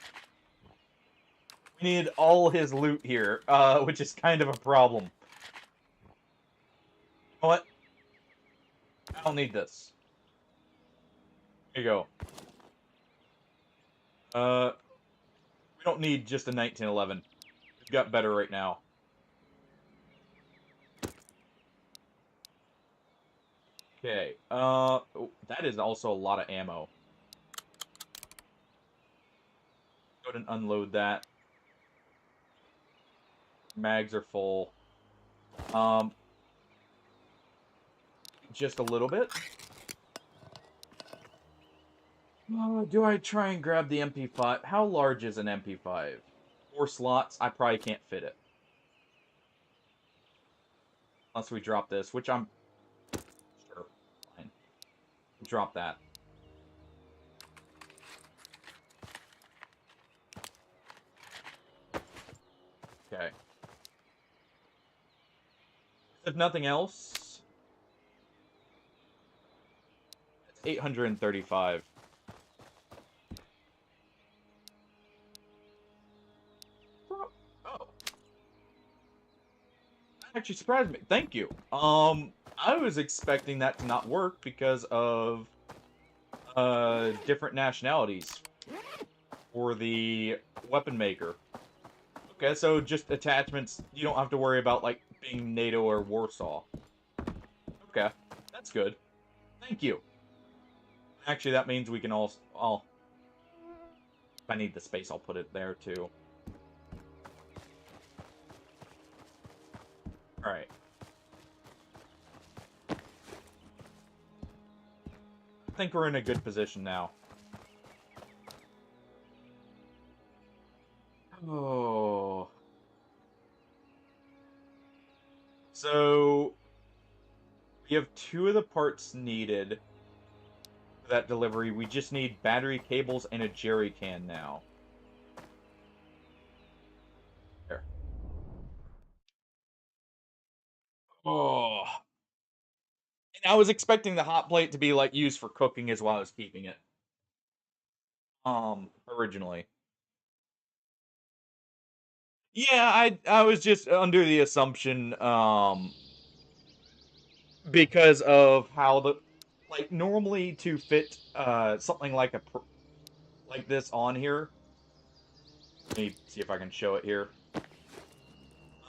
We need all his loot here, which is kind of a problem. You know what? I don't need this. Here you go. We don't need just a 1911. We've got better right now. Okay, oh, that is also a lot of ammo. Go ahead and unload that. Mags are full. Just a little bit. Do I try and grab the MP5? How large is an MP5? 4 slots? I probably can't fit it. Unless we drop this, which I'm... Sure, fine. Drop that. Okay. If nothing else, it's 835. Oh. That actually surprised me. Thank you. I was expecting that to not work because of different nationalities. for the weapon maker. Okay, so just attachments. You don't have to worry about, like, being NATO or Warsaw. Okay, that's good. Thank you. Actually, that means we can all... if I need the space, I'll put it there, too. Alright. I think we're in a good position now. Oh. So, we have 2 of the parts needed for that delivery. We just need battery cables and a jerry can now. There. Oh. And I was expecting the hot plate to be, like, used for cooking as well as keeping it. Originally. Yeah, I was just under the assumption, because of how the, like, normally to fit, something like like this on here. Let me see if I can show it here.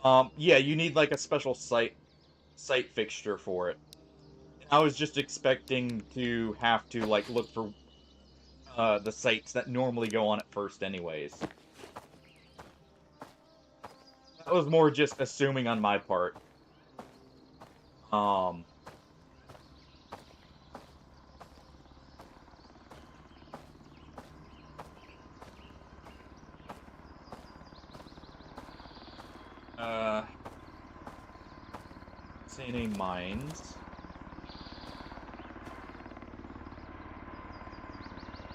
Yeah, you need, like, a special sight fixture for it. I was just expecting to have to, like, look for, the sights that normally go on it first anyways. That was more just assuming on my part. See any mines?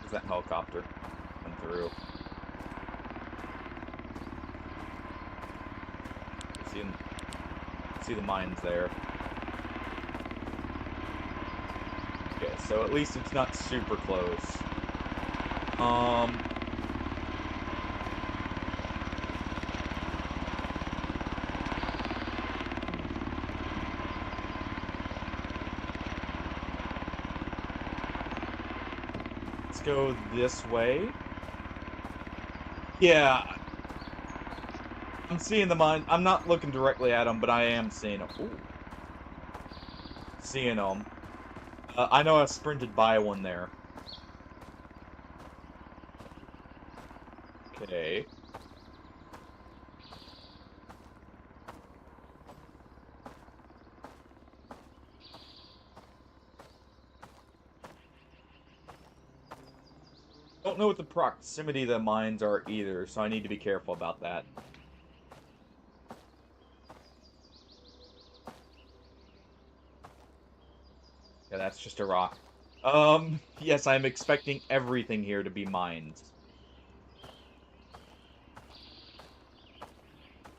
There's that helicopter come through. See the mines there. Okay, so at least it's not super close. Let's go this way. Yeah. I'm seeing the mine. I'm not looking directly at them, but I am seeing them. Ooh. Seeing them. I know I sprinted by one there. Okay. Don't know what the proximity of the mines are either, so I need to be careful about that. Yeah, that's just a rock. Yes, I'm expecting everything here to be mines.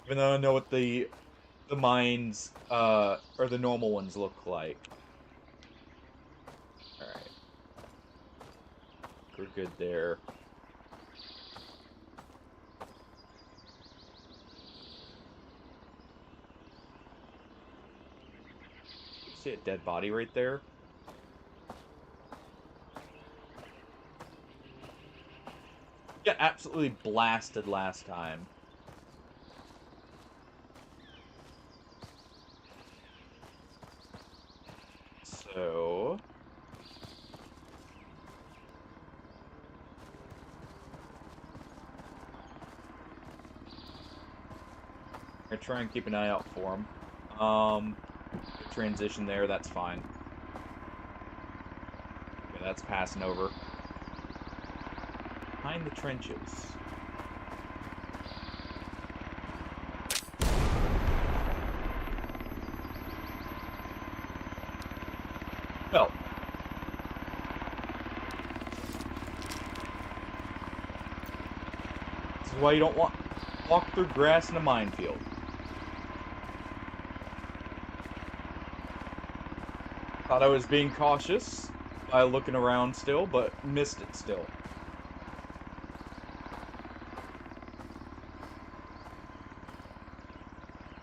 Even though I know what the mines, or the normal ones look like. Alright. We're good there. See a dead body right there? Got absolutely blasted last time. So... I try and keep an eye out for him. Transition there, that's fine. Okay, that's passing over. Behind the trenches. Well. This is why you don't walk through grass in a minefield. Thought I was being cautious by looking around still, but missed it still.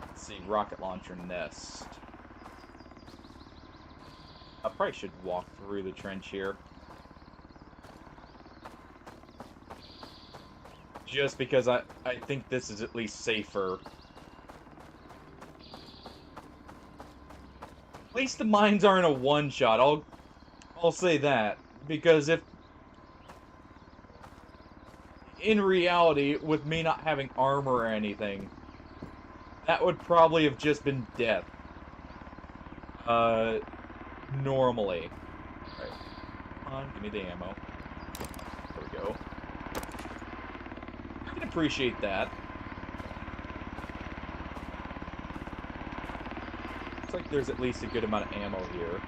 Let's see, rocket launcher nest. I probably should walk through the trench here. Just because I think this is at least safer. At least the mines aren't a one-shot, I'll say that. Because if... in reality, with me not having armor or anything, that would probably have just been death. Normally. Alright. Come on, give me the ammo. There we go. I can appreciate that. Looks like there's at least a good amount of ammo here.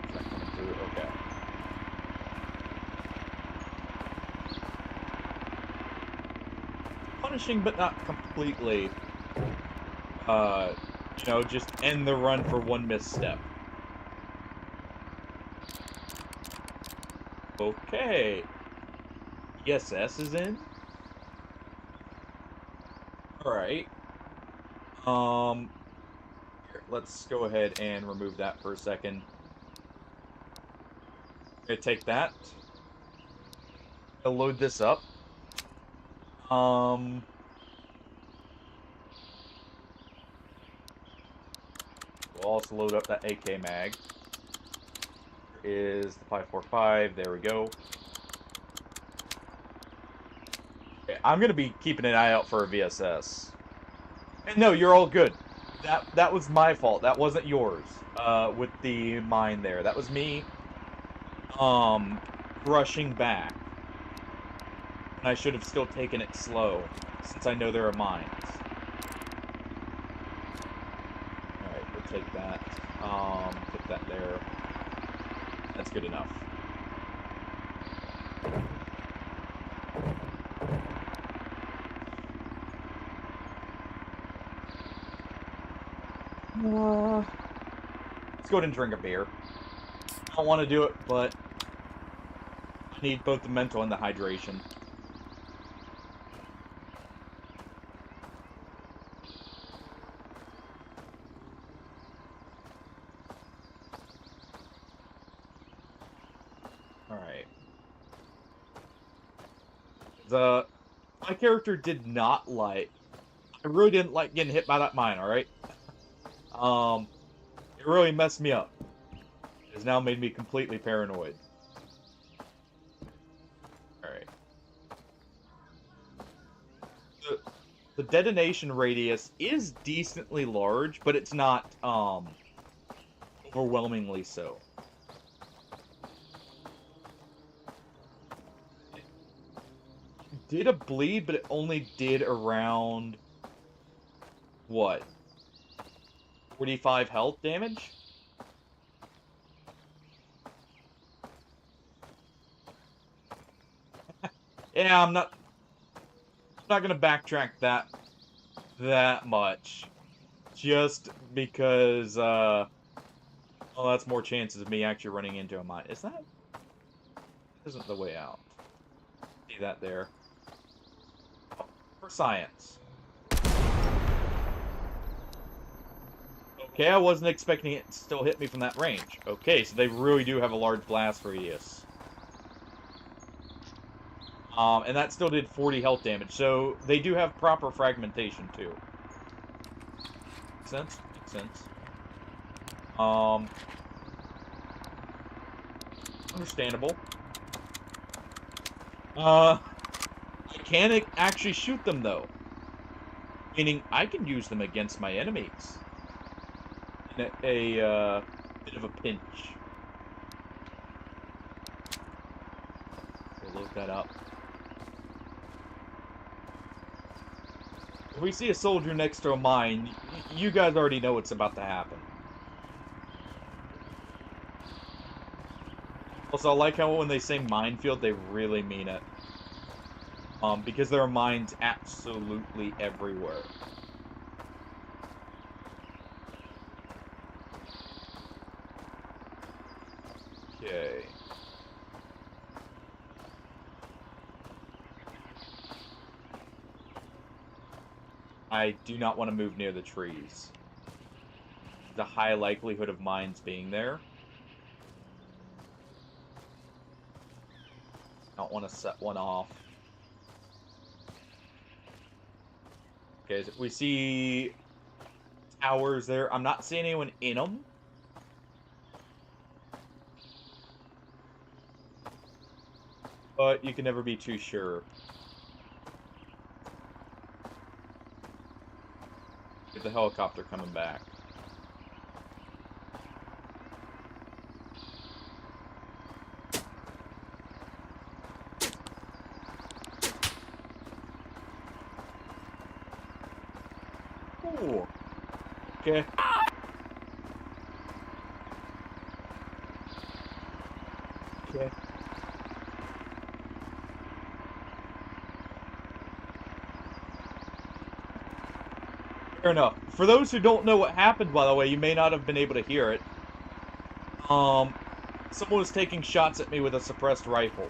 Is that coming through? Okay. Punishing, but not completely. You know, just end the run for one misstep. Okay. ESS is in. Alright. Here, let's go ahead and remove that for a second. I'm gonna take that. I'll load this up. We'll also load up that AK mag. There is the 545. There we go. Okay, I'm gonna be keeping an eye out for a VSS. And no, you're all good. That was my fault. That wasn't yours. With the mine there. That was me rushing back. And I should have still taken it slow, since I know there are mines. Alright, we'll take that. Put that there. That's good enough. Let's go ahead and drink a beer. I don't want to do it, but I need both the mental and the hydration. Alright. My character did not like... I really didn't like getting hit by that mine, alright? It really messed me up. It has now made me completely paranoid. Alright. The detonation radius is decently large, but it's not, overwhelmingly so. It did a bleed, but it only did around... what? 45 health damage? Yeah, I'm not gonna backtrack that much. Just because, well, that's more chances of me actually running into a mine. Is that? Isn't the way out. See that there. Oh, for science. Okay, I wasn't expecting it to still hit me from that range. Okay, so they really do have a large blast radius. And that still did 40 health damage, so they do have proper fragmentation, too. Makes sense? Makes sense. Understandable. I can actually shoot them, though. Meaning, I can use them against my enemies. In a bit of a pinch. Okay, load that up. If we see a soldier next to a mine, you guys already know what's about to happen. Also, I like how when they say minefield, they really mean it. Because there are mines absolutely everywhere. Okay. I do not want to move near the trees. The high likelihood of mines being there. not want to set one off. Okay, so we see towers there. I'm not seeing anyone in them. But you can never be too sure. Get the helicopter coming back. Ooh. Okay. Okay. Fair enough. For those who don't know what happened, by the way, you may not have been able to hear it. Someone was taking shots at me with a suppressed rifle.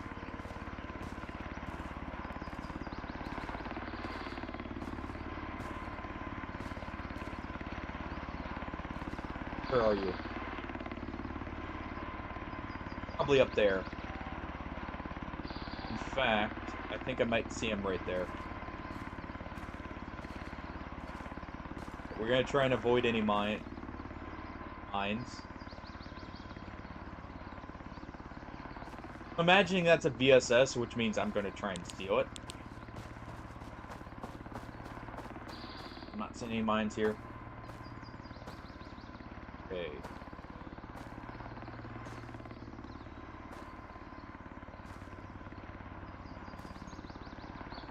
Where are you? Probably up there. In fact, I think I might see him right there. We're gonna try and avoid any mines. I'm imagining that's a VSS, which means I'm gonna try and steal it. I'm not seeing any mines here. Okay.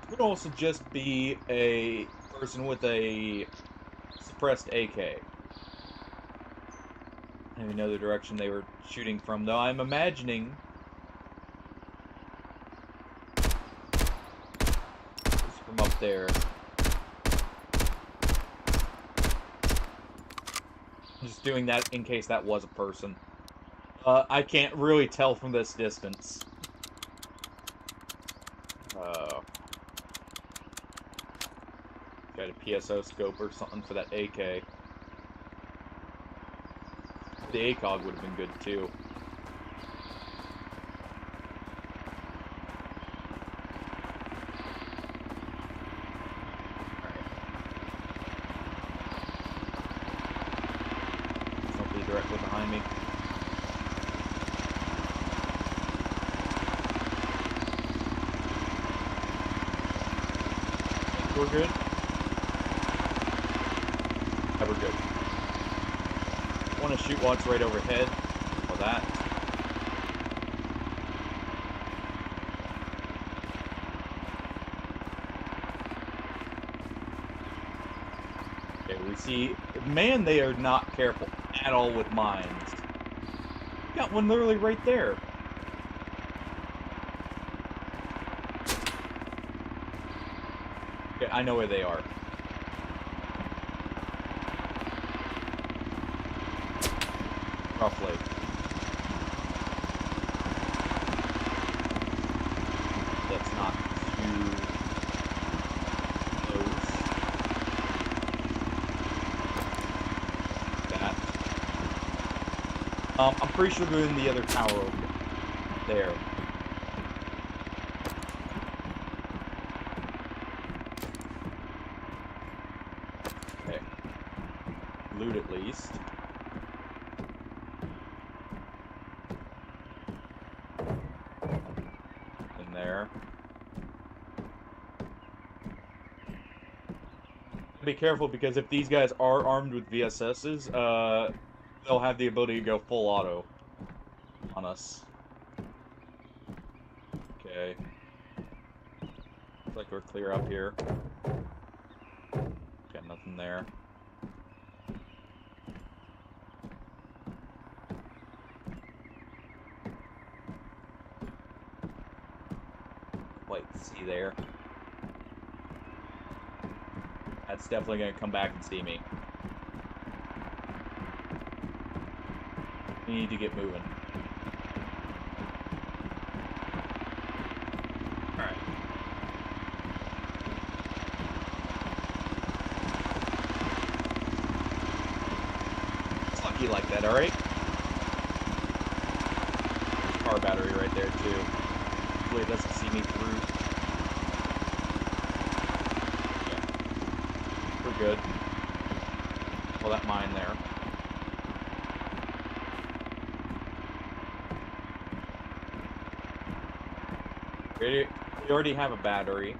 Could also just be a person with a suppressed AK. I don't even know the direction they were shooting from, though. I'm imagining it's from up there. Just doing that in case that was a person. I can't really tell from this distance. Got a PSO scope or something for that AK. The ACOG would have been good too. Alright. Somebody directly behind me. Think we're good? Yeah, we're good. Want to shoot once right overhead for that. Okay, we see, man, they are not careful at all with mines. Got one literally right there. Okay, I know where they are. Roughly. That's not too close. That. I'm pretty sure they're in the other tower over there. Okay. Loot at least. There. Be careful, because if these guys are armed with VSSs, they'll have the ability to go full auto on us. Okay. Looks like we're clear up here. Got nothing there. See there. That's definitely going to come back and see me. We need to get moving. Alright. It's lucky like that, alright? There's car battery right there, too. Hopefully it doesn't see see me through. Yeah. We're good. Pull that mine there. We already have a battery.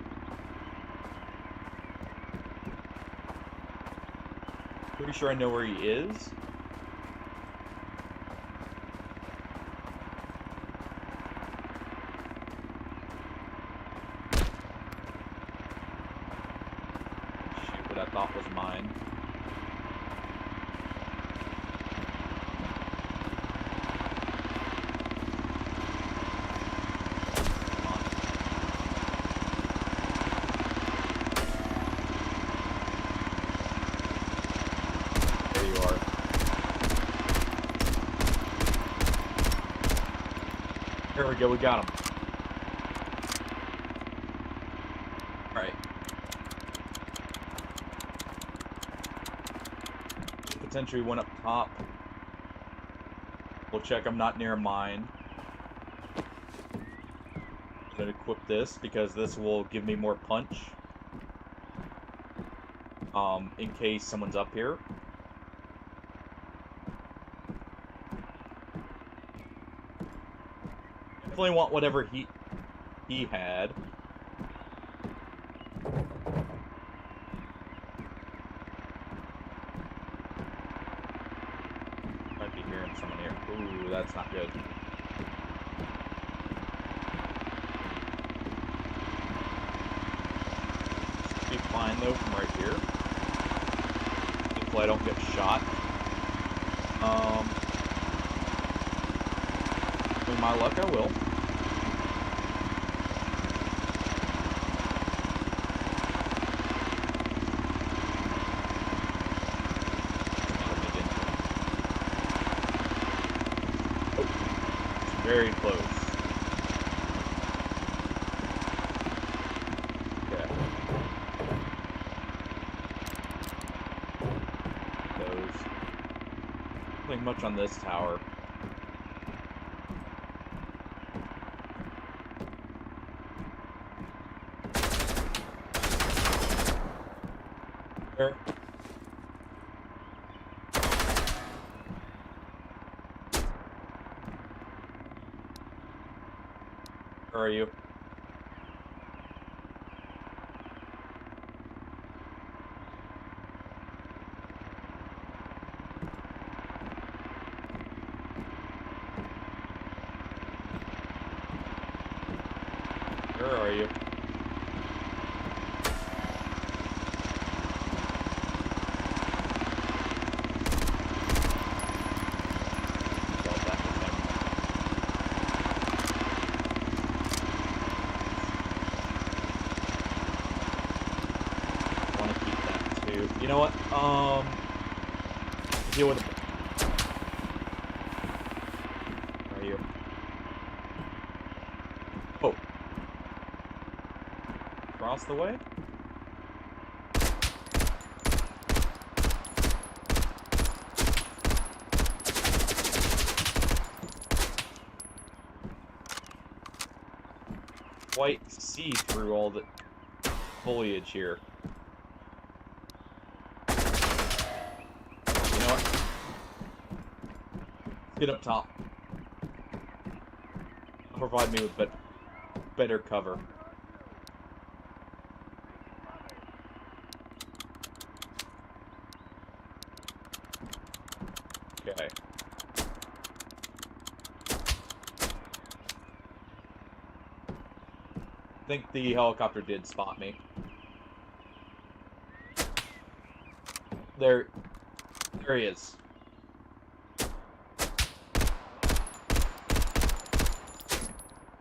Pretty sure I know where he is. Shoot, what I thought was mine. There we go, we got him. Alright. Potentially one up top. We'll check I'm not near a mine. I'm gonna equip this because this will give me more punch. In case someone's up here. Definitely want whatever he had. Might be hearing someone here. Ooh, that's not good. Should be fine though from right here. Hopefully I don't get shot. With my luck, I will. Very close. Okay. Those. Nothing much on this tower. There. Where are you? Where are you? Thought that was him. Want to keep that too. You know what? Deal with it. Where are you? Oh. Across the way? Quite see through all the foliage here. You know what? Get up top. Provide me with better cover. Okay. I think the helicopter did spot me. There he is.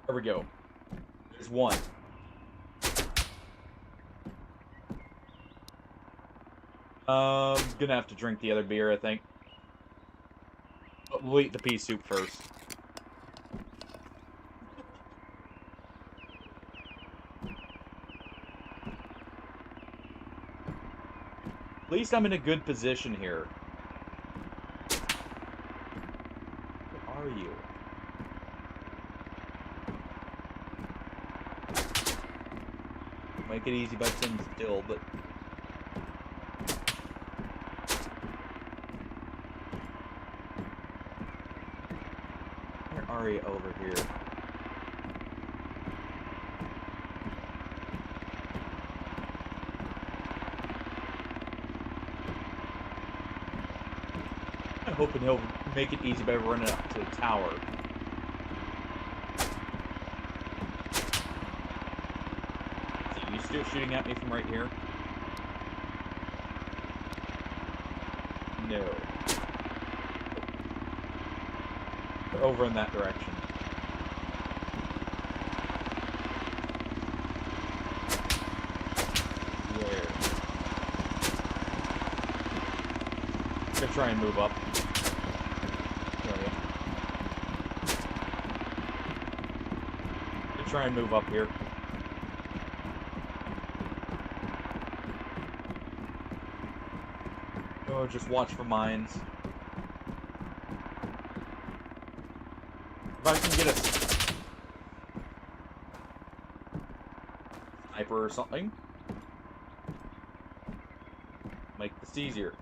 There we go. There's one. Gonna have to drink the other beer, I think. But we'll eat the pea soup first. At least I'm in a good position here. Where are you? Make it easy by sitting still, but... Where are you over here? I'm hoping he'll make it easy by running up to the tower. So you still shooting at me from right here? No. They're over in that direction. Where? I'm gonna try and move up. Oh, yeah. I'm gonna try and move up here. Oh, just watch for mines. If I can get a sniper or something, make this easier.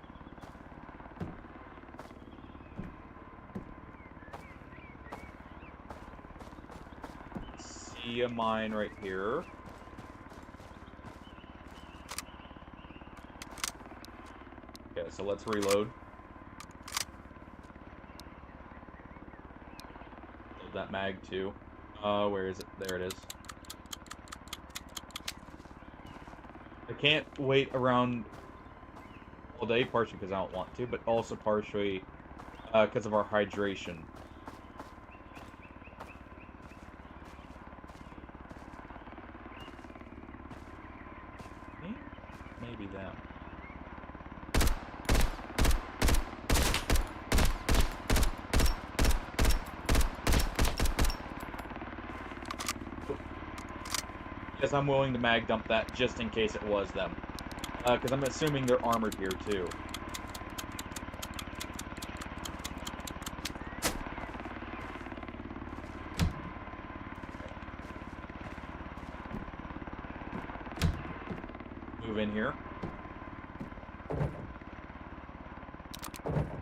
See a mine right here. Okay, so let's reload. Load that mag too. Where is it? There it is. I can't wait around all day, partially because I don't want to, but also partially because of our hydration. Maybe them. Yes, I'm willing to mag dump that just in case it was them. Because I'm assuming they're armored here too. Move in here.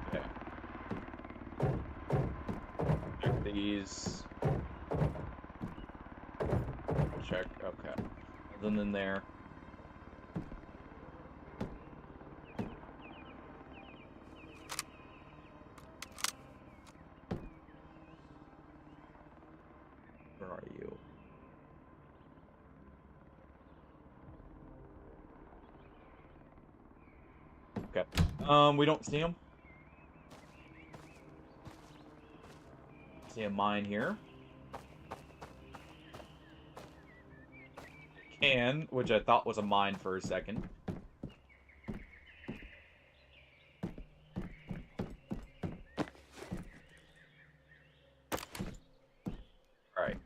Okay. Check these. Check. Okay. Nothing in there. Where are you? Okay. We don't see him. See a mine here. Can, which I thought was a mine for a second. Alright.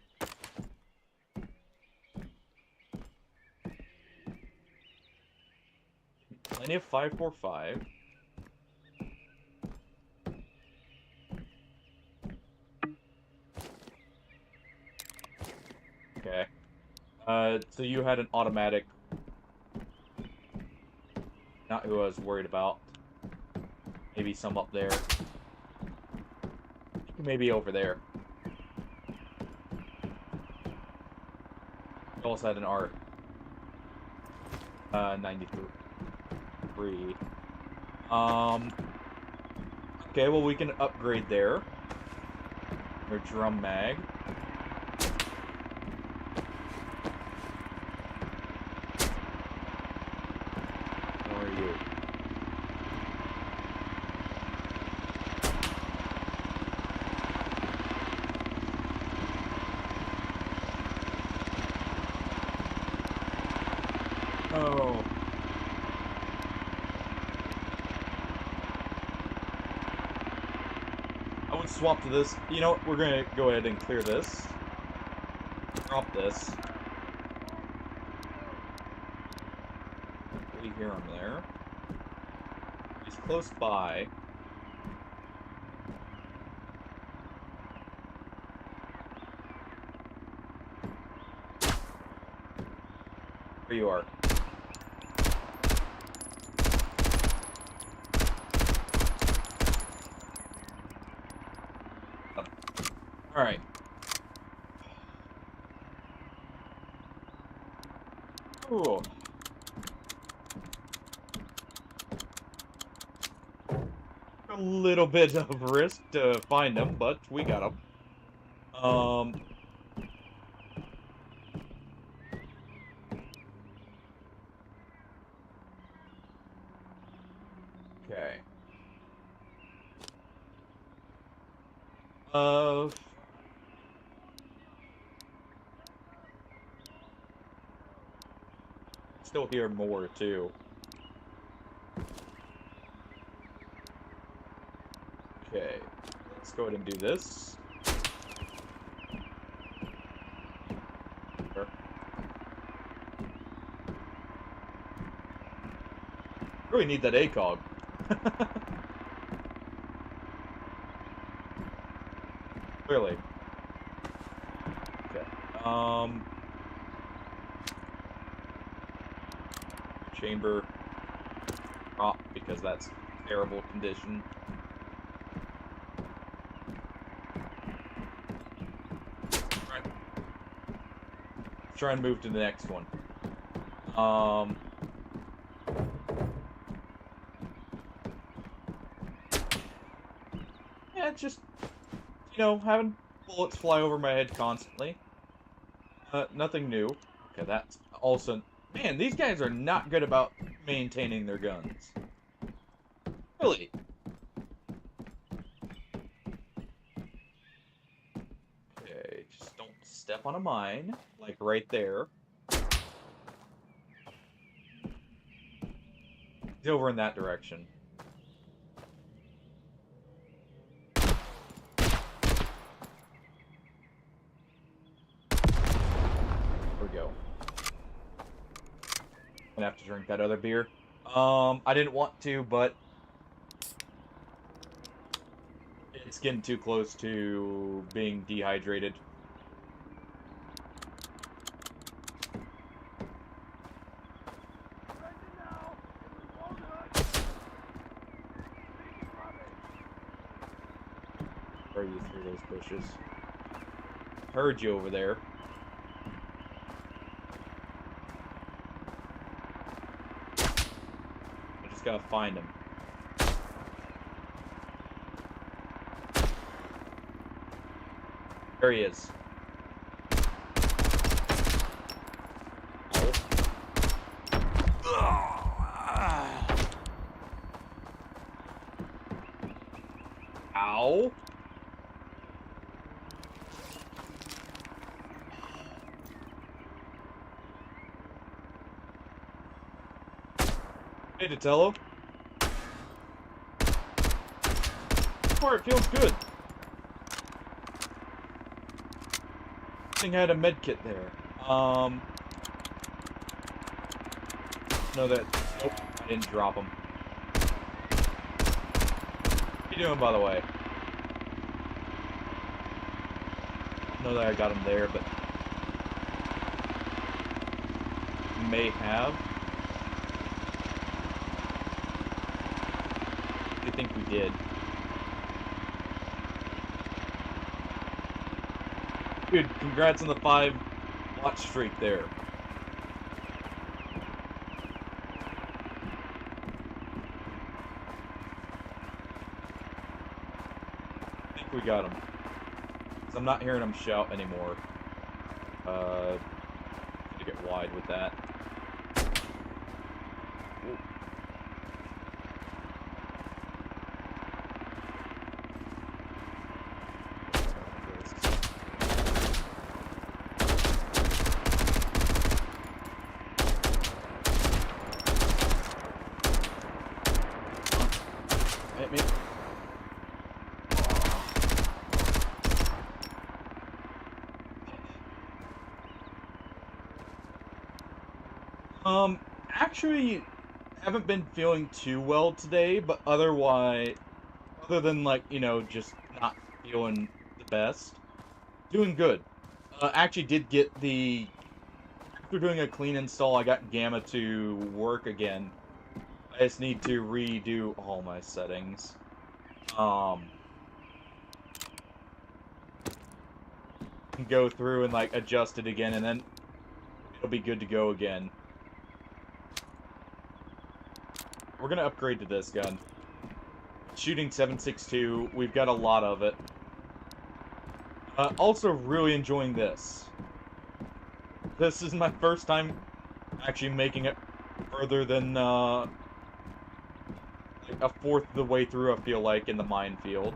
Plenty of 545. Okay. So you had an automatic. Not who I was worried about. Maybe some up there. Maybe over there. You also had an art. 93. Okay, well we can upgrade there. Your drum mag. Where are you? Oh. I would swap to this. You know what? We're gonna go ahead and clear this. Drop this. We hear him there. He's close by. There you are. Alright. Cool. A little bit of risk to find them, but we got them. Okay. Still hear more, too. Okay. Let's go ahead and do this. Sure. Really need that ACOG. Clearly. Okay. Chamber prop because that's terrible condition. Right. Let's try and move to the next one. Yeah, just, you know, having bullets fly over my head constantly. Nothing new. Okay, that's also... Man, these guys are not good about maintaining their guns. Really? Okay, just don't step on a mine. Like, right there. He's over in that direction. There we go. Gonna have to drink that other beer. I didn't want to, but it's getting too close to being dehydrated. Where are you through those bushes? Heard you over there. Gotta find him. There he is. Ow. Hey, Datello. It feels good. I think I had a med kit there. No, that... Nope, I didn't drop them. What are you doing, by the way? I don't know that I got them there, but... May have. I think we did. Dude, congrats on the 5-watch streak there. I think we got him. Because I'm not hearing him shout anymore. Gonna get wide with that. Ooh. Hit me. Actually, haven't been feeling too well today, but otherwise, other than, like, you know, just not feeling the best, doing good. Actually did get the After doing a clean install, I got Gamma to work again. I just need to redo all my settings. Go through and like adjust it again, and then it'll be good to go again. We're gonna upgrade to this gun. Shooting 7.62, we've got a lot of it. Also really enjoying this. This is my first time actually making it further than like a fourth of the way through, I feel like, in the minefield.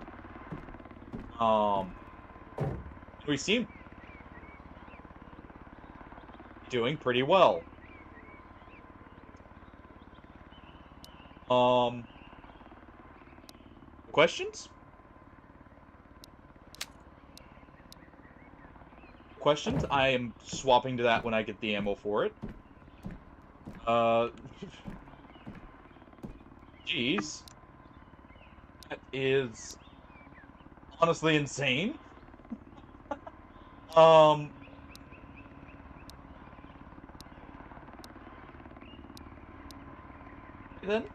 We seem doing pretty well. Questions? Questions? I am swapping to that when I get the ammo for it. Jeez. That is honestly insane. Then?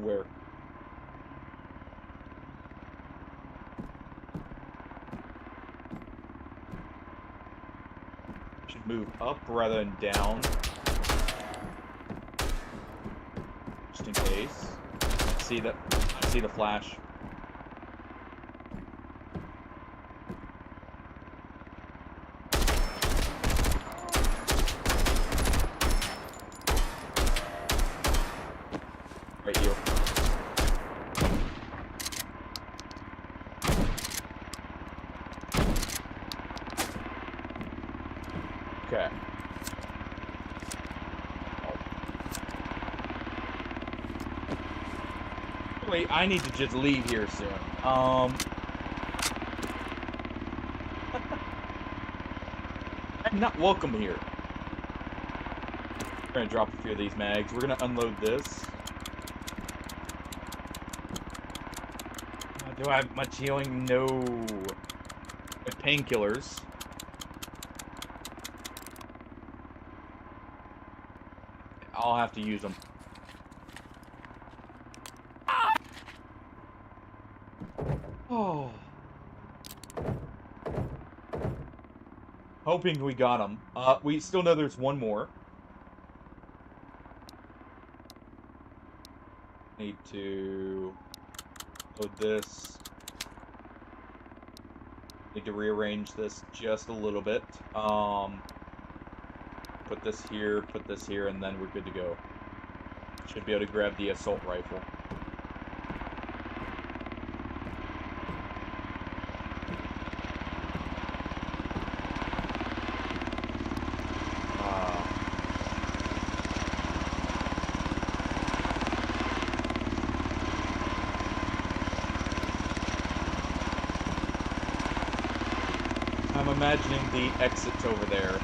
Where? Should move up rather than down. Just in case. I see the flash. Right here. Okay. Wait, I need to just leave here soon. I'm not welcome here. We're gonna drop a few of these mags. We're gonna unload this. Do I have much healing? No. Painkillers. I'll have to use them. Oh. Hoping we got them. We still know there's one more. Need to load this. Need to rearrange this just a little bit. Put this here, and then we're good to go. Should be able to grab the assault rifle. I'm imagining the exits over there.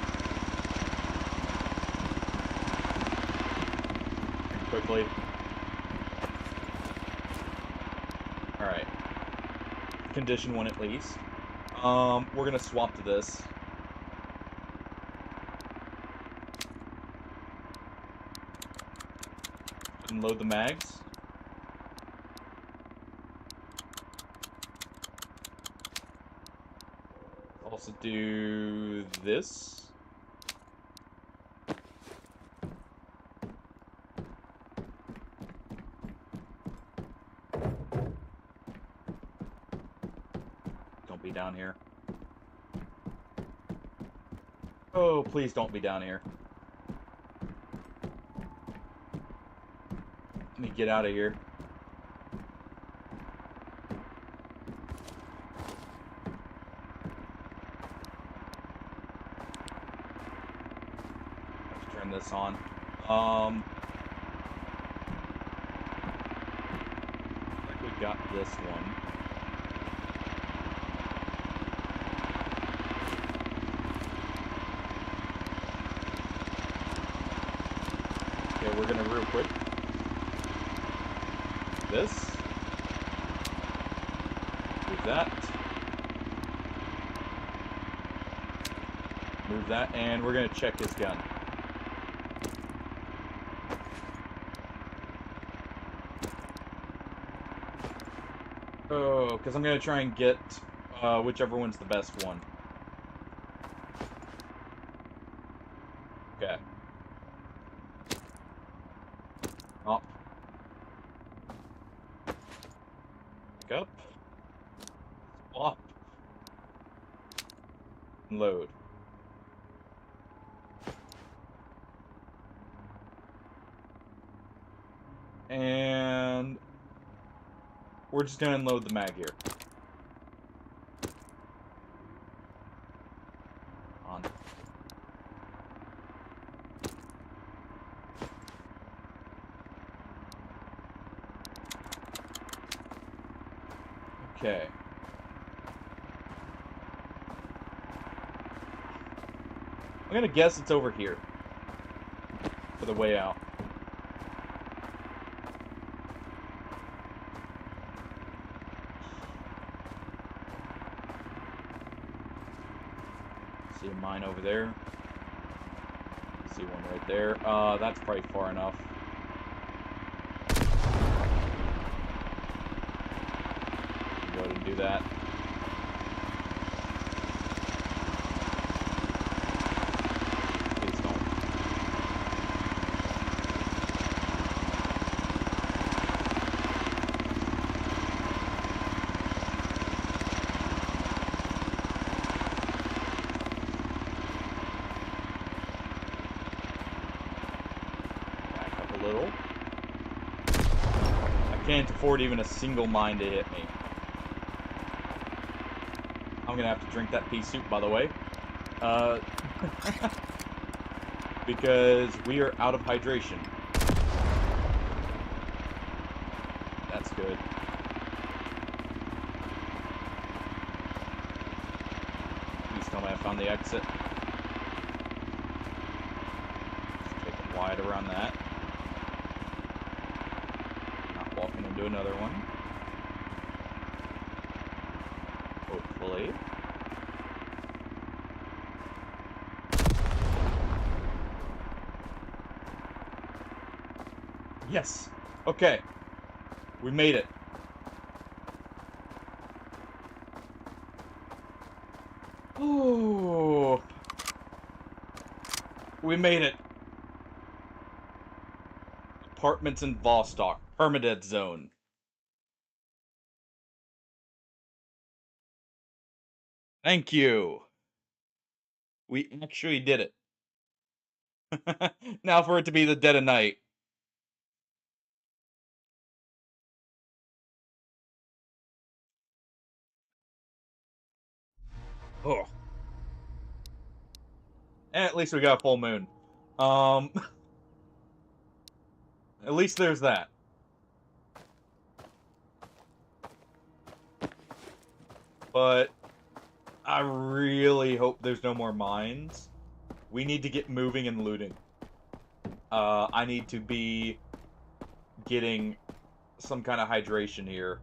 Quickly. Alright. Condition 1 at least. We're gonna swap to this. And load the mags. Also do this. Don't be down here. Oh, please don't be down here. Let me get out of here. This on. I think we got this one. Okay, we're gonna real quick. This. Do that. remove that, and we're gonna check his gun. Oh, because I'm gonna try and get whichever one's the best one. Okay. Up. Back up. Swap. Load. And we're just gonna unload the mag here. On. Okay. I'm gonna guess it's over here. For the way out. See a mine over there. See one right there. That's probably far enough. Go ahead and do that. Please don't. Back up a little. I can't afford even a single mine to hit me. I'm gonna have to drink that pea soup, by the way. Because we are out of hydration. That's good. Please tell me I found the exit. Just take it wide around that. Not walking into another one. Hopefully. Yes. Okay. We made it. Ooh. We made it. Apartments in Vostok. Permadeath zone. Thank you. We actually did it. Now for it to be the dead of night. Oh. And at least we got a full moon. At least there's that. But I really hope there's no more mines. We need to get moving and looting. I need to be getting some kind of hydration here.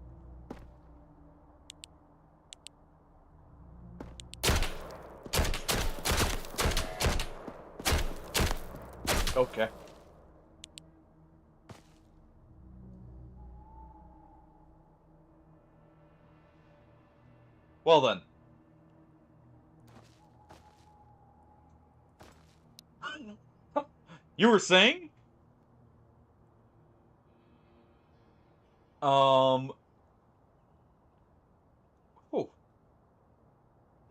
Okay. Well then. You were saying? Oh.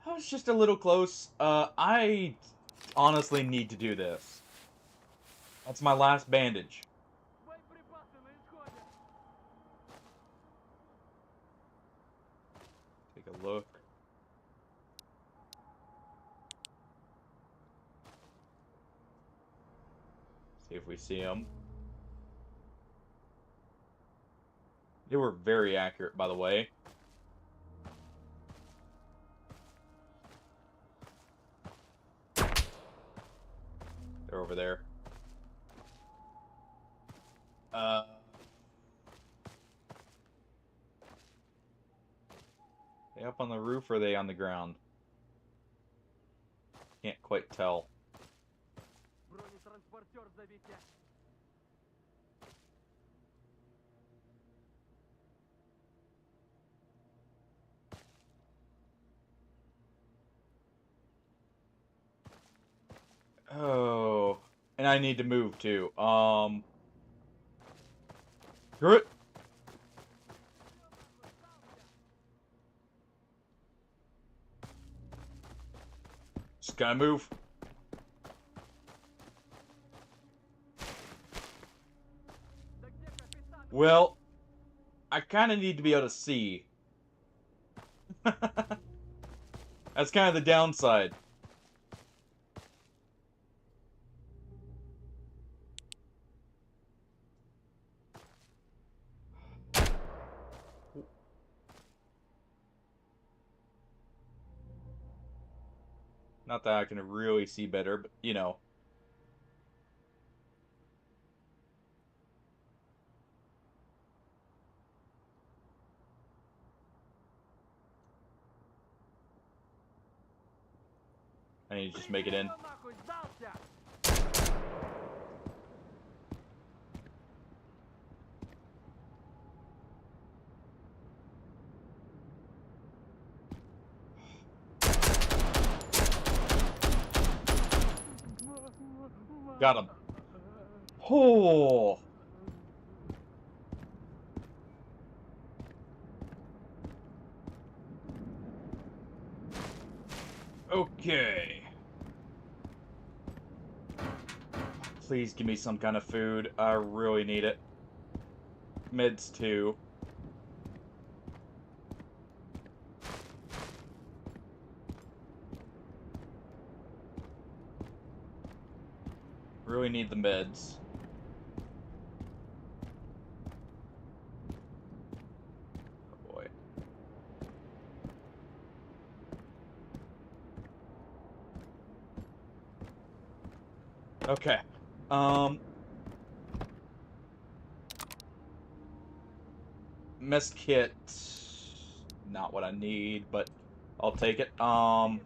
I was just a little close. I honestly need to do this. That's my last bandage. Take a look. See if we see them. They were very accurate, by the way. They're over there. They up on the roof or are they on the ground? Can't quite tell. Oh, and I need to move too. Screw it. Just gotta move. Well, I kind of need to be able to see. That's kind of the downside. Not that I can really see better, but, you know. I need to just make it in. Got him. Oh. Okay. Please give me some kind of food. I really need it. Meds too. Really need the meds. Oh boy. Okay. Mess kit. Not what I need, but I'll take it. Come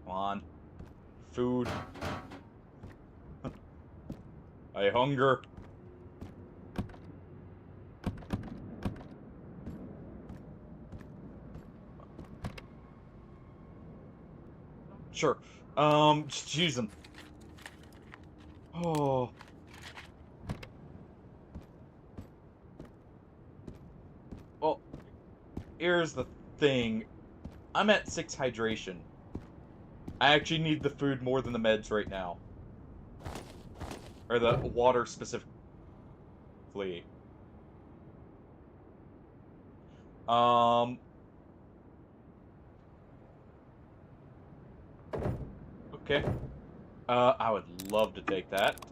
on. Food. I hunger. Sure. Just use them. Oh. Well, here's the thing. I'm at 6 hydration. I actually need the food more than the meds right now. Or the water specifically. Okay. I would love to take that,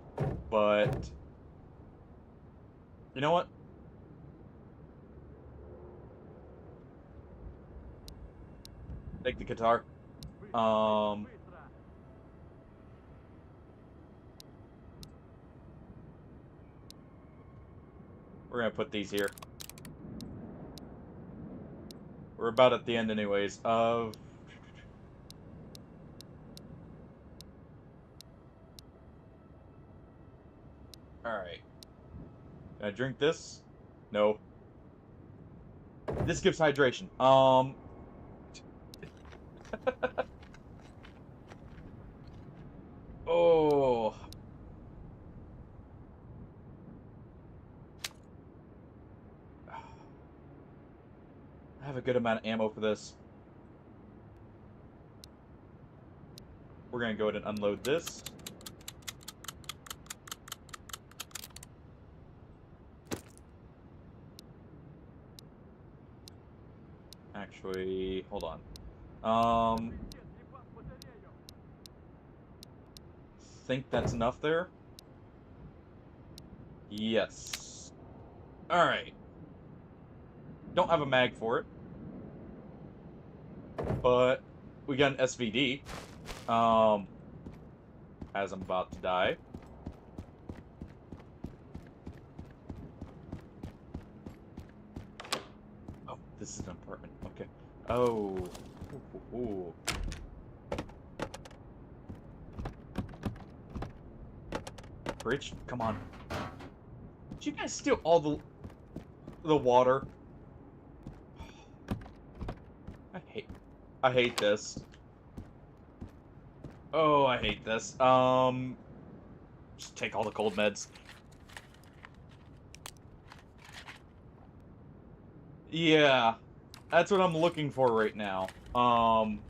but you know what? Take the guitar. We're gonna put these here. We're about at the end anyways of... Alright. Can I drink this? No. This gives hydration. Oh. I have a good amount of ammo for this. We're gonna go ahead and unload this. Actually, hold on. Think that's enough there? Yes. Alright. Don't have a mag for it. But we got an SVD. As I'm about to die. Oh, this is an apartment. Okay. Oh. Ooh, ooh, ooh. Bridge, come on. Did you guys steal all the water? I hate this. Oh, I hate this. Just take all the cold meds. Yeah, that's what I'm looking for right now. I'm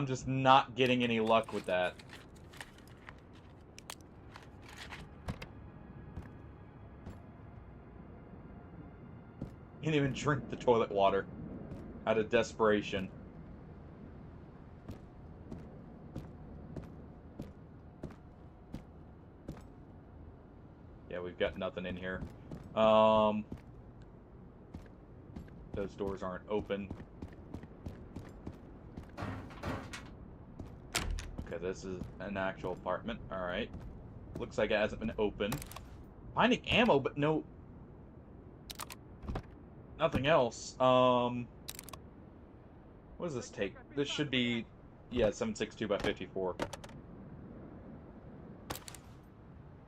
just not getting any luck with that. Can't even drink the toilet water out of desperation. Yeah, we've got nothing in here. Those doors aren't open. Okay, this is an actual apartment. Alright. Looks like it hasn't been opened. Finding ammo, but no... nothing else. What does this take? This should be... yeah, 7.62 by 54.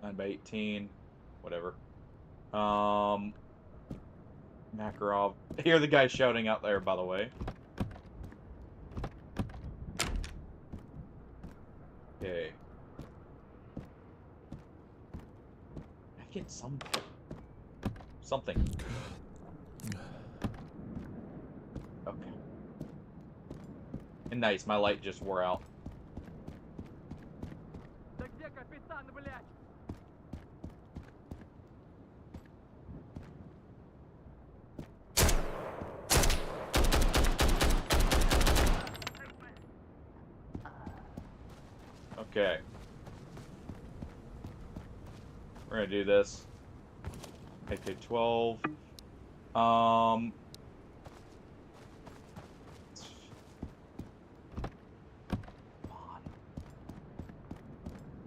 9 by 18. Whatever. Makarov. I hear the guy shouting out there, by the way. Okay. I get something. Okay. And nice, my light just wore out. Okay. We're gonna do this. AK-12. Come on.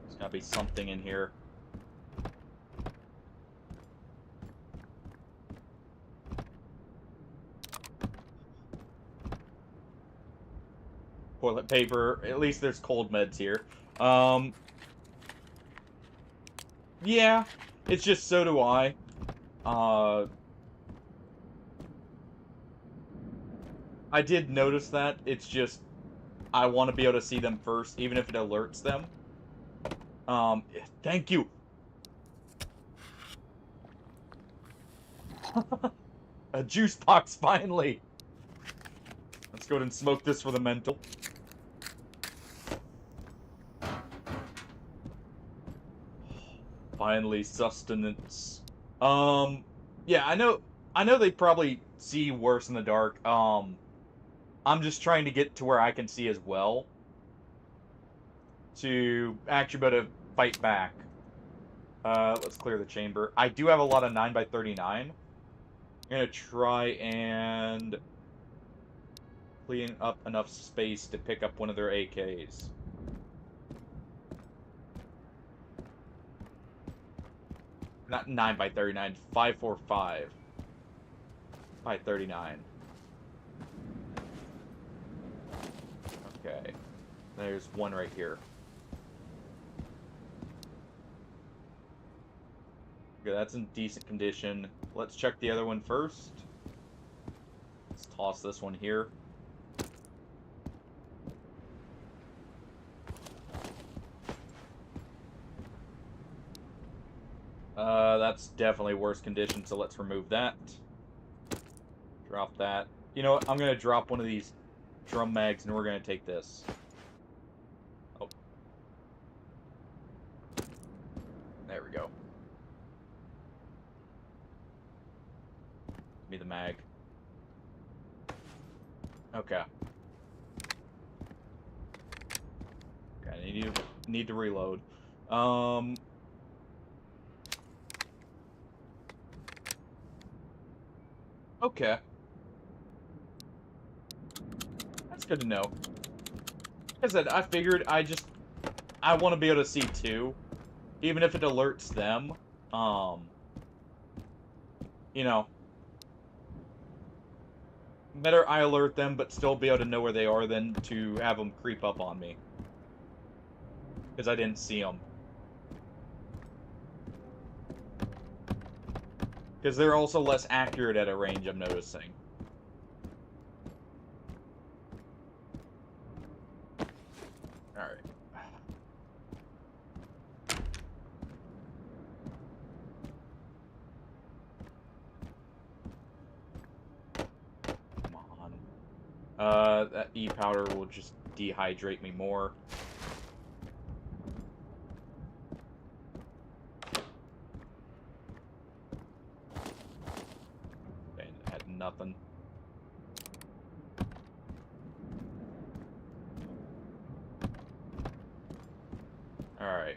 There's gotta be something in here. Toilet paper. At least there's cold meds here. Yeah, it's just so do I. I did notice that. It's just I want to be able to see them first, even if it alerts them. Thank you. A juice box, finally. Let's go ahead and smoke this for the mental. Finally, sustenance. Yeah, I know they probably see worse in the dark. I'm just trying to get to where I can see as well. To actually be able to fight back. Let's clear the chamber. I do have a lot of 9 by 39. I'm gonna try and clean up enough space to pick up one of their AKs. Not 9 by 39, 545 by 39. Okay. There's one right here. Okay, that's in decent condition. Let's check the other one first. Let's toss this one here. That's definitely worse condition, so let's remove that. Drop that. You know what? I'm going to drop one of these drum mags, and we're going to take this. Oh. There we go. Give me the mag. Okay. Okay, I need to reload. Okay. That's good to know. Like I said, I figured I want to be able to see too. Even if it alerts them. You know. better I alert them, but still be able to know where they are than to have them creep up on me. Because I didn't see them. Because they're also less accurate at a range, I'm noticing. Alright. Come on. That E-powder will just dehydrate me more. Okay, had nothing. Alright.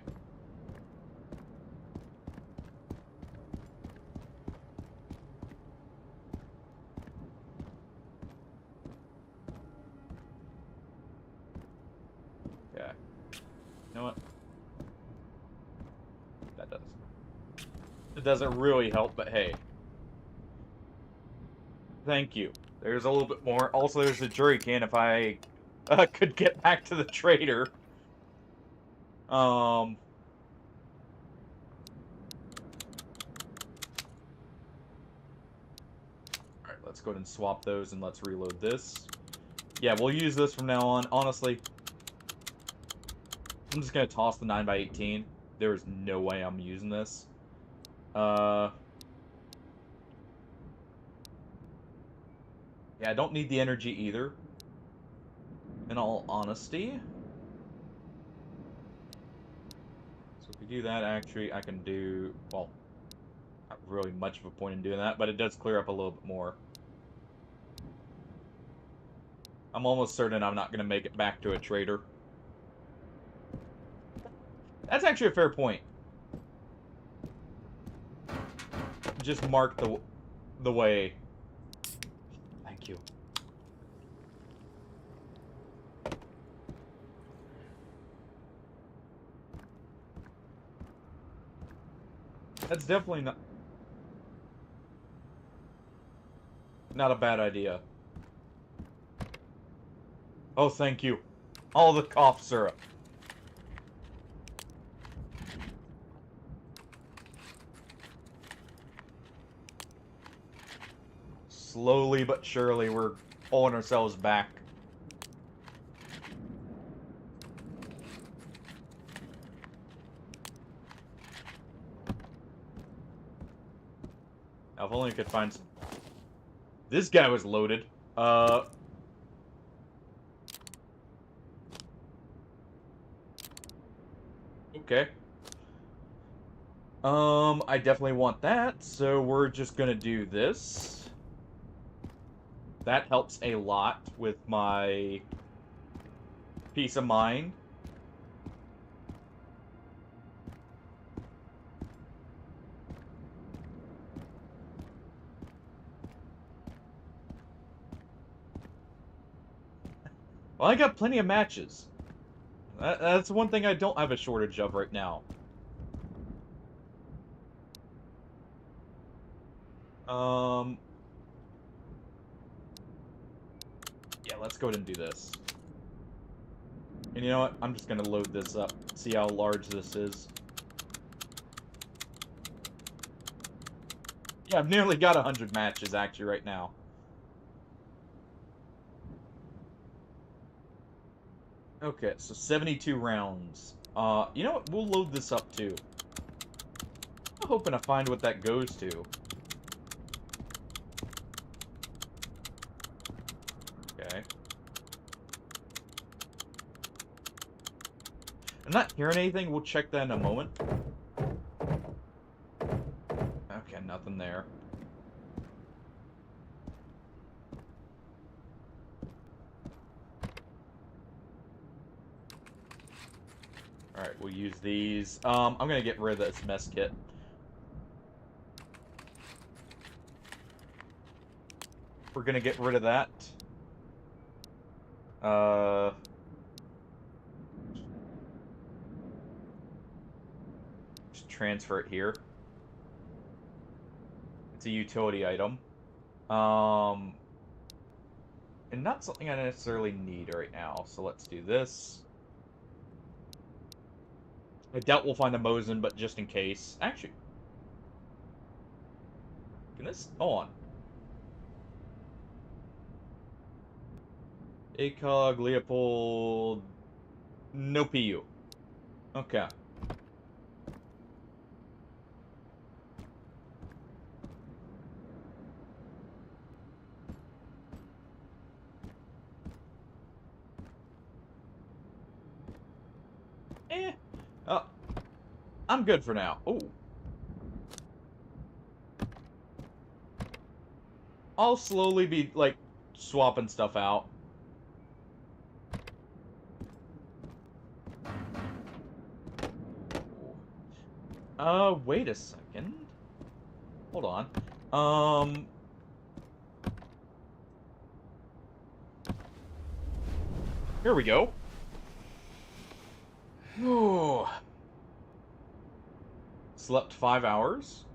Okay. You know what? That does. It doesn't really help, but hey. Thank you. There's a little bit more. Also, there's a jury can if I could get back to the trader. Alright, let's go ahead and swap those and let's reload this. Yeah, we'll use this from now on. Honestly, I'm just gonna toss the 9x18. There is no way I'm using this. Yeah, I don't need the energy either. In all honesty. So if we do that, actually, I can do... Well, not really much of a point in doing that, but it does clear up a little bit more. I'm almost certain I'm not going to make it back to a trader. That's actually a fair point. Just mark the way. Thank you. That's definitely not a bad idea. Oh, thank you. All the cough syrup. Slowly but surely, we're pulling ourselves back. Now, if only I could find some... This guy was loaded. Okay. I definitely want that, so we're just gonna do this. That helps a lot with my peace of mind. Well, I got plenty of matches. That's one thing I don't have a shortage of right now. Yeah, let's go ahead and do this. And you know what? I'm just gonna load this up. See how large this is. Yeah, I've nearly got 100 matches actually right now. Okay, so 72 rounds. You know what? We'll load this up too. I'm hoping to find what that goes to. Okay. I'm not hearing anything. We'll check that in a moment. Okay, nothing there. Alright, we'll use these. I'm gonna get rid of this mess kit. We're gonna get rid of that. Just transfer it here. It's a utility item. and not something I necessarily need right now. So let's do this. I doubt we'll find a Mosin, but just in case. Actually, can this... Hold on. ACOG, Leopold... No PU. Okay. Oh, I'm good for now. Oh. I'll slowly be, like, swapping stuff out. Wait a second. Hold on. Here we go. Ooh. Slept 5 hours.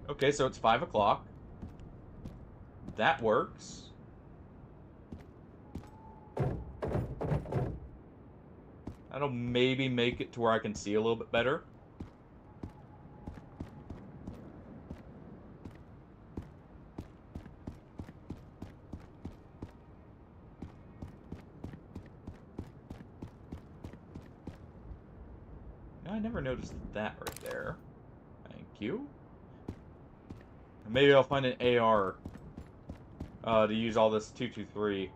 Okay, so it's 5 o'clock. That works. That'll maybe make it to where I can see a little bit better. I never noticed that right there. Thank you. Maybe I'll find an AR to use all this 223.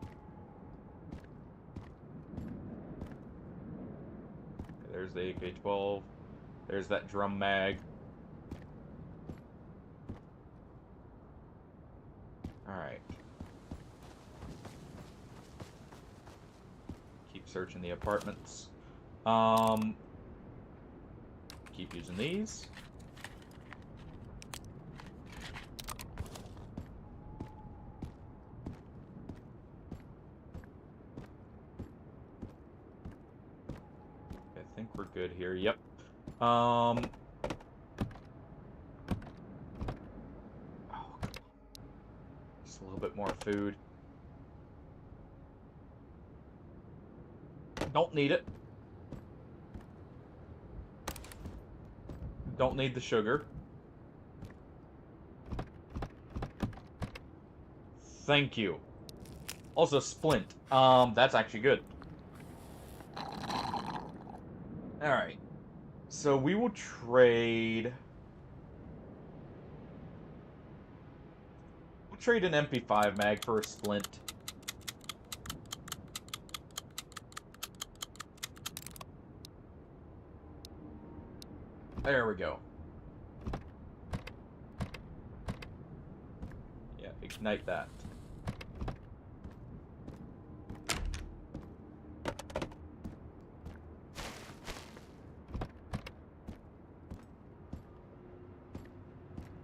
There's the AK-12. There's that drum mag. Alright. Keep searching the apartments. Keep using these. I think we're good here. Yep. Oh, just a little bit more food. Don't need it. Don't need the sugar. Thank you. Also, splint. That's actually good. Alright. So we will trade... We'll trade an MP5 mag for a splint. There we go. Yeah, ignite that.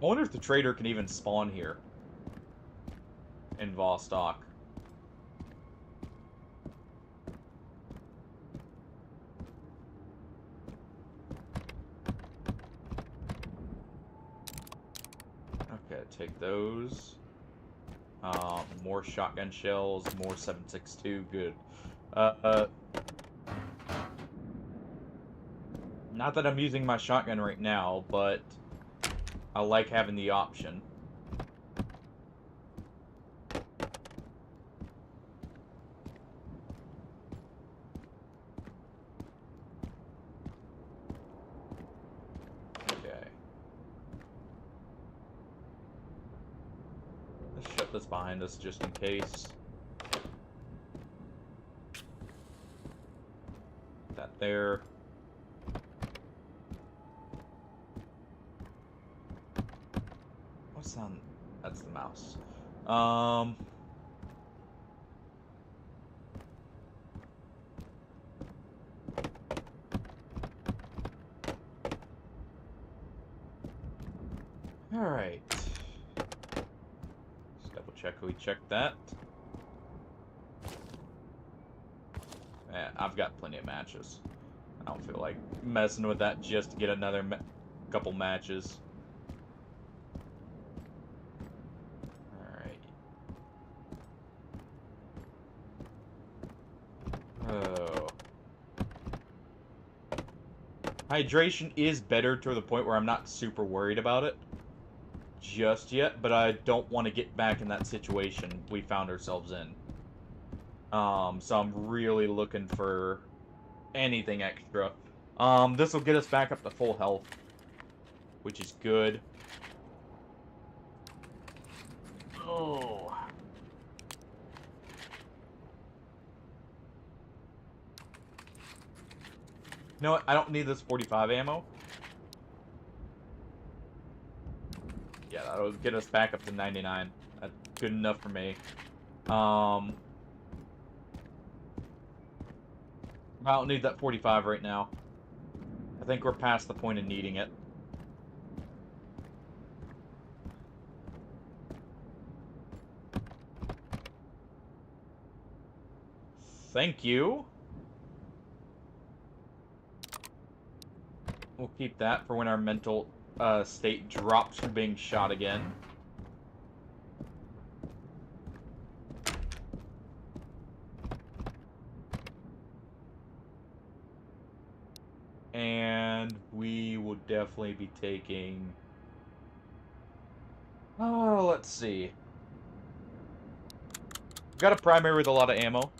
I wonder if the trader can even spawn here in Vostok. Okay, take those. More shotgun shells, more 7.62, good. Not that I'm using my shotgun right now, but I like having the option. Okay. Let's shut this behind us just in case. That there. What's on? That's the mouse. Alright. Just double check we checked that. Yeah, I've got plenty of matches. I don't feel like messing with that just to get another couple matches. Hydration is better to the point where I'm not super worried about it just yet, but I don't want to get back in that situation we found ourselves in. So I'm really looking for anything extra. This will get us back up to full health, which is good. Oh. You know what? I don't need this 45 ammo. Yeah, that'll get us back up to 99. That's good enough for me. I don't need that 45 right now. I think we're past the point of needing it. Thank you. We'll keep that for when our mental state drops from being shot again. And we will definitely be taking... Oh, let's see. Got a primary with a lot of ammo.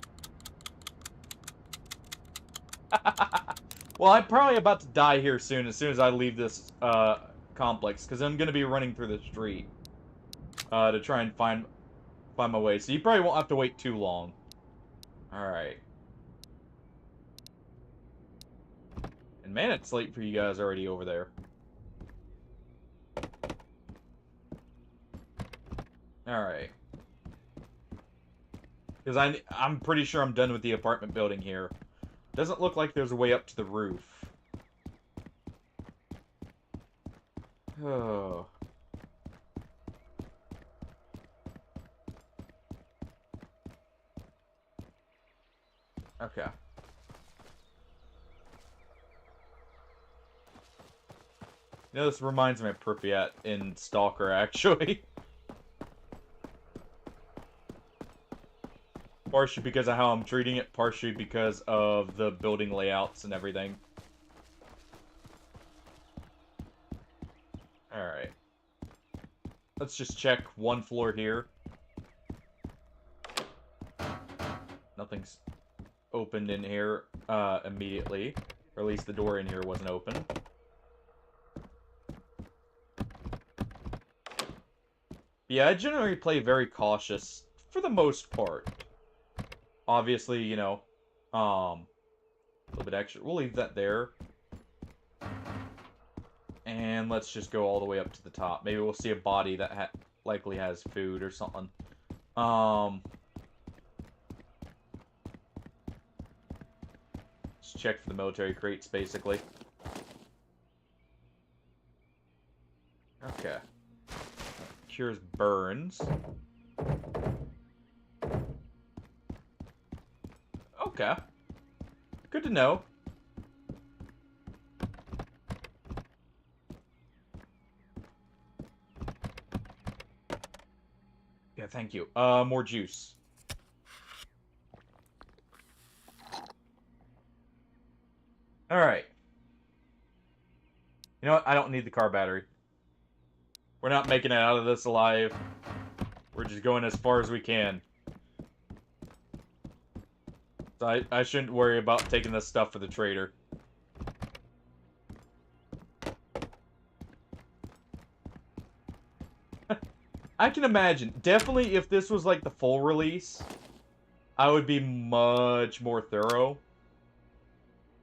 Well, I'm probably about to die here soon, as soon as I leave this complex, because I'm going to be running through the street to try and find my way. So you probably won't have to wait too long. Alright. And man, it's late for you guys already over there. Alright. Because I'm pretty sure I'm done with the apartment building here. Doesn't look like there's a way up to the roof. Oh. Okay. You know, this reminds me of Pripyat in Stalker, actually. Partially because of how I'm treating it, partially because of the building layouts and everything. Alright. Let's just check one floor here. Nothing's opened in here immediately. Or at least the door in here wasn't open. Yeah, I generally play very cautious for the most part. Obviously, you know, a little bit extra. We'll leave that there. And let's just go all the way up to the top. Maybe we'll see a body that likely has food or something. Just check for the military crates, basically. Okay. Cures burns. Okay. Good to know. Yeah, thank you. More juice. Alright. You know what? I don't need the car battery. We're not making it out of this alive. We're just going as far as we can. So I shouldn't worry about taking this stuff for the trader. I can imagine. Definitely, if this was like the full release, I would be much more thorough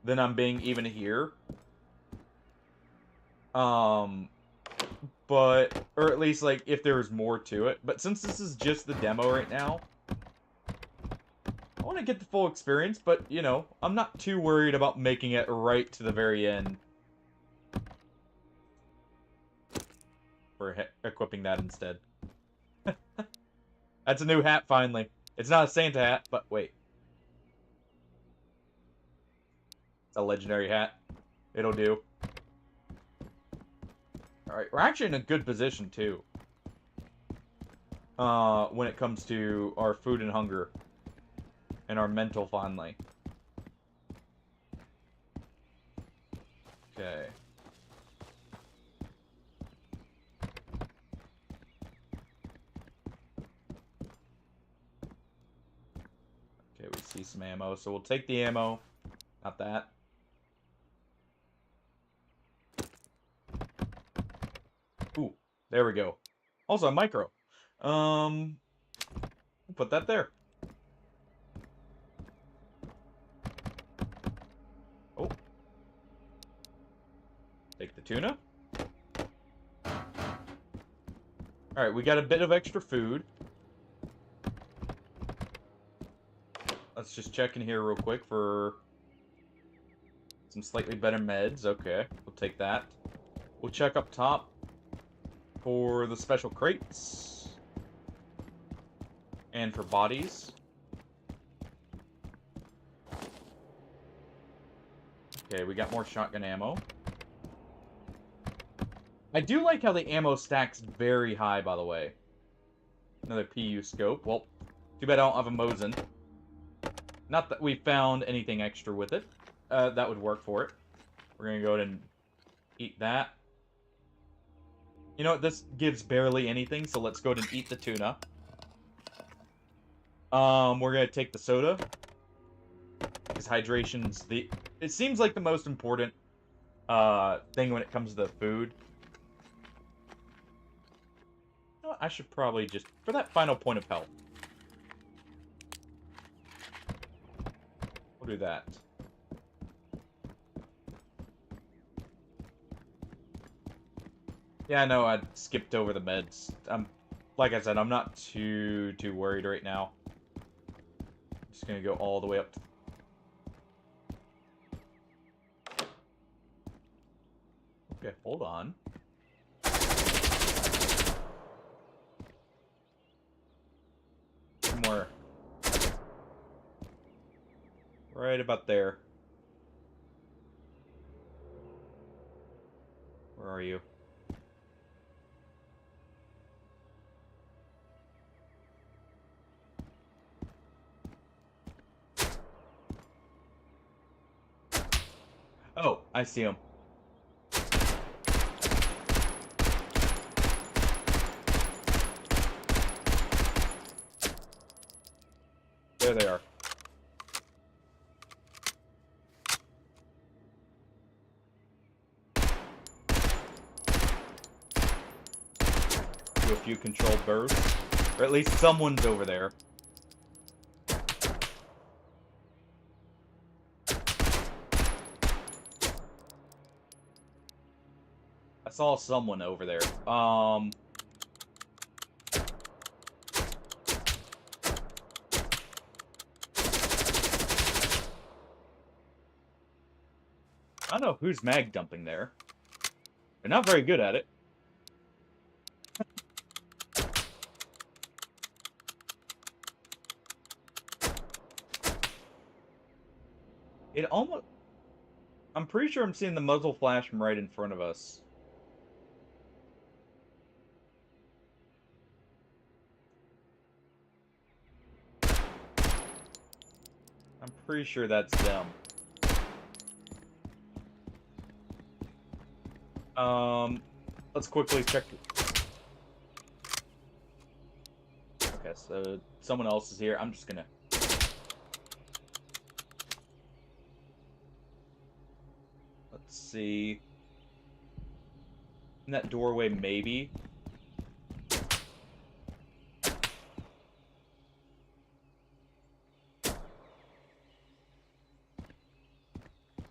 than I'm being even here. But, or at least like if there was more to it. But since this is just the demo right now, I want to get the full experience, but, you know, I'm not too worried about making it right to the very end. We're equipping that instead. That's a new hat, finally. It's not a Santa hat, but wait. It's a legendary hat. It'll do. Alright, we're actually in a good position, too. When it comes to our food and hunger. And our mental, finally. Okay. Okay, we see some ammo, so we'll take the ammo. Not that. Ooh, there we go. Also, a micro. We'll put that there. Oh. Take the tuna. Alright, we got a bit of extra food. Let's just check in here real quick for some slightly better meds. Okay, we'll take that. We'll check up top for the special crates. And for bodies. Okay, we got more shotgun ammo. I do like how the ammo stacks very high, by the way. Another PU scope. Well, too bad I don't have a Mosin. Not that we found anything extra with it. That would work for it. We're gonna go ahead and eat that. You know what? This gives barely anything, so let's go ahead and eat the tuna. We're gonna take the soda. Because hydration's the... It seems like the most important thing when it comes to the food. You know what? I should probably just... For that final point of health. We'll do that. Yeah, I know I skipped over the meds. Like I said, I'm not too worried right now. I'm just gonna go all the way up to... Okay, hold on. Somewhere. Right about there. Where are you? Oh, I see him. There they are. Do a few controlled bursts. Or at least someone's over there. I saw someone over there. I don't know who's mag dumping there. They're not very good at it. It almost... I'm pretty sure I'm seeing the muzzle flash from right in front of us. I'm pretty sure that's them. Let's quickly check. Okay, so someone else is here. I'm just gonna... Let's see. In that doorway, maybe. I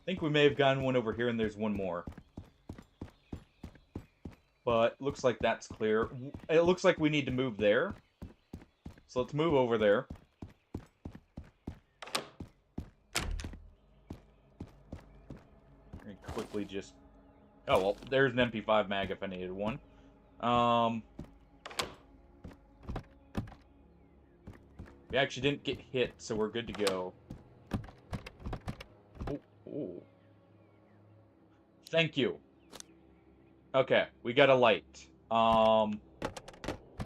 think we may have gotten one over here, and there's one more. But looks like that's clear. It looks like we need to move there. So let's move over there. And quickly just... Oh, well, there's an MP5 mag if I needed one. We actually didn't get hit, so we're good to go. Oh, oh. Thank you. Okay, we got a light.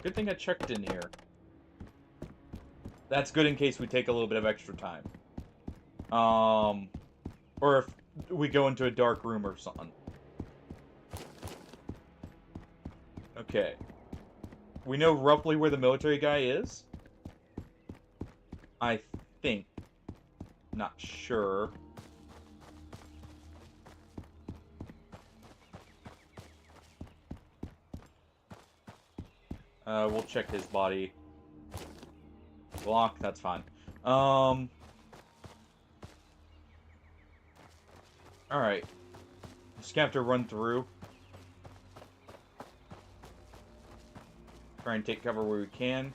Good thing I checked in here. That's good in case we take a little bit of extra time. Or if we go into a dark room or something. Okay. We know roughly where the military guy is. I think. Not sure. We'll check his body. Block, that's fine. Alright. Just gonna have to run through. Try and take cover where we can.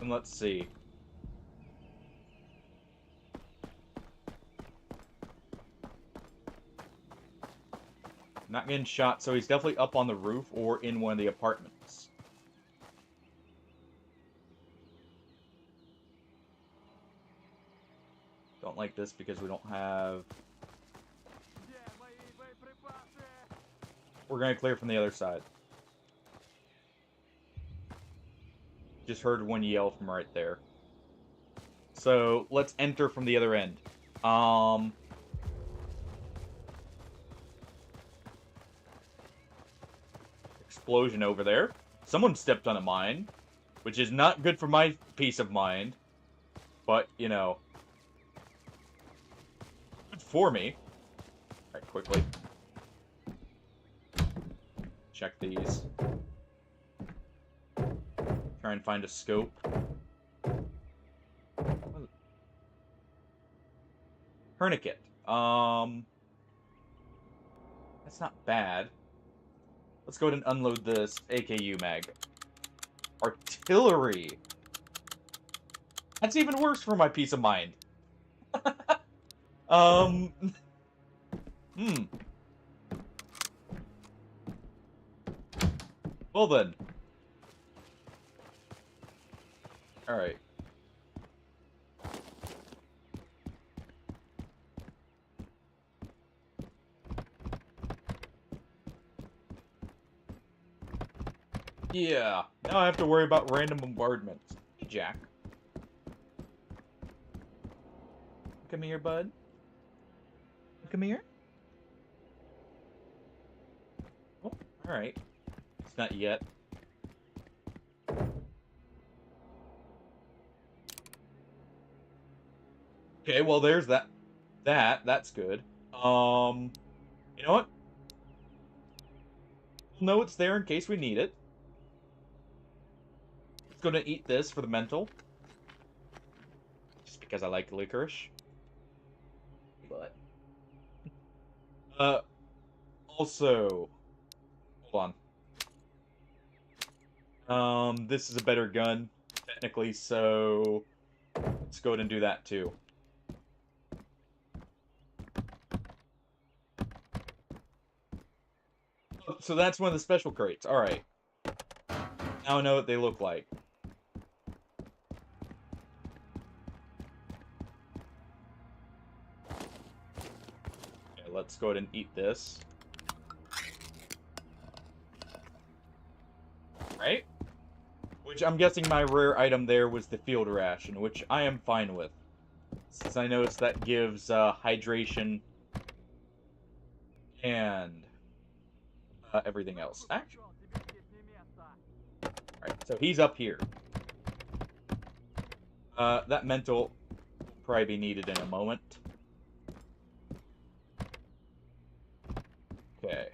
And let's see. Not getting shot, so he's definitely up on the roof or in one of the apartments. Don't like this because we don't have... We're gonna clear from the other side. Just heard one yell from right there. So, let's enter from the other end. Explosion over there. Someone stepped on a mine, which is not good for my peace of mind. But, you know, good for me. Alright, quickly. Check these. Try and find a scope. Tourniquet. That's not bad. Let's go ahead and unload this AKU mag. Artillery! That's even worse for my peace of mind. Well then. Alright. Yeah, now I have to worry about random bombardments. Hey, Jack. Come here, bud. Come here. Oh, alright. It's not yet. Okay, well, there's that. That's good. You know what? We'll know it's there in case we need it. Gonna eat this for the mental. Just because I like licorice. But also hold on. This is a better gun, technically, so let's go ahead and do that too. So that's one of the special crates. Alright. Now I know what they look like. Let's go ahead and eat this. Right? Which I'm guessing my rare item there was the field ration, which I am fine with. Since I noticed that gives hydration and everything else. Actually. Alright, so he's up here. That mental will probably be needed in a moment. Okay.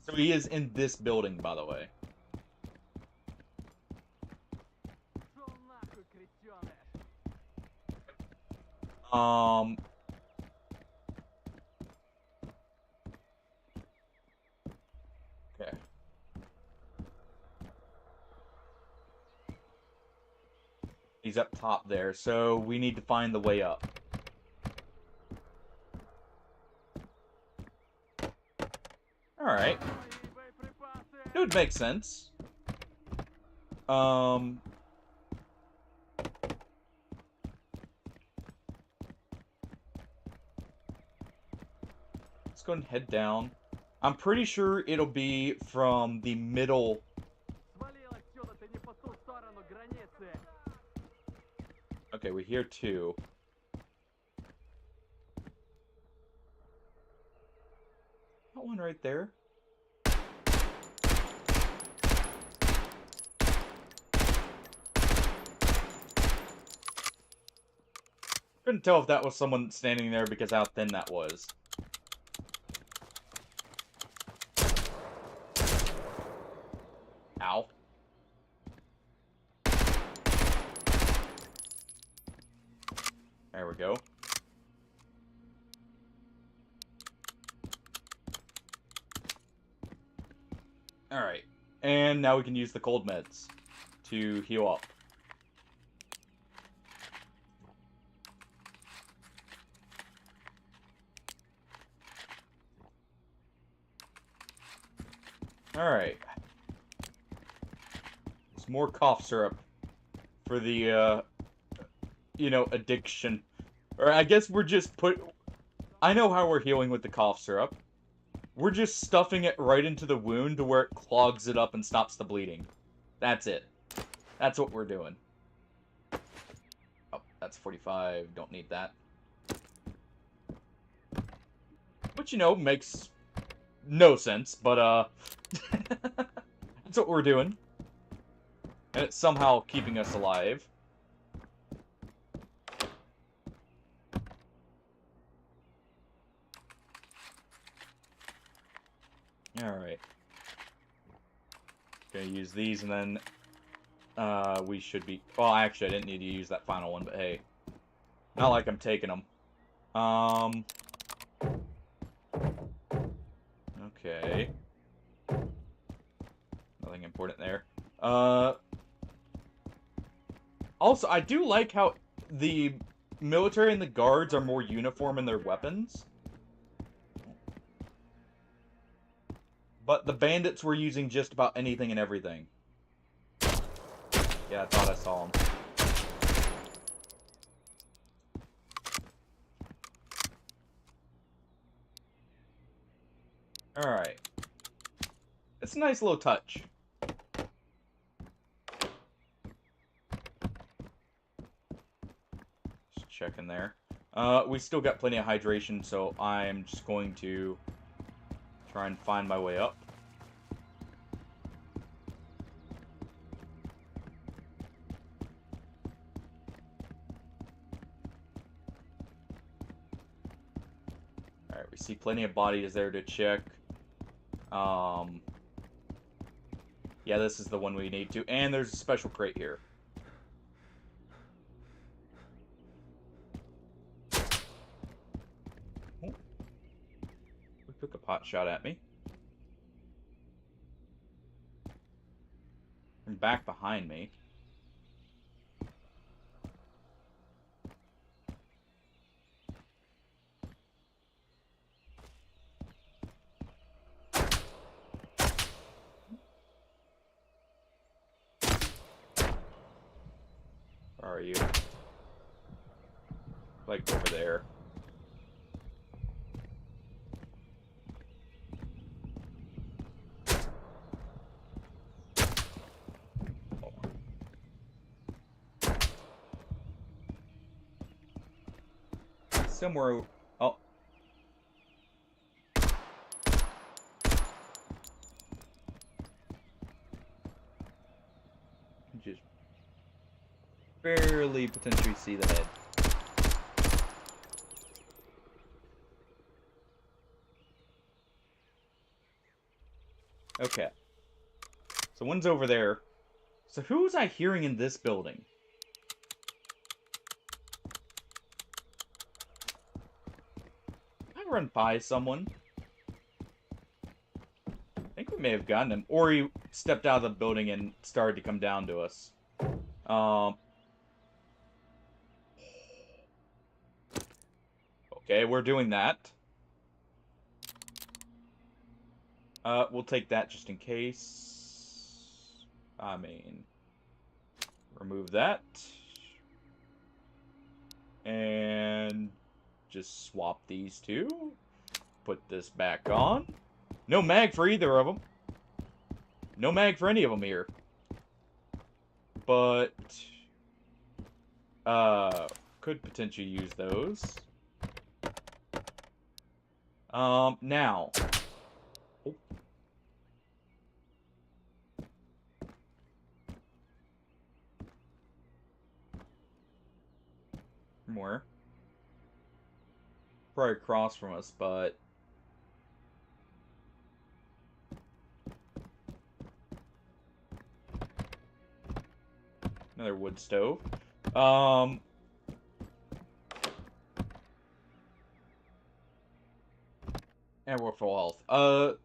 So he is in this building, by the way. Okay. He's up top there, so we need to find the way up. Alright. It would make sense. Let's go and head down. I'm pretty sure it'll be from the middle. Okay, we're here too. That one right there. Couldn't tell if that was someone standing there because how thin that was. Ow. There we go. Alright. And now we can use the cold meds to heal up. Alright. Some more cough syrup for the, you know, addiction. Or I guess we're just I know how we're healing with the cough syrup. We're just stuffing it right into the wound to where it clogs it up and stops the bleeding. That's it. That's what we're doing. Oh, that's 45. Don't need that. Which, you know, makes no sense, but, that's what we're doing. And it's somehow keeping us alive. Alright. Gonna use these and then, we should be... Well, actually, I didn't need to use that final one, but hey. Not like I'm taking them. Okay. Nothing important there. Also, I do like how the military and the guards are more uniform in their weapons. But the bandits were using just about anything and everything. Yeah, I thought I saw them. Alright. It's a nice little touch. Just checking there. We still got plenty of hydration, so I'm just going to try and find my way up. Alright, we see plenty of bodies there to check. Yeah, this is the one we need to. And there's a special crate here. Oh. Who took a pot shot at me? From back behind me. Where are you? Like over there. Somewhere. Oh. Just barely potentially see the head. Okay. So one's over there. So who was I hearing in this building? I run by someone. I think we may have gotten him. Or he stepped out of the building and started to come down to us. Okay, we're doing that. We'll take that just in case. I mean, remove that. And just swap these two. Put this back on. No mag for either of them. No mag for any of them here. But Could potentially use those. Now. Oh. More. Probably across from us, but... Another wood stove. And we're full health.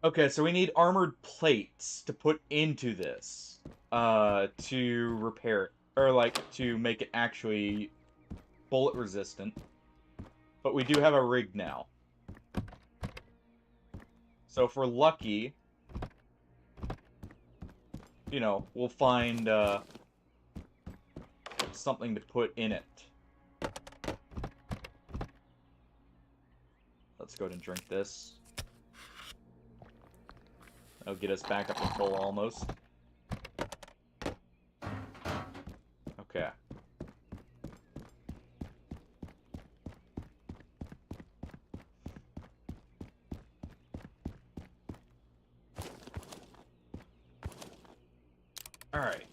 Okay, so we need armored plates to put into this. To repair it. Or, like, to make it actually bullet resistant. But we do have a rig now. So if we're lucky, you know, we'll find, something to put in it. Let's go ahead and drink this. That'll get us back up to full almost. Okay. Alright.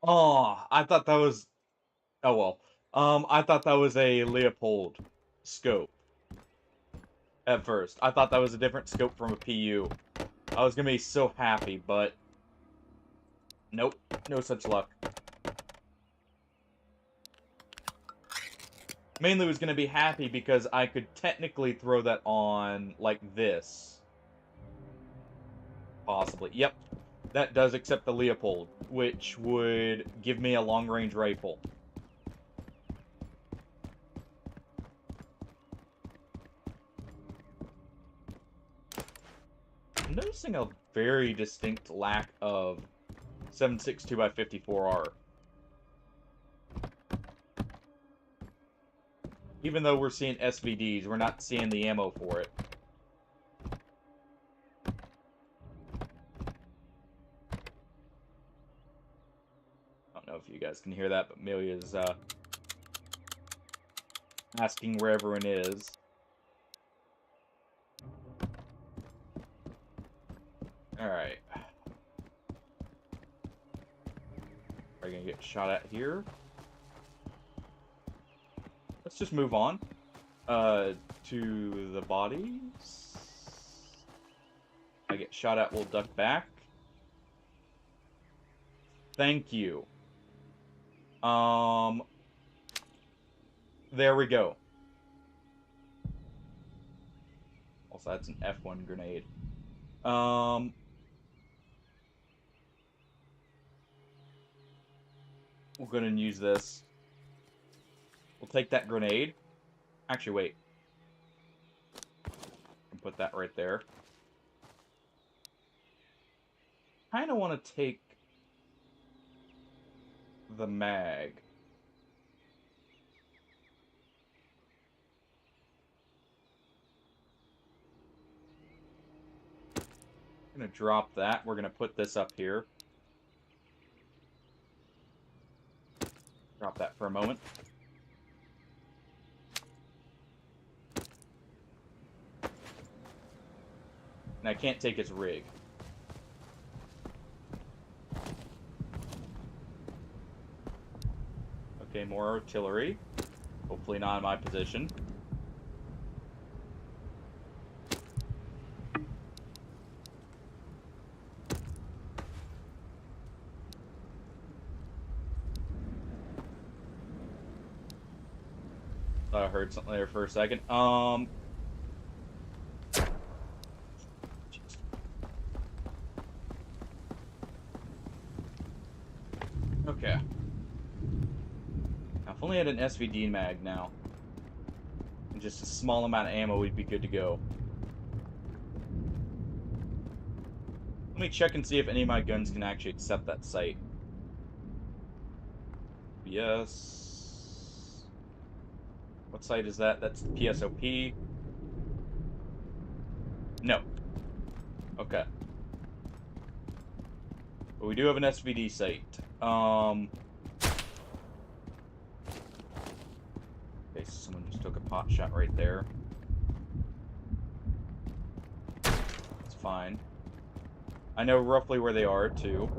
Oh, I thought that was... Oh, well. I thought that was a Leopold scope. At first. I thought that was a different scope from a PU. I was gonna be so happy, but... Nope. No such luck. Mainly was gonna be happy because I could technically throw that on like this. Possibly. Yep. That does accept the Leopold, which would give me a long-range rifle. I'm noticing a very distinct lack of 7.62x54R. Even though we're seeing SVDs, we're not seeing the ammo for it. I don't know if you guys can hear that, but Amelia's asking where everyone is. Alright. Are you gonna get shot at here? Let's just move on. To the bodies. I get shot at, we'll duck back. Thank you. There we go. Also, that's an F1 grenade. We'll go ahead and use this. We'll take that grenade. Actually, wait. And put that right there. Kinda want to take the mag. I'm gonna drop that. We're gonna put this up here. Drop that for a moment. And I can't take his rig. Okay, more artillery. Hopefully not in my position. Thought I heard something there for a second. Okay. Now, if only I had an SVD mag now. And just a small amount of ammo, we'd be good to go. Let me check and see if any of my guns can actually accept that sight. Yes. What sight is that? That's PSOP. No. Okay. But we do have an SVD site. Okay, so someone just took a pot shot right there. It's fine. I know roughly where they are, too.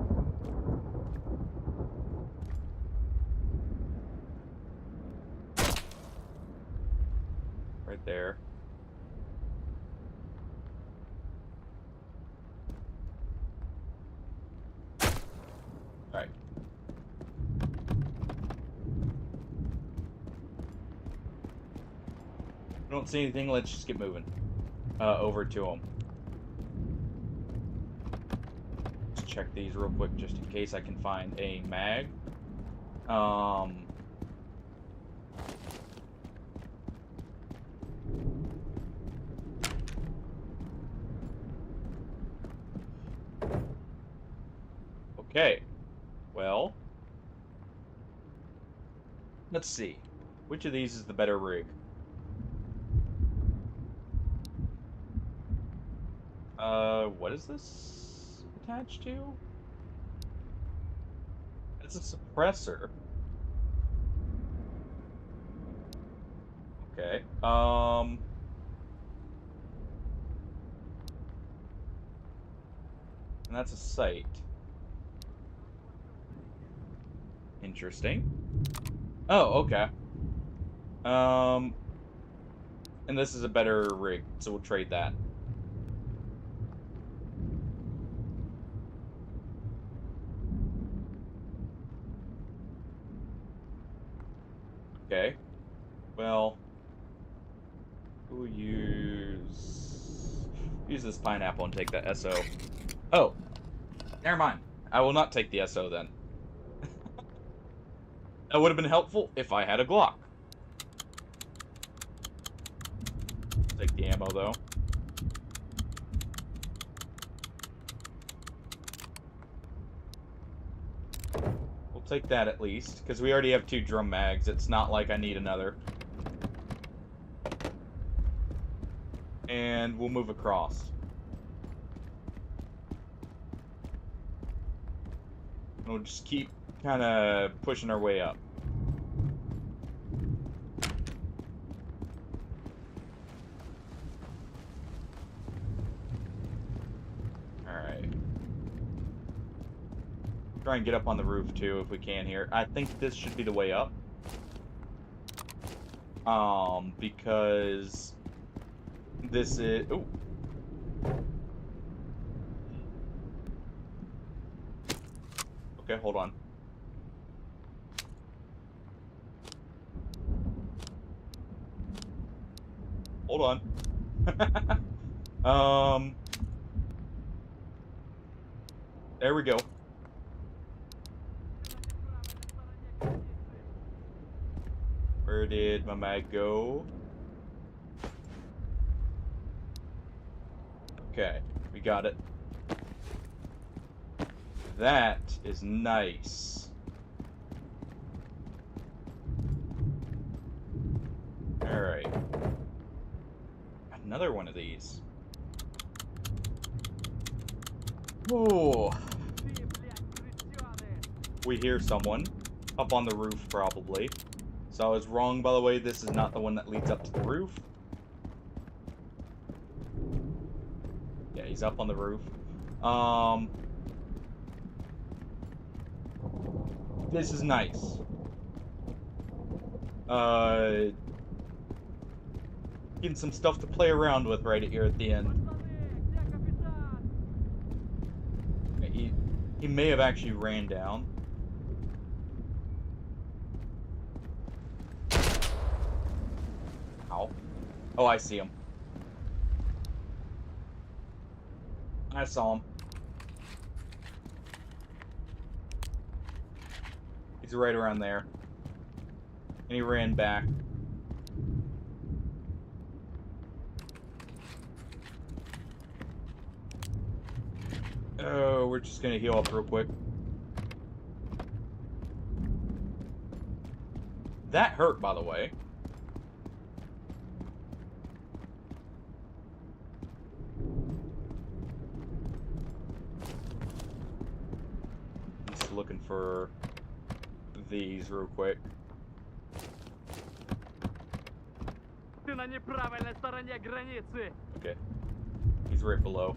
Right there. Alright. I don't see anything, let's just get moving. Over to them. Let's check these real quick just in case I can find a mag. Okay. Well. Let's see. Which of these is the better rig? What is this attached to? It's a suppressor. Okay. And that's a sight. Interesting. Oh, okay. And this is a better rig, so we'll trade that. Okay. Well, we'll use this pineapple and take that SO. Oh, never mind. I will not take the SO then. That would have been helpful if I had a Glock. Take the ammo though. We'll take that at least, because we already have 2 drum mags. It's not like I need another. And we'll move across. We'll just keep kind of pushing our way up. Alright. Try and get up on the roof too if we can here. I think this should be the way up. Because this is... Ooh. Okay, hold on. Hold on. There we go. Where did my mag go? Okay, we got it. That is nice. Alright. Another one of these. Oh. We hear someone up on the roof, probably. So I was wrong, by the way. This is not the one that leads up to the roof. Yeah, he's up on the roof. This is nice. Getting some stuff to play around with right here at the end. He may have actually ran down. Ow. Oh, I see him. I saw him. He's right around there. And he ran back. Oh, we're just gonna heal up real quick. That hurt, by the way. for these real quick. Okay. He's right below.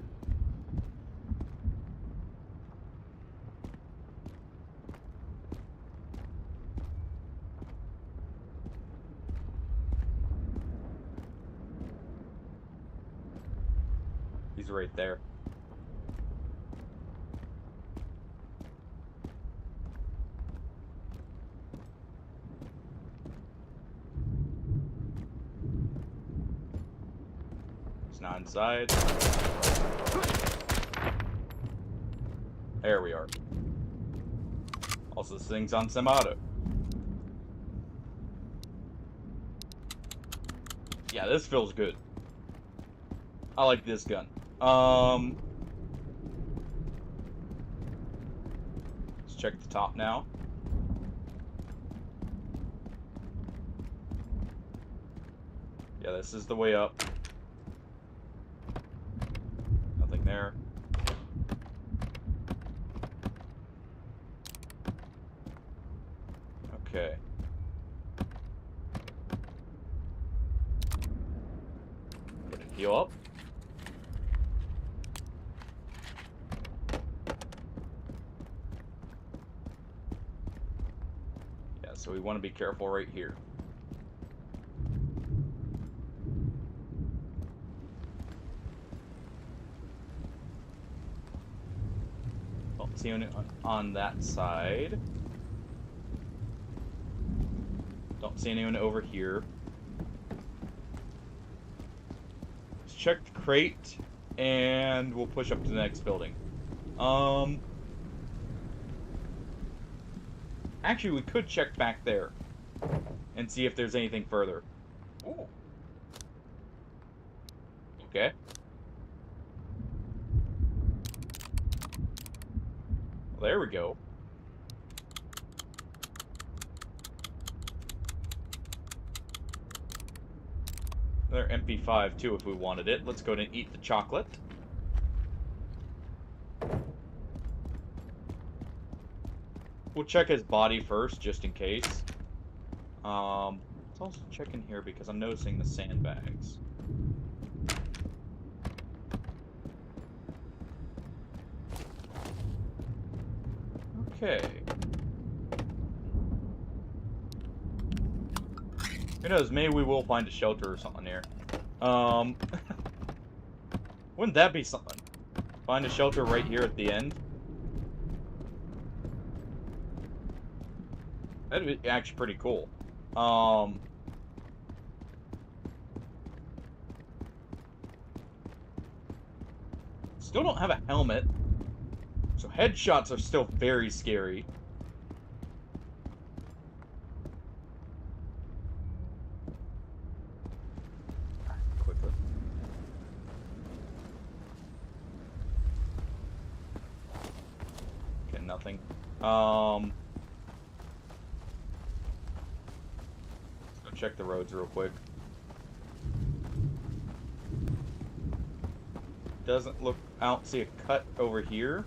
He's right there. He's not inside. There we are. Also, this thing's on semi-auto. Yeah, this feels good. I like this gun. Let's check the top now. Yeah, this is the way up. Nothing there. Okay. Gonna heal up. Yeah, so we want to be careful right here. Don't see anyone on that side. Don't see anyone over here. Let's check the crate, and we'll push up to the next building. Actually, we could check back there and see if there's anything further. Ooh. Okay. Well, there we go. Another MP5 too if we wanted it. Let's go ahead and eat the chocolate. We'll check his body first, just in case. Let's also check in here because I'm noticing the sandbags. Okay. Who knows, maybe we will find a shelter or something here. Wouldn't that be something? Find a shelter right here at the end. That'd be actually pretty cool. Still don't have a helmet. So headshots are still very scary. Quickly. Okay, nothing. Let's go check the roads real quick. Doesn't look... I don't see a cut over here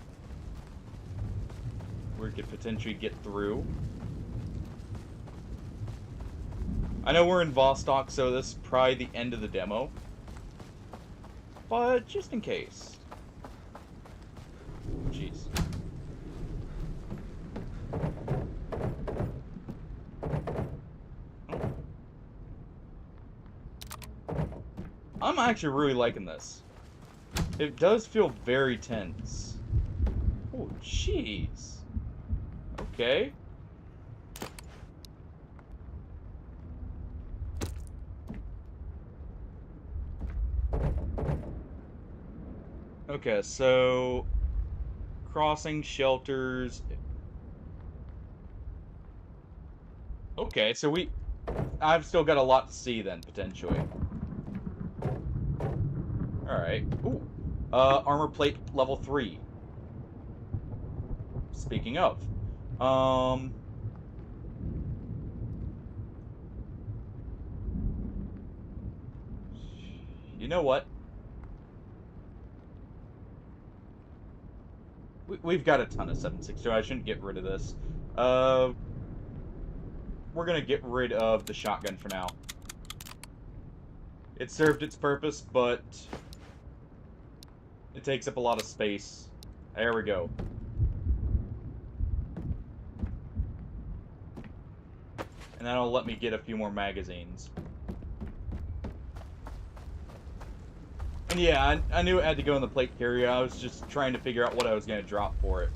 where we could potentially get through. I know we're in Vostok, so this is probably the end of the demo. But just in case. Jeez. I'm actually really liking this. It does feel very tense. Oh, jeez. Okay. Okay, so... crossing shelters... Okay, so I've still got a lot to see then, potentially. Alright. Ooh. Armor plate level 3. Speaking of. You know what? we've got a ton of 7.62. I shouldn't get rid of this. We're gonna get rid of the shotgun for now. It served its purpose, but it takes up a lot of space. There we go. And that'll let me get a few more magazines. And yeah, I knew it had to go in the plate carrier. I was just trying to figure out what I was going to drop for it.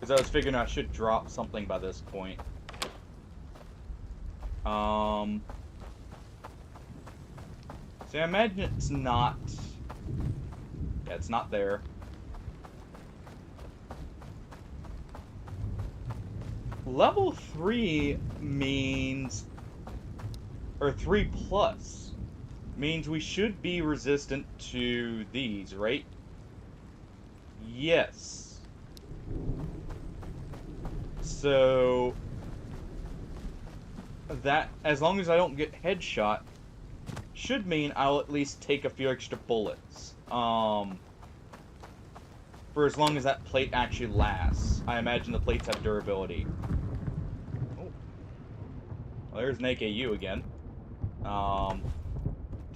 Because I was figuring I should drop something by this point. See, I imagine it's not... Yeah, it's not there. Level 3 means... Or 3 plus means we should be resistant to these, right? Yes. So... that, as long as I don't get headshot, should mean I'll at least take a few extra bullets. For as long as that plate actually lasts. I imagine the plates have durability. Oh. Well, there's an AKU again.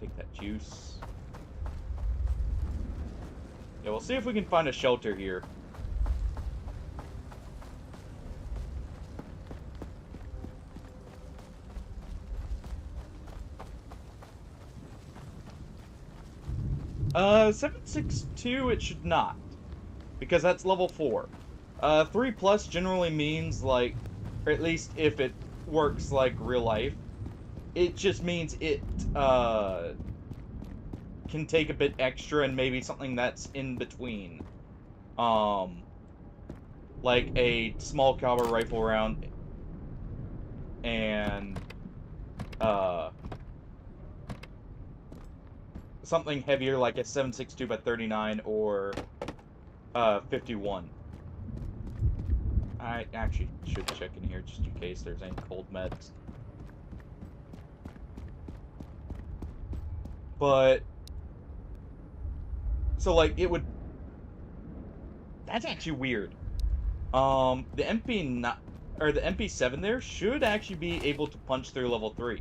Take that juice. Yeah, we'll see if we can find a shelter here. 7.62 it should not. Because that's level 4. 3 plus generally means like, or at least if it works like real life, it just means it can take a bit extra and maybe something that's in between. Like a small caliber rifle round and something heavier like a 7.62 by 39 or 51. I actually should check in here just in case there's any cold meds. But so like it would. That's actually weird. The MP or the MP7 there should actually be able to punch through level 3.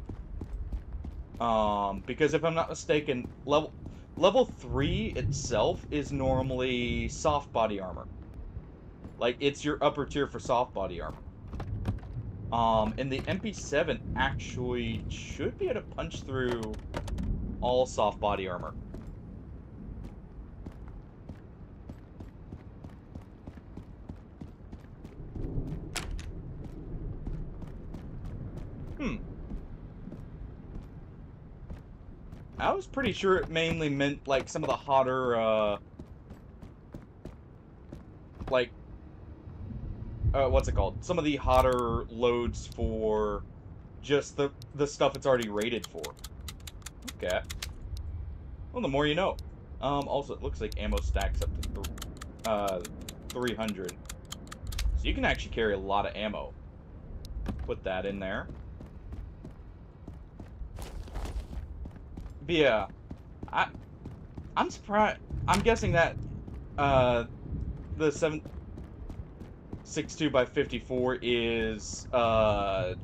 Because if I'm not mistaken, level 3 itself is normally soft body armor. Like, it's your upper tier for soft body armor. And the MP7 actually should be able to punch through all soft body armor. I was pretty sure it mainly meant, like, some of the hotter, like, what's it called? Some of the hotter loads for just the stuff it's already rated for. Okay. Well, the more you know. Also, it looks like ammo stacks up to 300. So you can actually carry a lot of ammo. Put that in there. But yeah, I'm surprised. I'm guessing that the 7.62 by 54 is I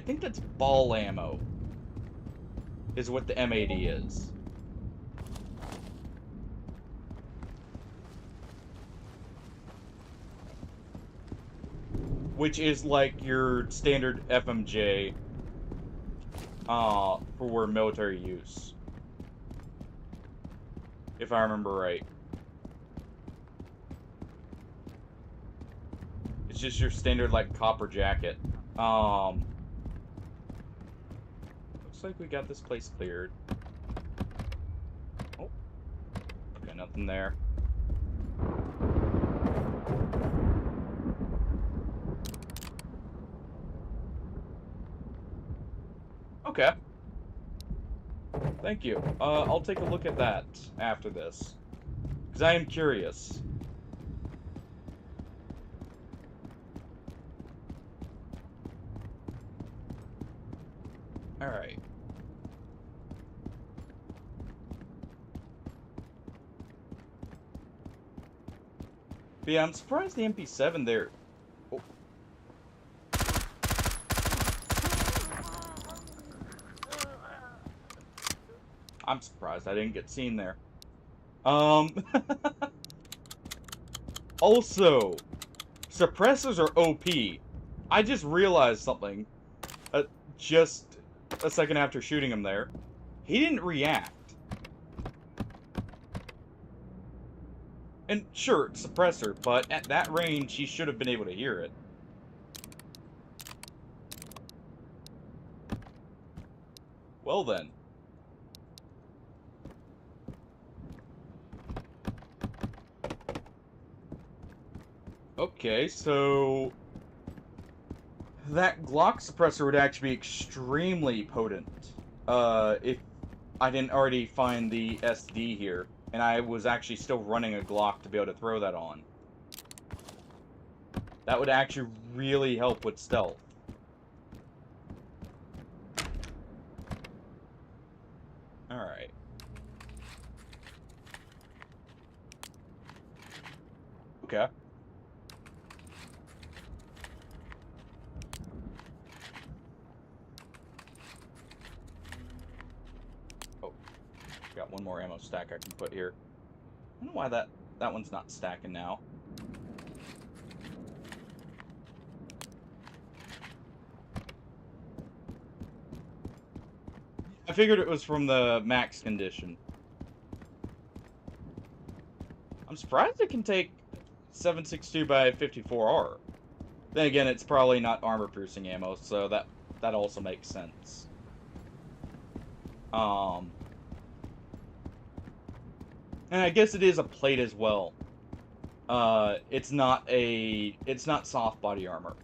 think that's ball ammo. Is what the M80 is. Which is like your standard FMJ. For military use. If I remember right. It's just your standard, like, copper jacket. Looks like we got this place cleared. Oh. Okay, nothing there. Okay. Thank you. I'll take a look at that after this. Because I am curious. Alright. But yeah, I'm surprised the MP7 there. Oh. I'm surprised I didn't get seen there. Also, suppressors are OP. I just realized something. Just a second after shooting him there. He didn't react. And sure, it's suppressor, but at that range, he should have been able to hear it. Well then. Okay, so that Glock suppressor would actually be extremely potent. If I didn't already find the SD here, and I was actually still running a Glock to be able to throw that on. That would actually really help with stealth. Alright. Okay. Oh. Got one more ammo stack I can put here. I don't know why that one's not stacking now. I figured it was from the max condition. I'm surprised it can take 7.62 by 54R. Then again, it's probably not armor-piercing ammo, so that also makes sense. And I guess it is a plate as well. It's not soft body armor.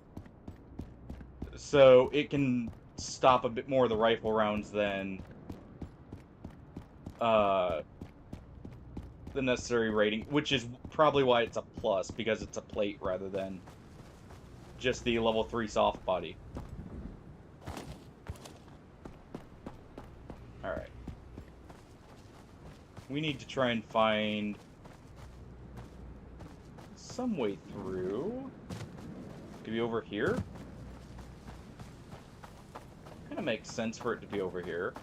So it can stop a bit more of the rifle rounds than the necessary rating, which is probably why it's a plus, because it's a plate rather than just the level 3 soft body. Alright. We need to try and find some way through. Could be over here? Kinda makes sense for it to be over here.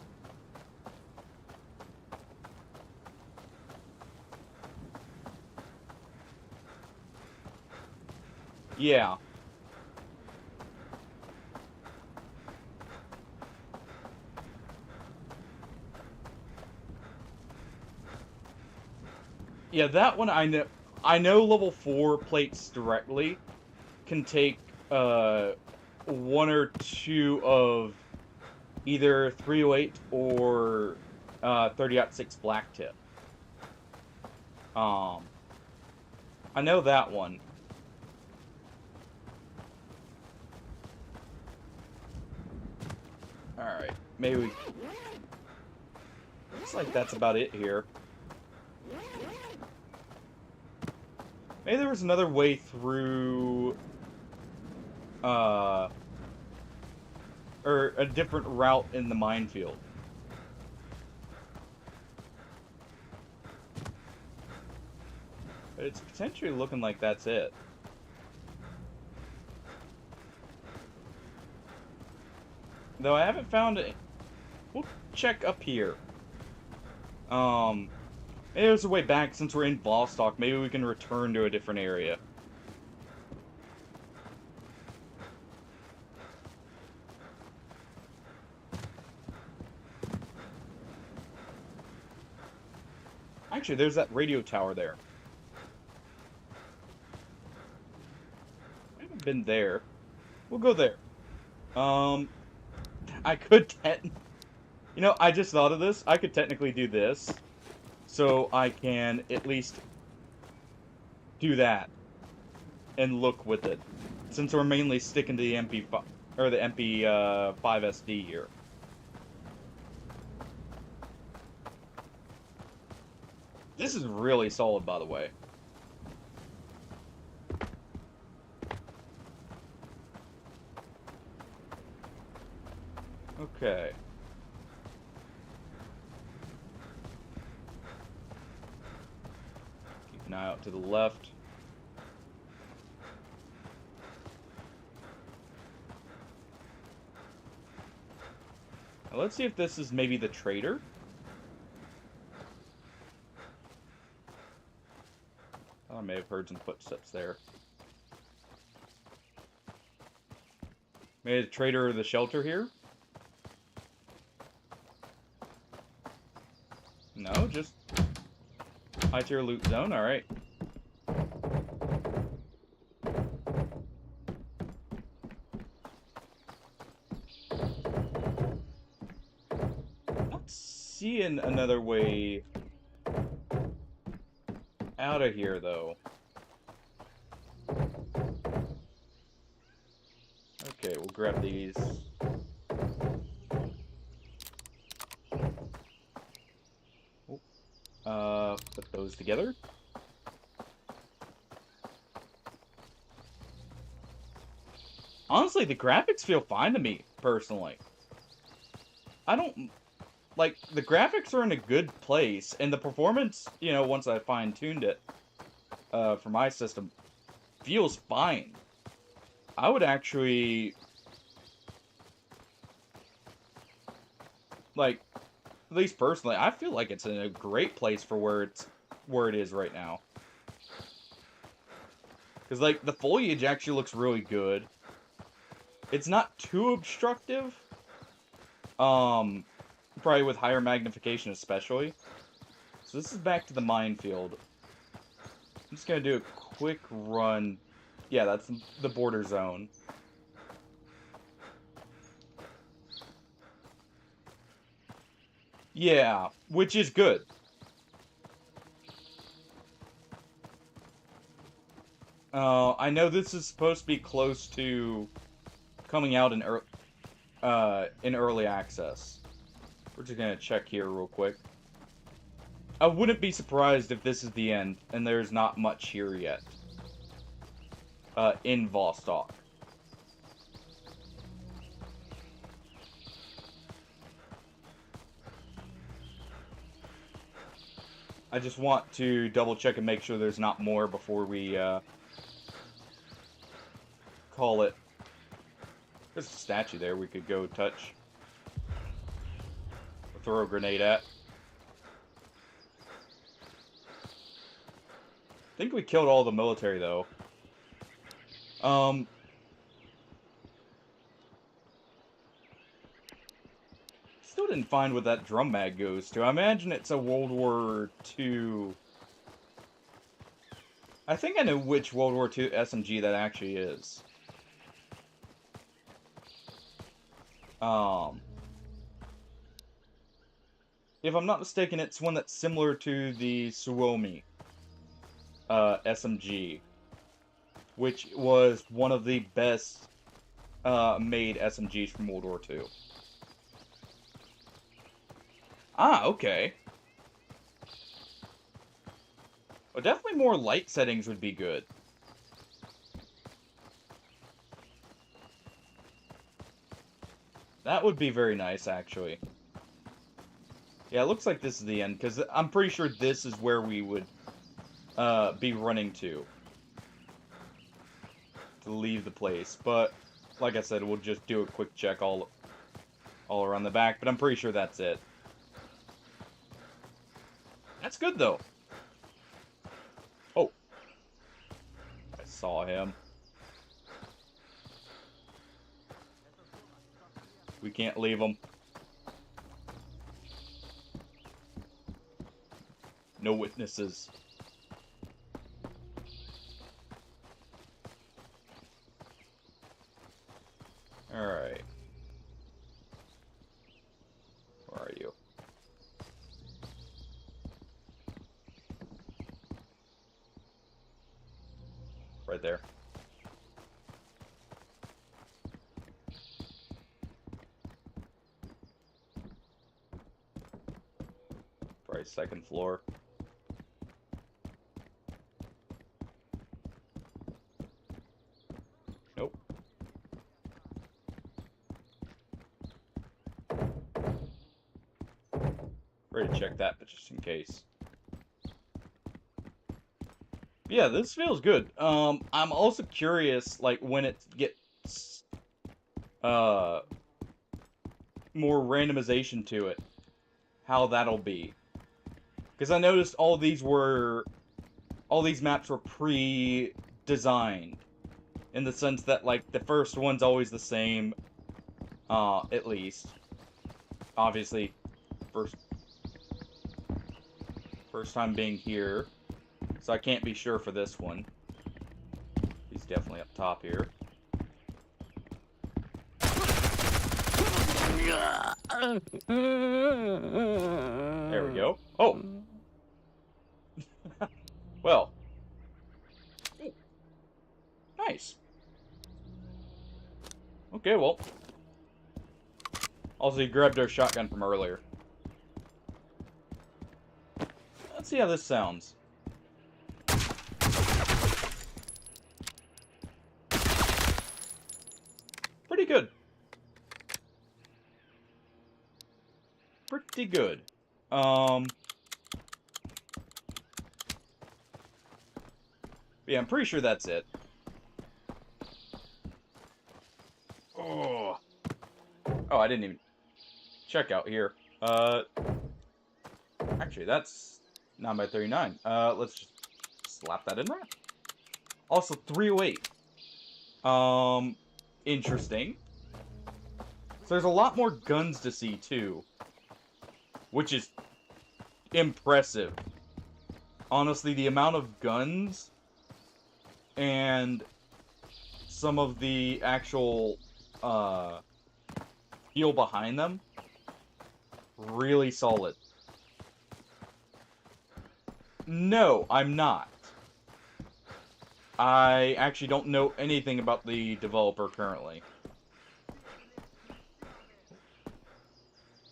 Yeah. Yeah, that one I know. I know level 4 plates directly can take one or two of either 308 or 30-06 black tip. I know that one. Alright, maybe we... Looks like that's about it here. Maybe there was another way through... or a different route in the minefield. But it's potentially looking like that's it. Though I haven't found it. We'll check up here. Maybe there's a way back since we're in Vostok. Maybe we can return to a different area. Actually, there's that radio tower there. I haven't been there. We'll go there. I could you know, I just thought of this. I could technically do this. So I can at least do that and look with it. Since we're mainly sticking to the MP5 or the MP5 SD here. This is really solid, by the way. Okay. Keep an eye out to the left. Now, let's see if this is maybe the trader. I may have heard some footsteps there. Maybe the trader or the shelter here? No, just high-tier loot zone, alright. Not seeing another way out of here, though. Okay, we'll grab these. Put those together. Honestly, the graphics feel fine to me, personally. I don't... Like, the graphics are in a good place, and the performance, you know, once I fine-tuned it, for my system, feels fine. I would actually... Like, at least personally, I feel like it's in a great place for where it is right now. Because, like, the foliage actually looks really good. It's not too obstructive. Probably with higher magnification especially. So this is back to the minefield. I'm just gonna do a quick run. Yeah, that's the border zone. Yeah, which is good. I know this is supposed to be close to coming out in early access. We're just gonna check here real quick. I wouldn't be surprised if this is the end, and there's not much here yet. In Vostok. I just want to double check and make sure there's not more before we, call it. There's a statue there we could go touch. Or throw a grenade at. I think we killed all the military, though. Still didn't find what that drum mag goes to. I imagine it's a World War II... I think I know which World War II SMG that actually is. If I'm not mistaken, it's one that's similar to the Suomi SMG, which was one of the best made SMGs from World War II. Ah, okay. Well, definitely more light settings would be good. That would be very nice, actually. Yeah, it looks like this is the end, because I'm pretty sure this is where we would be running to leave the place. But, like I said, we'll just do a quick check all around the back, but I'm pretty sure that's it. That's good, though. Oh. I saw him. We can't leave him. No witnesses. Alright. Where are you? Right there. Probably second floor. Nope. Ready to check that, but just in case. Yeah, this feels good. I'm also curious, like, when it gets, more randomization to it, how that'll be. Because I noticed all these maps were pre-designed. In the sense that, like, the first one's always the same, at least. Obviously, first time being here, so I can't be sure for this one. He's definitely up top here. There we go. Oh! Well. Nice. Okay, well. Also, he grabbed our shotgun from earlier. Let's see how this sounds. Pretty good. Pretty good. Yeah, I'm pretty sure that's it. Oh, I didn't even check out here. Actually, that's 9x39. Let's just slap that in there. Also, 308. Interesting. So there's a lot more guns to see, too. Which is impressive. Honestly, the amount of guns and some of the actual feel behind them, really solid. No, I'm not. I actually don't know anything about the developer currently.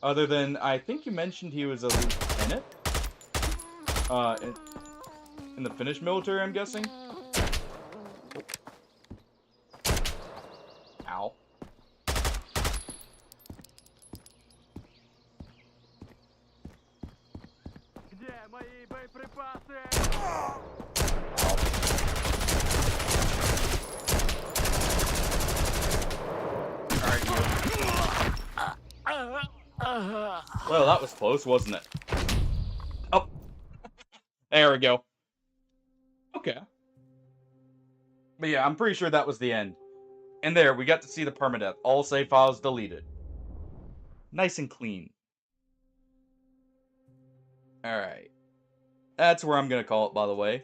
Other than, I think you mentioned he was a lieutenant? In the Finnish military, I'm guessing? Ow. Well, that was close, wasn't it? Oh. There we go. Okay. But yeah, I'm pretty sure that was the end. And there, we got to see the permadeath. All save files deleted. Nice and clean. Alright. That's where I'm gonna call it, by the way.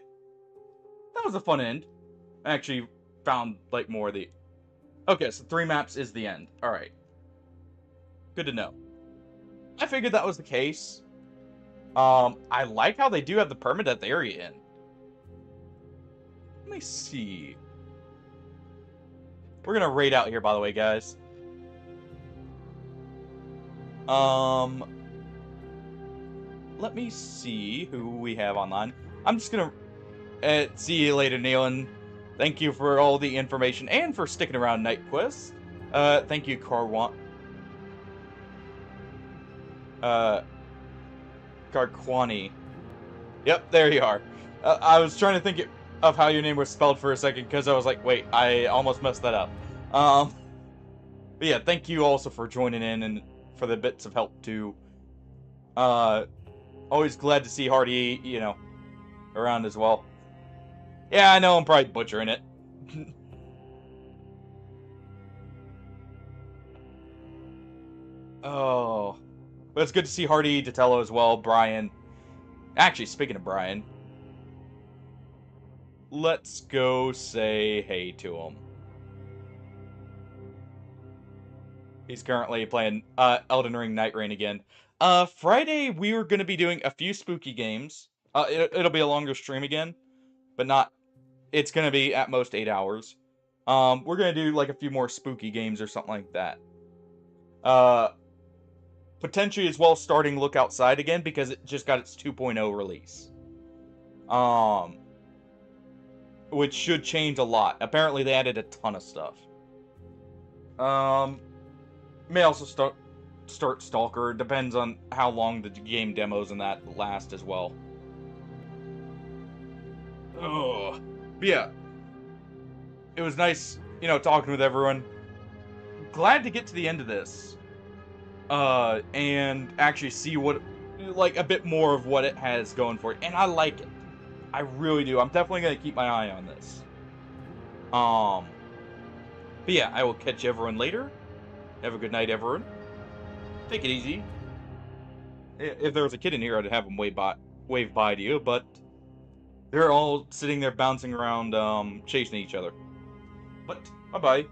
That was a fun end. I actually found, like, more of the... Okay, so 3 maps is the end. Alright. Good to know. I figured that was the case. I like how they do have the permadeath area in. Let me see. We're gonna raid out here, by the way, guys. Let me see who we have online. I'm just gonna... see you later, Nealon. Thank you for all the information and for sticking around Night Quest. Thank you, Carquani. Yep, there you are. I was trying to think of how your name was spelled for a second, because I was like, wait, I almost messed that up. But yeah, thank you also for joining in and for the bits of help, too. Always glad to see Hardy, you know, around as well. Yeah, I know I'm probably butchering it. Oh. But it's good to see Hardy, Datello as well, Brian. Actually, speaking of Brian, let's go say hey to him. He's currently playing Elden Ring Night Rain again. Friday, we were going to be doing a few spooky games. It'll be a longer stream again, but not... It's going to be at most 8 hours. We're going to do like a few more spooky games or something like that. Potentially as well starting Look Outside again, because it just got its 2.0 release. Which should change a lot. Apparently they added a ton of stuff. May also start Stalker. Depends on how long the game demos and that last as well. Oh, but yeah. It was nice, you know, talking with everyone. Glad to get to the end of this. and actually see what, like, a bit more of what it has going for it. And I like it. I really do. I'm definitely going to keep my eye on this. But yeah, I will catch everyone later. Have a good night, everyone. Take it easy. If there was a kid in here, I'd have him wave by to you, but they're all sitting there bouncing around, chasing each other. But, bye-bye.